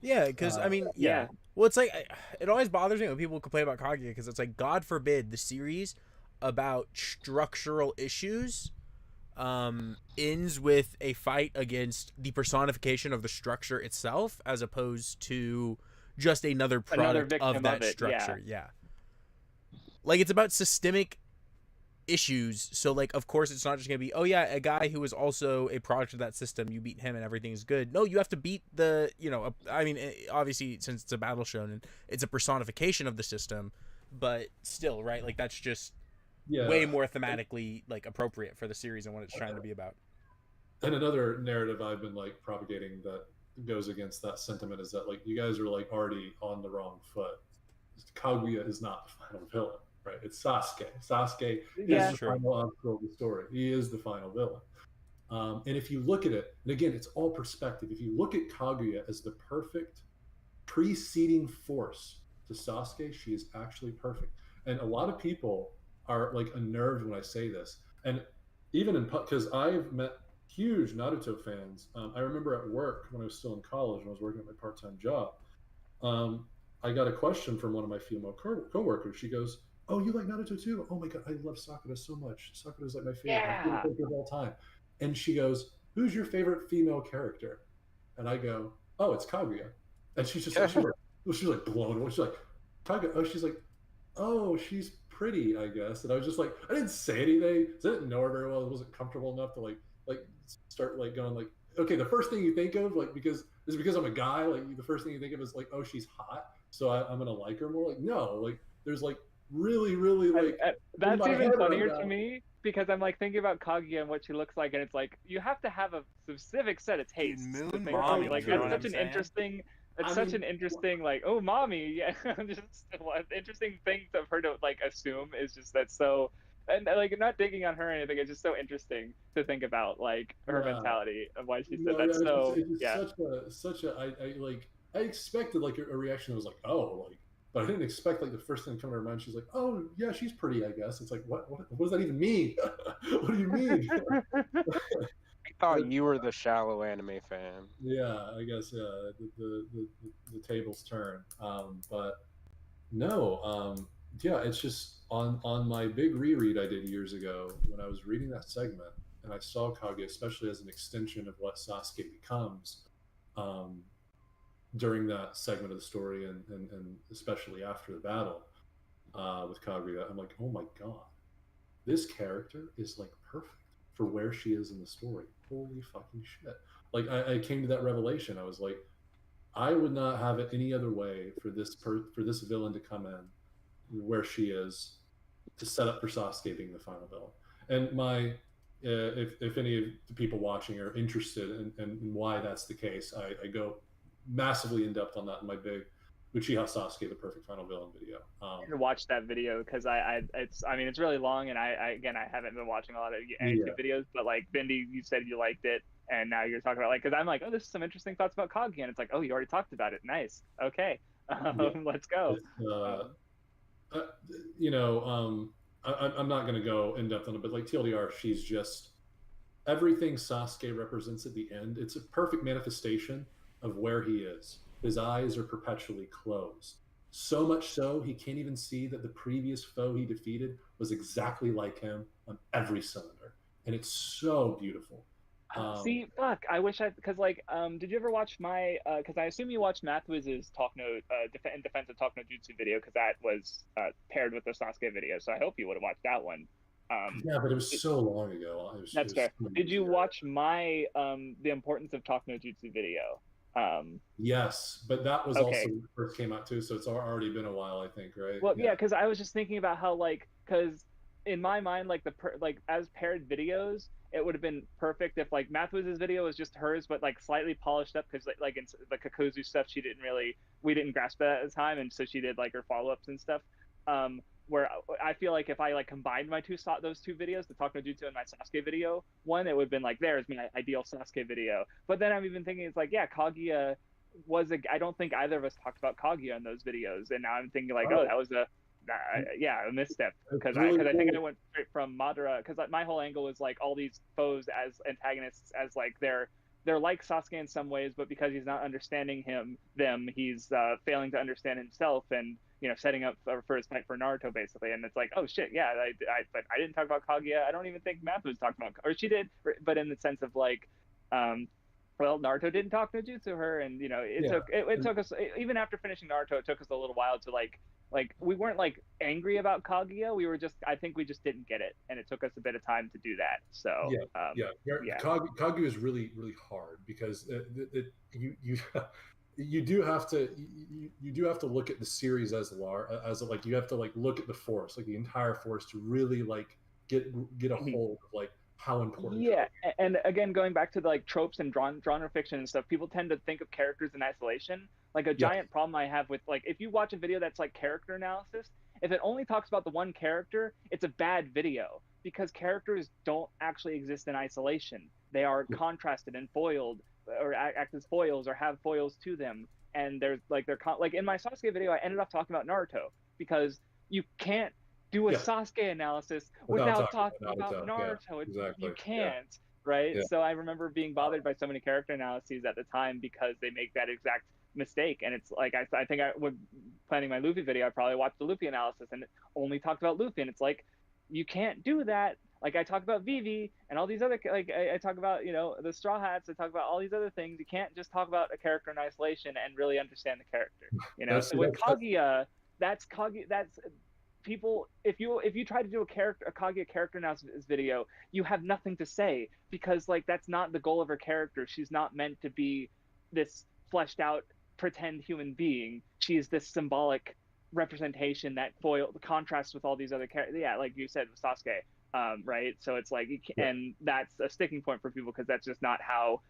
Yeah, because yeah. Well, it's like it always bothers me when people complain about Kaguya because it's like, God forbid the series about structural issues ends with a fight against the personification of the structure itself, as opposed to just another product of that structure. Yeah, like it's about systemic issues. So like, of course, it's not just gonna be, oh yeah, a guy who is also a product of that system, you beat him and everything is good. No, you have to beat the, I mean, obviously since it's a battle shonen, it's a personification of the system, but still, right? Like that's just way Yeah. more thematically like appropriate for the series and what it's trying to be about. And another narrative I've been like propagating that goes against that sentiment is that like you guys are like already on the wrong foot. Kaguya is not the final villain, right? It's Sasuke. Sasuke Yeah. is the final obstacle of the story. He is the final villain. And if you look at it, and again, it's all perspective. If you look at Kaguya as the perfect preceding force to Sasuke, she is actually perfect. And a lot of people are like unnerved when I say this. And even in, because I've met huge Naruto fans. I remember at work when I was still in college and I was working at my part-time job. I got a question from one of my female coworkers. She goes, "Oh, you like Naruto too? Oh my god, I love Sakura so much. Sakura's like my favorite character of all time." And she goes, "Who's your favorite female character?" And I go, "Oh, it's Kaguya." And she's just like, she's like blown away. She's like, "Kaguya." Oh, she's like, "Oh, she's pretty, I guess." And I was just like, I didn't say anything. I didn't know her very well. I wasn't comfortable enough to like start like going like, okay, the first thing you think of like because I'm a guy, like the first thing you think of is like, oh, she's hot, so I'm gonna like her more. Like no, like there's like really like that's even funnier to me because I'm like thinking about Kaguya and what she looks like, and it's like you have to have a specific set of tastes. Dude, to Moon think Mommy, like you know that's what such I'm an saying? interesting. It's I such mean, an interesting like, oh, mommy, yeah, just an interesting thing of her to like assume is just that's so. And like not digging on her or anything, it's just so interesting to think about like her mentality of why she said that. So yeah, such a I like I expected like a reaction that was like, oh, like, but I didn't expect like the first thing to come to her mind. She's like, oh yeah, she's pretty, I guess. It's like what does that even mean? What do you mean? I thought you were the shallow anime fan. Yeah, I guess yeah. The tables turn. But no, yeah, it's just on my big reread I did years ago when I was reading that segment and I saw Kage, especially as an extension of what Sasuke becomes, um, during that segment of the story and especially after the battle with Kaguya, I'm like, oh my god, this character is like perfect for where she is in the story. Holy fucking shit! Like I came to that revelation. I was like, I would not have it any other way for this villain to come in where she is to set up for Sasuke being the final villain. And my if any of the people watching are interested in why that's the case, I go massively in depth on that in my big Uchiha Sasuke the perfect final villain video. to watch that video because I mean it's really long and I haven't been watching a lot of YouTube videos, but like Vindy, you said you liked it and now you're talking about like because I'm like, oh, this is some interesting thoughts about Kaguya, and it's like, oh, you already talked about it. Nice. Okay. Let's go. You know, I'm not going to go in depth on it, but like TLDR, she's just everything Sasuke represents at the end. It's a perfect manifestation of where he is. His eyes are perpetually closed. So much so, he can't even see that the previous foe he defeated was exactly like him on every cylinder. And it's so beautiful. See, fuck, I wish because like, did you ever watch my, because I assume you watched Mathwiz's Talk No, in defense of Talk No Jutsu video, because that was paired with the Sasuke video, so I hope you would have watched that one. Yeah, but it was so long ago. That's fair. Did you watch my, The Importance of Talk No Jutsu video? Yes, but that was also when it first came out too, so it's already been a while, I think, right? Well, yeah, because I was just thinking about how like, because in my mind, like like as paired videos, it would have been perfect if like Mathwiz's video was just hers, but like slightly polished up because like in the Kakuzu stuff, we didn't grasp that at the time, and so she did like her follow ups and stuff. Where I feel like if I like combined those two videos, the Talk No Jutsu and my Sasuke video one, it would have been like there's my ideal Sasuke video. But then I'm even thinking it's like Kaguya I don't think either of us talked about Kaguya in those videos, and now I'm thinking like that was a misstep because I think I went straight from Madara because my whole angle was like all these foes as antagonists as like they're like Sasuke in some ways, but because he's not understanding them, he's failing to understand himself and setting up for his fight for Naruto basically. And it's like, oh shit, yeah, but I didn't talk about Kaguya. I don't even think Math was talking about, or she did, but in the sense of like, well, Naruto didn't talk no jutsu her, and it took us even after finishing Naruto, it took us a little while to like like we weren't like angry about Kaguya. We were just, I think we just didn't get it, and it took us a bit of time to do that. So yeah. Kaguya is really hard because you do have to look at the series as like you have to like look at the force, like the entire force, to really like get a hold of like how important. Yeah, and again, going back to the like tropes and genre fiction and stuff, people tend to think of characters in isolation. Like a giant problem I have with like if you watch a video that's like character analysis, if it only talks about the one character, it's a bad video because characters don't actually exist in isolation. They are contrasted and foiled, or act as foils or have foils to them. And there's like like in my Sasuke video, I ended up talking about Naruto because you can't do a Sasuke analysis without talking about Naruto. Exactly. You can't, right? So I remember being bothered by so many character analyses at the time because they make that exact mistake. And it's like I think I was planning my Luffy video, I probably watched the Luffy analysis and it only talked about Luffy, and it's like you can't do that. Like I talk about Vivi and all these other, like I talk about, you know, the Straw Hats, I talk about all these other things. You can't just talk about a character in isolation and really understand the character, you know. So with Kaguya, that's people, if you try to do a Kaguya character analysis video, you have nothing to say because like that's not the goal of her character. She's not meant to be this fleshed out pretend human being. She's this symbolic representation that the contrasts with all these other characters. Yeah, like you said with Sasuke, right? So it's like and that's a sticking point for people because that's just not how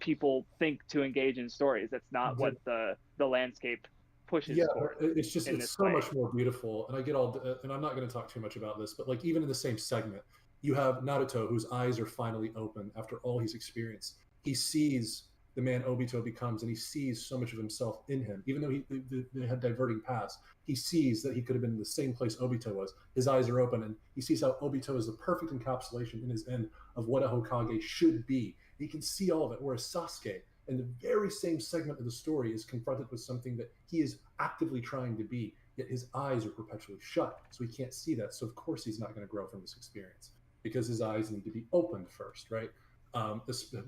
people think to engage in stories. That's not what the landscape pushes for. It's just so much more beautiful. And I get and I'm not going to talk too much about this, but like even in the same segment, you have Naruto whose eyes are finally open after all he's experienced. He sees the man Obito becomes, and he sees so much of himself in him. Even though they had diverting paths, he sees that he could have been in the same place Obito was. His eyes are open, and he sees how Obito is the perfect encapsulation in his end of what a Hokage should be. He can see all of it, whereas Sasuke, in the very same segment of the story, is confronted with something that he is actively trying to be, yet his eyes are perpetually shut, so he can't see that. So of course he's not going to grow from this experience, because his eyes need to be opened first, right?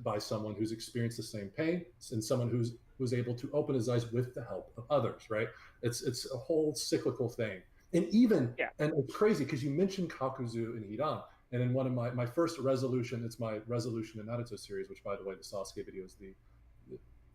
By someone who's experienced the same pain and someone who's able to open his eyes with the help of others, right? It's a whole cyclical thing. And even, and it's crazy because you mentioned Kakuzu and Hidan, and in one of my first resolution, it's my resolution in Naruto series, which by the way, the Sasuke video is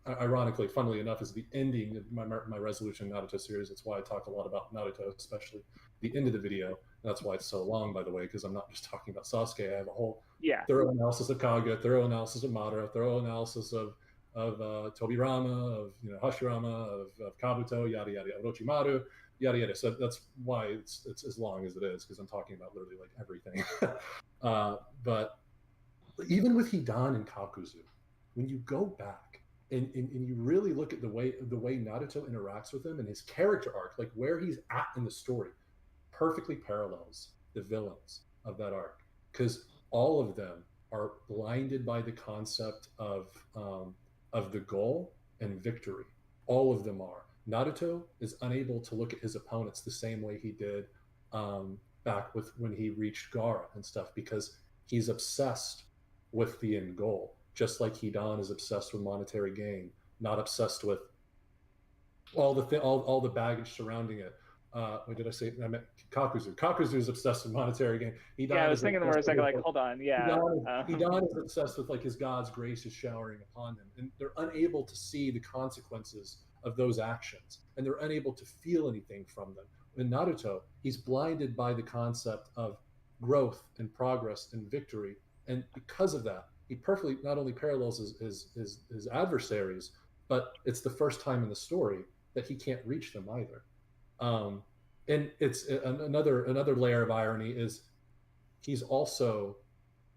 ironically, funnily enough, is the ending of my resolution in Naruto series. That's why I talk a lot about Naruto, especially the end of the video. That's why it's so long, by the way, because I'm not just talking about Sasuke. I have a whole thorough analysis of Kaguya, thorough analysis of Madara, thorough analysis of Tobirama, of Hashirama, of Kabuto, yada yada, Orochimaru, yada yada. So that's why it's as long as it is, because I'm talking about literally like everything. But even with Hidan and Kakuzu, when you go back and you really look at the way Naruto interacts with him and his character arc, like where he's at in the story, perfectly parallels the villains of that arc, because all of them are blinded by the concept of the goal and victory. All of them are. Naruto is unable to look at his opponents the same way he did back when he reached Gaara and stuff, because he's obsessed with the end goal. Just like Hidan is obsessed with monetary gain, not obsessed with all the baggage surrounding it. What did I say? I meant Kakuzu. Kakuzu is obsessed with monetary gain. Hidan I was thinking the word second, like, hold on, Hidan is obsessed with like his God's grace is showering upon him, and they're unable to see the consequences of those actions, and they're unable to feel anything from them. In Naruto, he's blinded by the concept of growth and progress and victory, and because of that, he perfectly not only parallels his adversaries, but it's the first time in the story that he can't reach them either. And it's another layer of irony is he's also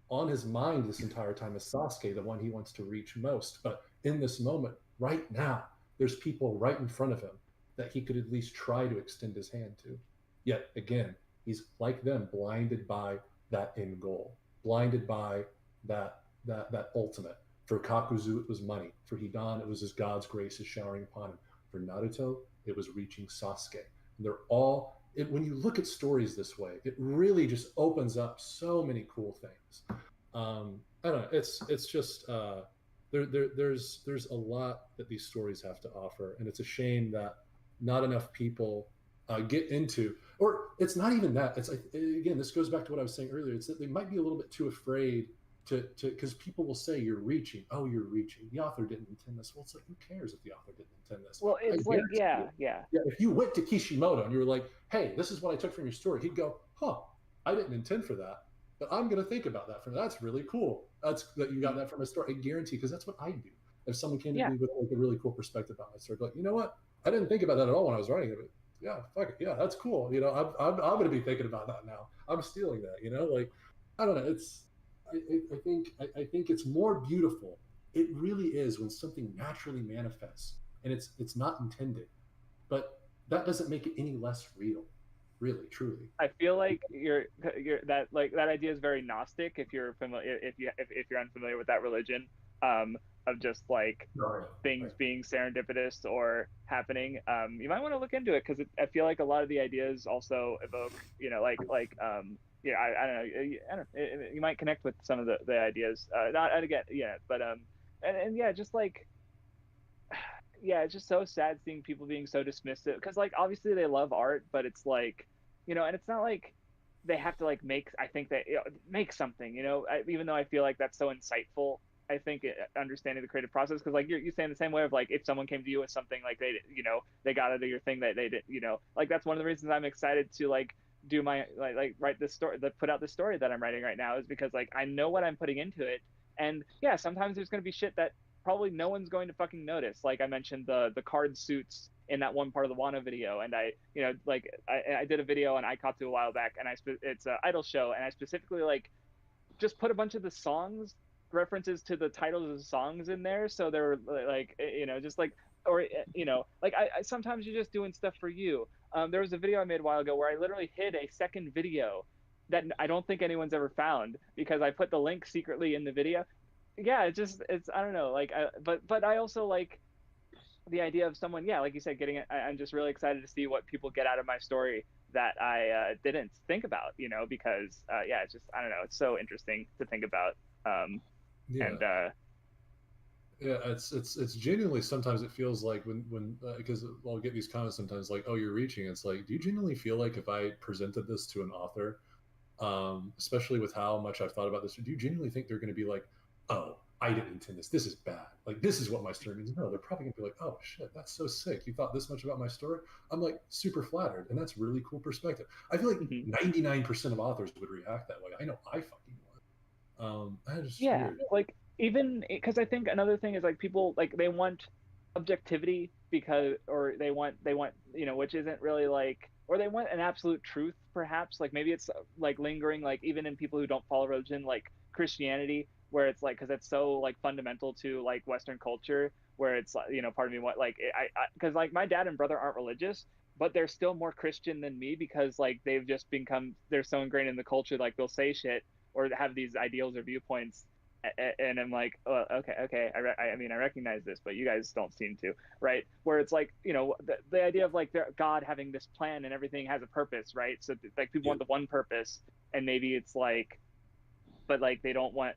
on his mind this entire time as Sasuke, the one he wants to reach most. But in this moment, right now, there's people right in front of him that he could at least try to extend his hand to. Yet again, he's like them, blinded by that end goal, blinded by that ultimate. For Kakuzu, it was money. For Hidan, it was his God's grace is showering upon him. For Naruto, it was reaching Sasuke. And they're all, when you look at stories this way, it really just opens up so many cool things. I don't know. It's just there's a lot that these stories have to offer, and it's a shame that not enough people get into, or it's not even that. It's like, again, this goes back to what I was saying earlier. It's that they might be a little bit too afraid to because people will say you're reaching. Oh, you're reaching. The author didn't intend this. Well, it's like, who cares if the author didn't intend this? Well, it's like, yeah. If you went to Kishimoto and you were like, hey, this is what I took from your story, he'd go, huh, I didn't intend for that, but I'm going to think about that. That's really cool. That you got that from a story. I guarantee, because that's what I do. If someone came to me with like a really cool perspective about my story, like, you know what? I didn't think about that at all when I was writing it. Yeah, fuck it. Yeah, that's cool. You know, I'm going to be thinking about that now. I'm stealing that. You know, like, I don't know. I think it's more beautiful. It really is when something naturally manifests and it's not intended, but that doesn't make it any less real. Really, truly. I feel like you're that idea is very Gnostic if you're familiar if you're unfamiliar with that religion, of just like things being serendipitous or happening. You might want to look into it because I feel like a lot of the ideas also evoke, you know, I don't know, you might connect with some of the ideas. Not again, yeah, but and yeah, just like. Yeah, it's just so sad seeing people being so dismissive because like obviously they love art, but it's like, you know, and it's not like they have to like make, I think that, you know, make something, you know, even though I feel like that's so insightful. I think understanding the creative process, because like you're saying the same way of like if someone came to you with something like they, you know, they got out of your thing that they did, you know, like that's one of the reasons I'm excited to like do my like write this story, put out the story that I'm writing right now, is because like I know what I'm putting into it. And yeah, sometimes there's going to be shit that probably no one's going to fucking notice. Like I mentioned the card suits in that one part of the Wano video, and I, you know, like I did a video on Ikatsu a while back, and it's an idol show, and I specifically like just put a bunch of the songs, references to the titles of the songs in there, so they were like, you know, just like, or you know, like I sometimes you're just doing stuff for you. There was a video I made a while ago where I literally hid a second video that I don't think anyone's ever found because I put the link secretly in the video. Yeah, it's I don't know, like but I also like the idea of someone, yeah, like you said, getting it. I'm just really excited to see what people get out of my story that I didn't think about, you know, because yeah, it's just, I don't know, it's so interesting to think about. Yeah. And yeah, it's genuinely, sometimes it feels like when because I'll get these comments sometimes like, oh, you're reaching. It's like, do you genuinely feel like if I presented this to an author, especially with how much I've thought about this, do you genuinely think they're going to be like, oh, I didn't intend this. This is bad. Like, this is what my story means. No, they're probably going to be like, oh, shit, that's so sick. You thought this much about my story? I'm like super flattered. And that's really cool perspective. I feel like 99% of authors would react that way. I know I fucking would. I just, yeah, weird. like even because I think another thing is like people like they want objectivity because, or they want, you know, which isn't really like, or they want an absolute truth perhaps, like maybe it's like lingering, like even in people who don't follow religion, like Christianity, where it's like, because it's so like fundamental to like Western culture, where it's like, you know, part of me what like I because like my dad and brother aren't religious, but they're still more Christian than me because like they've just become, they're so ingrained in the culture, like they'll say shit or have these ideals or viewpoints, and I'm like, oh, okay, I mean, I recognize this, but you guys don't seem to, right? Where it's like, you know, the idea of like God having this plan and everything has a purpose, right? So like people want the one purpose, and maybe it's like, but like they don't want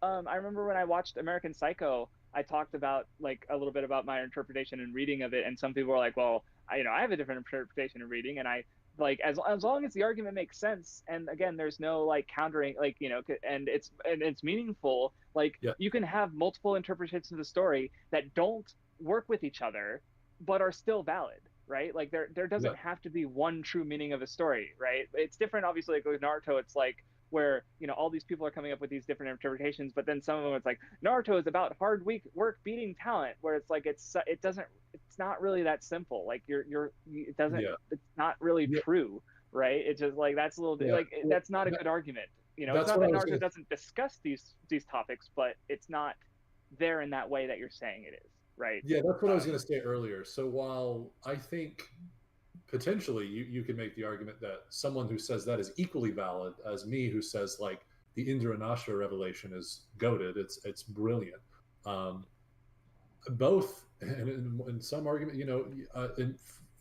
I remember when I watched American Psycho, I talked about like a little bit about my interpretation and reading of it, and some people were like, well, you know, I have a different interpretation and reading, and I like as long as the argument makes sense, and again there's no like countering, like, you know, and it's meaningful, like you can have multiple interpretations of the story that don't work with each other but are still valid, right? Like there doesn't have to be one true meaning of a story, right? It's different obviously, like with Naruto, it's like where, you know, all these people are coming up with these different interpretations, but then some of them it's like Naruto is about hard work beating talent, where it's like it's not really that simple. Like it doesn't, it's not really true, right? It's just like that's a little bit like that's not a good argument, you know. It's not that Naruto doesn't discuss these topics, but it's not there in that way that you're saying it is, right? Yeah, that's what I was going to say earlier. So while I think potentially you could make the argument that someone who says that is equally valid as me, who says like the Indra Nasha revelation is goated, it's brilliant. Both, and in some argument, you know,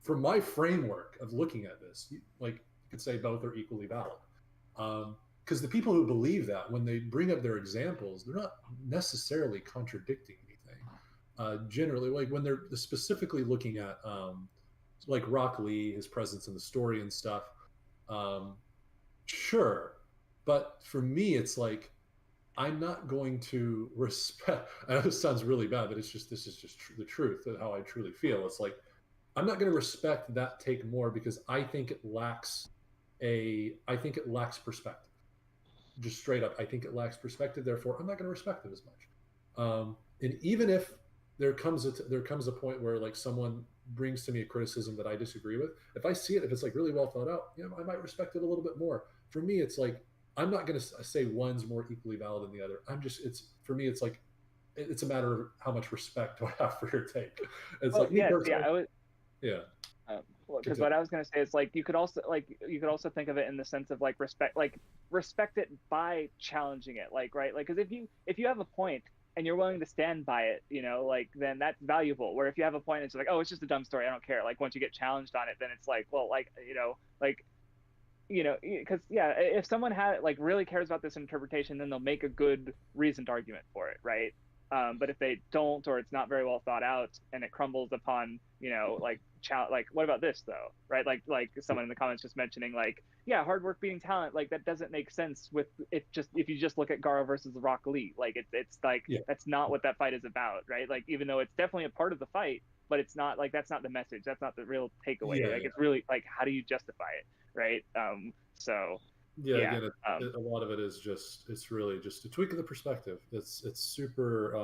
from my framework of looking at this, like you could say both are equally valid. Because the people who believe that, when they bring up their examples, they're not necessarily contradicting anything. Generally, like when they're specifically looking at like Rock Lee, his presence in the story and stuff. Sure, but for me, it's like I'm not going to respect. I know this sounds really bad, but it's just this is just the truth of how I truly feel. It's like I'm not going to respect that take more because I think it lacks perspective. Just straight up, I think it lacks perspective. Therefore, I'm not going to respect it as much. And even if there comes a point where like someone brings to me a criticism that I disagree with, if I see it, if it's like really well thought out, I might respect it a little bit more. For me, it's like I'm not going to say one's more equally valid than the other. For me, it's like it's a matter of how much respect do I have for your take. It's like me personally. Yeah. Because what I was going to say is like you could also think of it in the sense of like respect it by challenging it, like, right, like, because if you have a point and you're willing to stand by it, like, then that's valuable. Where if you have a point and it's like, oh, it's just a dumb story, I don't care, like, once you get challenged on it, then it's like, well, like, because if someone really cares about this interpretation, then they'll make a good reasoned argument for it, right? But if they don't, or it's not very well thought out and it crumbles upon, like what about this though, right? Like someone in the comments just mentioning like, yeah, hard work beating talent, like that doesn't make sense if you just look at Garo versus Rock Lee, like it's like, that's not what that fight is about, right? Like, even though it's definitely a part of the fight, but it's not like, that's not the message, that's not the real takeaway. It's really like, how do you justify it, right? Again, a lot of it is it's really just a tweak of the perspective. It's super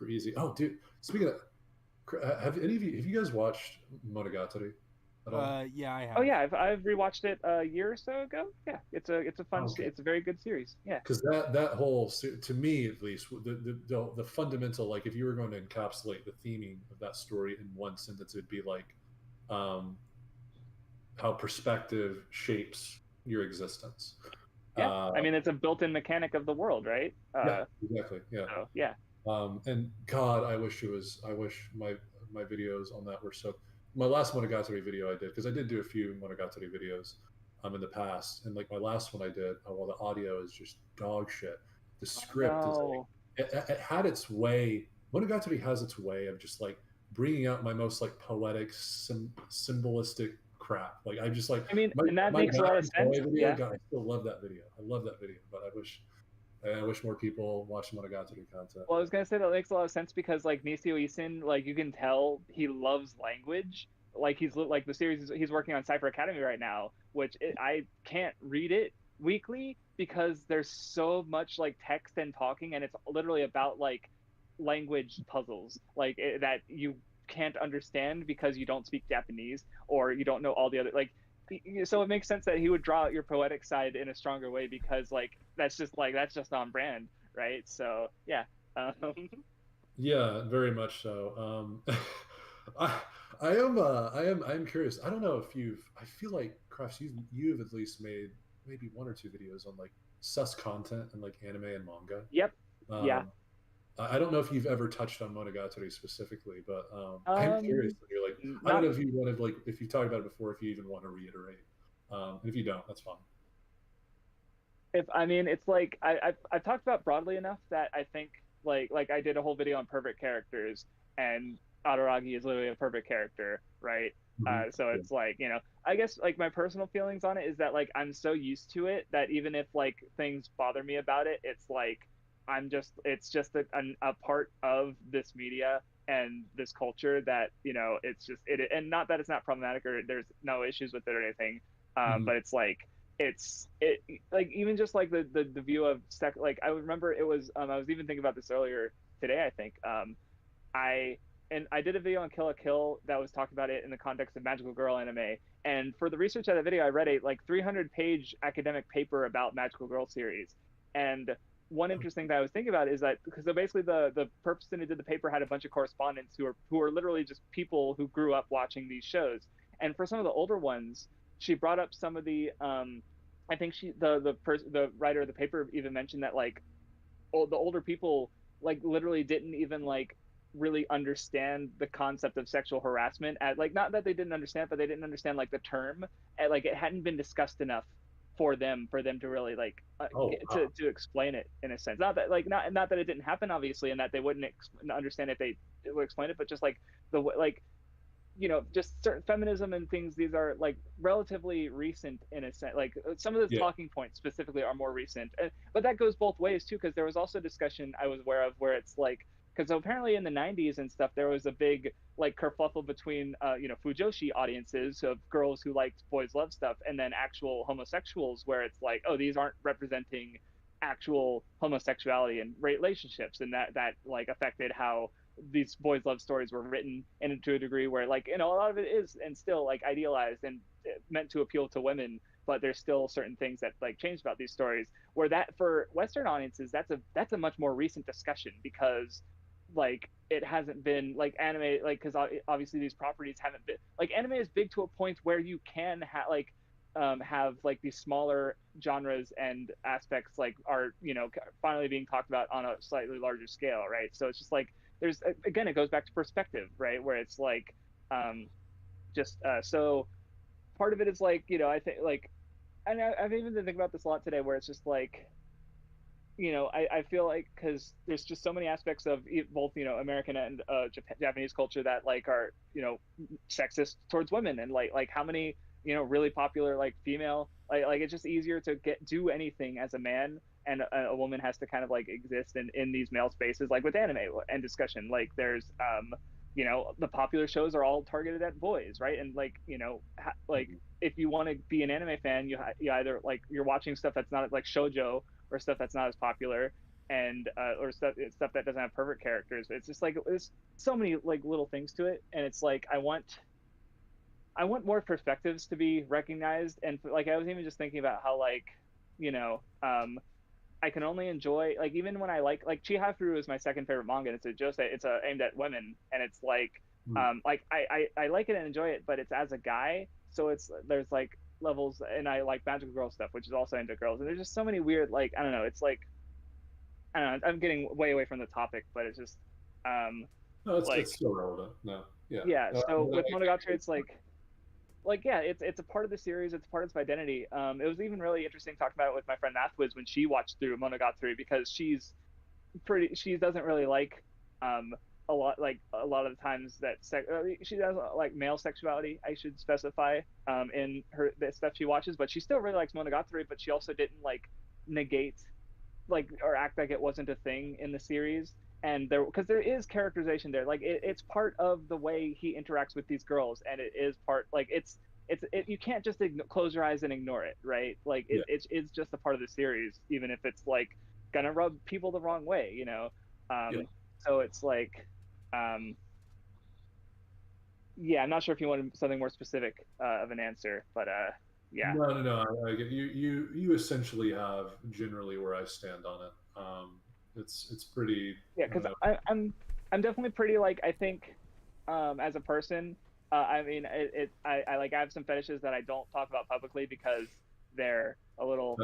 easy. Oh, dude, speaking of, have you guys watched Monogatari at all? Yeah, I have. Oh yeah, I've rewatched it a year or so ago. Yeah, it's a fun, it's a very good series. Yeah, because that whole, to me at least, the fundamental, like, if you were going to encapsulate the theming of that story in one sentence, it'd be like how perspective shapes your existence. Yeah, I mean, it's a built-in mechanic of the world, right? Yeah, exactly. Yeah. So, yeah. And God, I wish my videos on that were so. My last Monogatari video I did, because I did do a few Monogatari videos in the past, and like my last one I did, well, the audio is just dog shit. The script is like, it had its way. Monogatari has its way of just like bringing out my most like poetic, symbolistic crap. Like, I just like, I mean, and that makes a lot of sense. Video, God, I still love that video. I love that video, but I wish more people watch Monogatari content. Well, I was gonna say that makes a lot of sense because like Nisio Isin, like, you can tell he loves language. Like, he's like, the series he's working on Cypher Academy right now, which I can't read it weekly because there's so much like text and talking, and it's literally about like language puzzles, like that you can't understand because you don't speak Japanese or you don't know all the other, like, so it makes sense that he would draw out your poetic side in a stronger way because like that's just on brand, right? So yeah. Yeah, very much so. I'm curious. I don't know if I feel like Crafts, you've at least made maybe one or two videos on like sus content and like anime and manga. Yep. Yeah. I don't know if you've ever touched on Monogatari specifically, but I'm curious. You're like, I don't know if you want to, like, if you talked about it before, if you even want to reiterate. And if you don't, that's fine. It's like I've talked about broadly enough that I think like I did a whole video on perfect characters, and Araragi is literally a perfect character, right? Mm-hmm. So it's like, I guess like my personal feelings on it is that like I'm so used to it that even if like things bother me about it, it's like it's just a part of this media and this culture that, it's just it, and not that it's not problematic or there's no issues with it or anything, but it's like it like even just like the view of like I remember it was I was even thinking about this earlier today, I think. I did a video on Kill la Kill that was talking about it in the context of magical girl anime, and for the research of that video I read a like 300-page academic paper about magical girl series. And one interesting thing that I was thinking about is that because basically the person who did the paper had a bunch of correspondents who are literally just people who grew up watching these shows, and for some of the older ones she brought up some of the I think the writer of the paper even mentioned that like the older people like literally didn't even like really understand the concept of sexual harassment, at like, not that they didn't understand, but they didn't understand like the term, and like it hadn't been discussed enough for them to really like to explain it in a sense. Not that like not that it didn't happen obviously, and that they wouldn't understand if they would explain it, but just like the like you know, just certain feminism and things, these are like relatively recent in a sense. Like some of the Yeah. talking points specifically are more recent, but that goes both ways too, because there was also discussion I was aware of where it's like, because apparently in the 90s and stuff there was a big like kerfuffle between you know, fujoshi audiences of girls who liked boys love stuff, and then actual homosexuals where it's like, oh, these aren't representing actual homosexuality and relationships, and that like affected how these boys love stories were written, and to a degree where, like, you know, a lot of it is and still like idealized and meant to appeal to women, but there's still certain things that like changed about these stories, where that for Western audiences that's a much more recent discussion, because like it hasn't been like anime, like, because obviously these properties haven't been like, anime is big to a point where you can have like these smaller genres and aspects like are, you know, finally being talked about on a slightly larger scale, right? So it's just like there's, again, it goes back to perspective, right, where it's like just so part of it is like, you know, I think like, and I've even been thinking about this a lot today, where it's just like, you know, I feel like because there's just so many aspects of both, you know, American and Japanese culture that like are, you know, sexist towards women, and like how many, you know, really popular like female, like it's just easier to do anything as a man, and a woman has to kind of like exist in these male spaces, like with anime and discussion, like there's you know, the popular shows are all targeted at boys, right? And like, you know, like if you want to be an anime fan, you either like you're watching stuff that's not like shojo, or stuff that's not as popular, and or stuff that doesn't have perfect characters. It's just like there's so many like little things to it, and it's like I want more perspectives to be recognized. And like I was even just thinking about how, like, you know, I can only enjoy, like, even when I like Chihafuru is my second favorite manga, and it's aimed at women, and it's like like I like it and enjoy it, but it's as a guy, so there's like levels, and I like magical girl stuff, which is also aimed at girls, and there's just so many weird, like, I don't know, it's like, I don't know, I'm getting way away from the topic, but it's just No, like, it's still relevant. No, yeah. yeah, so with Like, Monogatari it's like yeah, it's a part of the series, it's part of its identity. It was even really interesting talking about it with my friend Mathwiz when she watched through Monogatari, because she doesn't really like a lot of the times that she does like male sexuality, I should specify, in the stuff she watches, but she still really likes Monogatari, but she also didn't like negate like or act like it wasn't a thing in the series. And because there is characterization there, like it's part of the way he interacts with these girls, and it is part, like you can't just close your eyes and ignore it, right? Like it's just a part of the series, even if it's like gonna rub people the wrong way, you know. So it's like yeah, I'm not sure if you wanted something more specific of an answer, but yeah. No. I get you essentially have generally where I stand on it. It's pretty. Yeah, because I'm definitely pretty, like, I think as a person, I mean I like, I have some fetishes that I don't talk about publicly because they're a little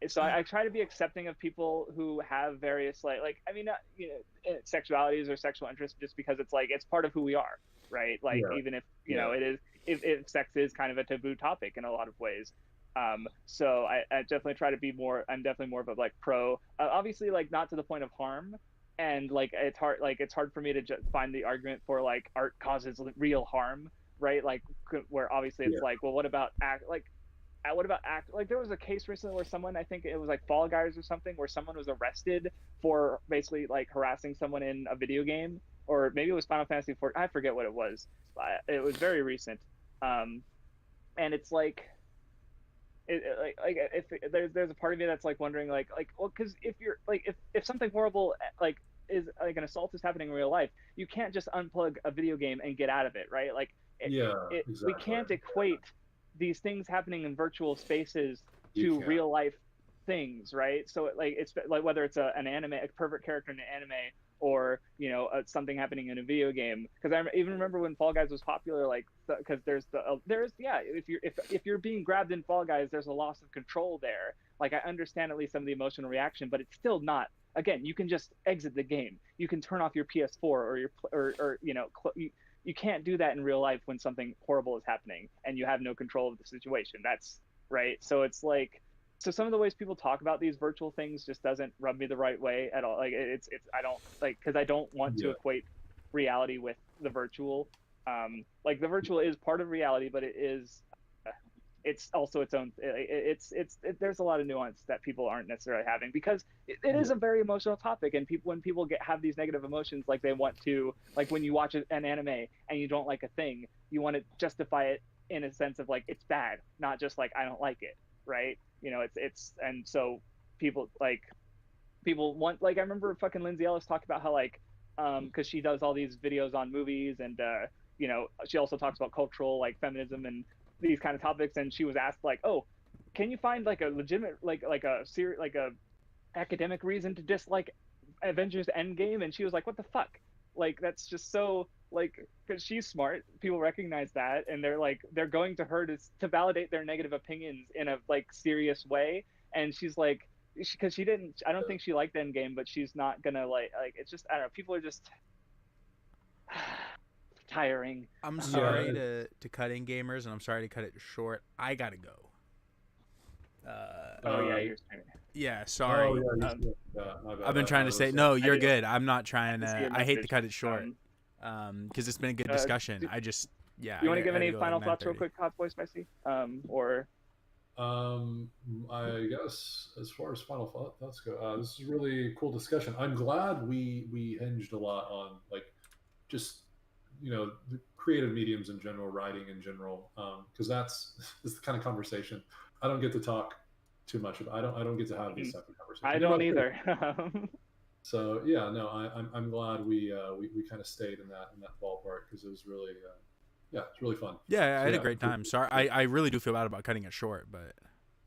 so I try to be accepting of people who have various like I mean you know, sexualities or sexual interests, just because it's like it's part of who we are, right? Like even if you know it is, if sex is kind of a taboo topic in a lot of ways. So I definitely try to be more, I'm definitely more of a like pro, obviously like not to the point of harm, and like it's hard for me to just find the argument for like art causes real harm, right? Like where obviously it's like, well, what about act, like there was a case recently where someone, I think it was like Fall Guys or something, where someone was arrested for basically like harassing someone in a video game, or maybe it was Final Fantasy 4, I forget what it was. It was very recent. And it's like if there's a part of me that's like wondering like well, because if you're like if something horrible like is like an assault is happening in real life, you can't just unplug a video game and get out of it, right? Like exactly. We can't equate these things happening in virtual spaces to real life things, right? So like it's like whether it's an anime, a pervert character in an anime, or you know something happening in a video game. Because I even remember when Fall Guys was popular, like because there's if you're being grabbed in Fall Guys, there's a loss of control there. Like I understand at least some of the emotional reaction, but it's still not. Again, you can just exit the game. You can turn off your PS4 or your or you know you can't do that in real life when something horrible is happening and you have no control of the situation. That's right. So it's like, so some of the ways people talk about these virtual things just doesn't rub me the right way at all. Like it's I don't like, because I don't want to equate reality with the virtual. like the virtual is part of reality, but it's also its own. There's a lot of nuance that people aren't necessarily having because it is a very emotional topic, and when people have these negative emotions, like they want to, like when you watch an anime and you don't like a thing, you want to justify it in a sense of like it's bad, not just like I don't like it, right? You know, it's and so people want, like I remember fucking Lindsay Ellis talked about how like because she does all these videos on movies and you know, she also talks about cultural like feminism and these kind of topics, and she was asked like, oh, can you find like a legitimate like a academic reason to dislike Avengers Endgame? And she was like, what the fuck, like that's just so like, because she's smart, people recognize that, and they're going to her to validate their negative opinions in a like serious way. And she's like, because she didn't, I don't think she liked Endgame, but she's not gonna like it's just, I don't know, people are just tiring. I'm sorry to cut in gamers, and I'm sorry to cut it short. I gotta go. Yeah, sorry. Oh, yeah, my bad. I've been trying to say no. You're good. I'm not trying to. I hate to cut it short. Because it's been a good discussion. I just you want to give any final thoughts real quick, Hot Boy Spicy? Or I guess as far as final thoughts go, this is a really cool discussion. I'm glad we hinged a lot on like just, you know, the creative mediums in general, writing in general, because that's the kind of conversation I don't get to talk too much about. I don't get to have these type of conversations. I don't either. So yeah, no, I'm glad we kind of stayed in that ballpark because it was really it's really fun. Yeah, I had a great time. Sorry, I really do feel bad about cutting it short, but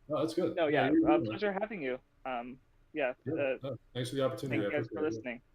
no, that's good. No, pleasure having you. Thanks for the opportunity. Thank you guys for listening.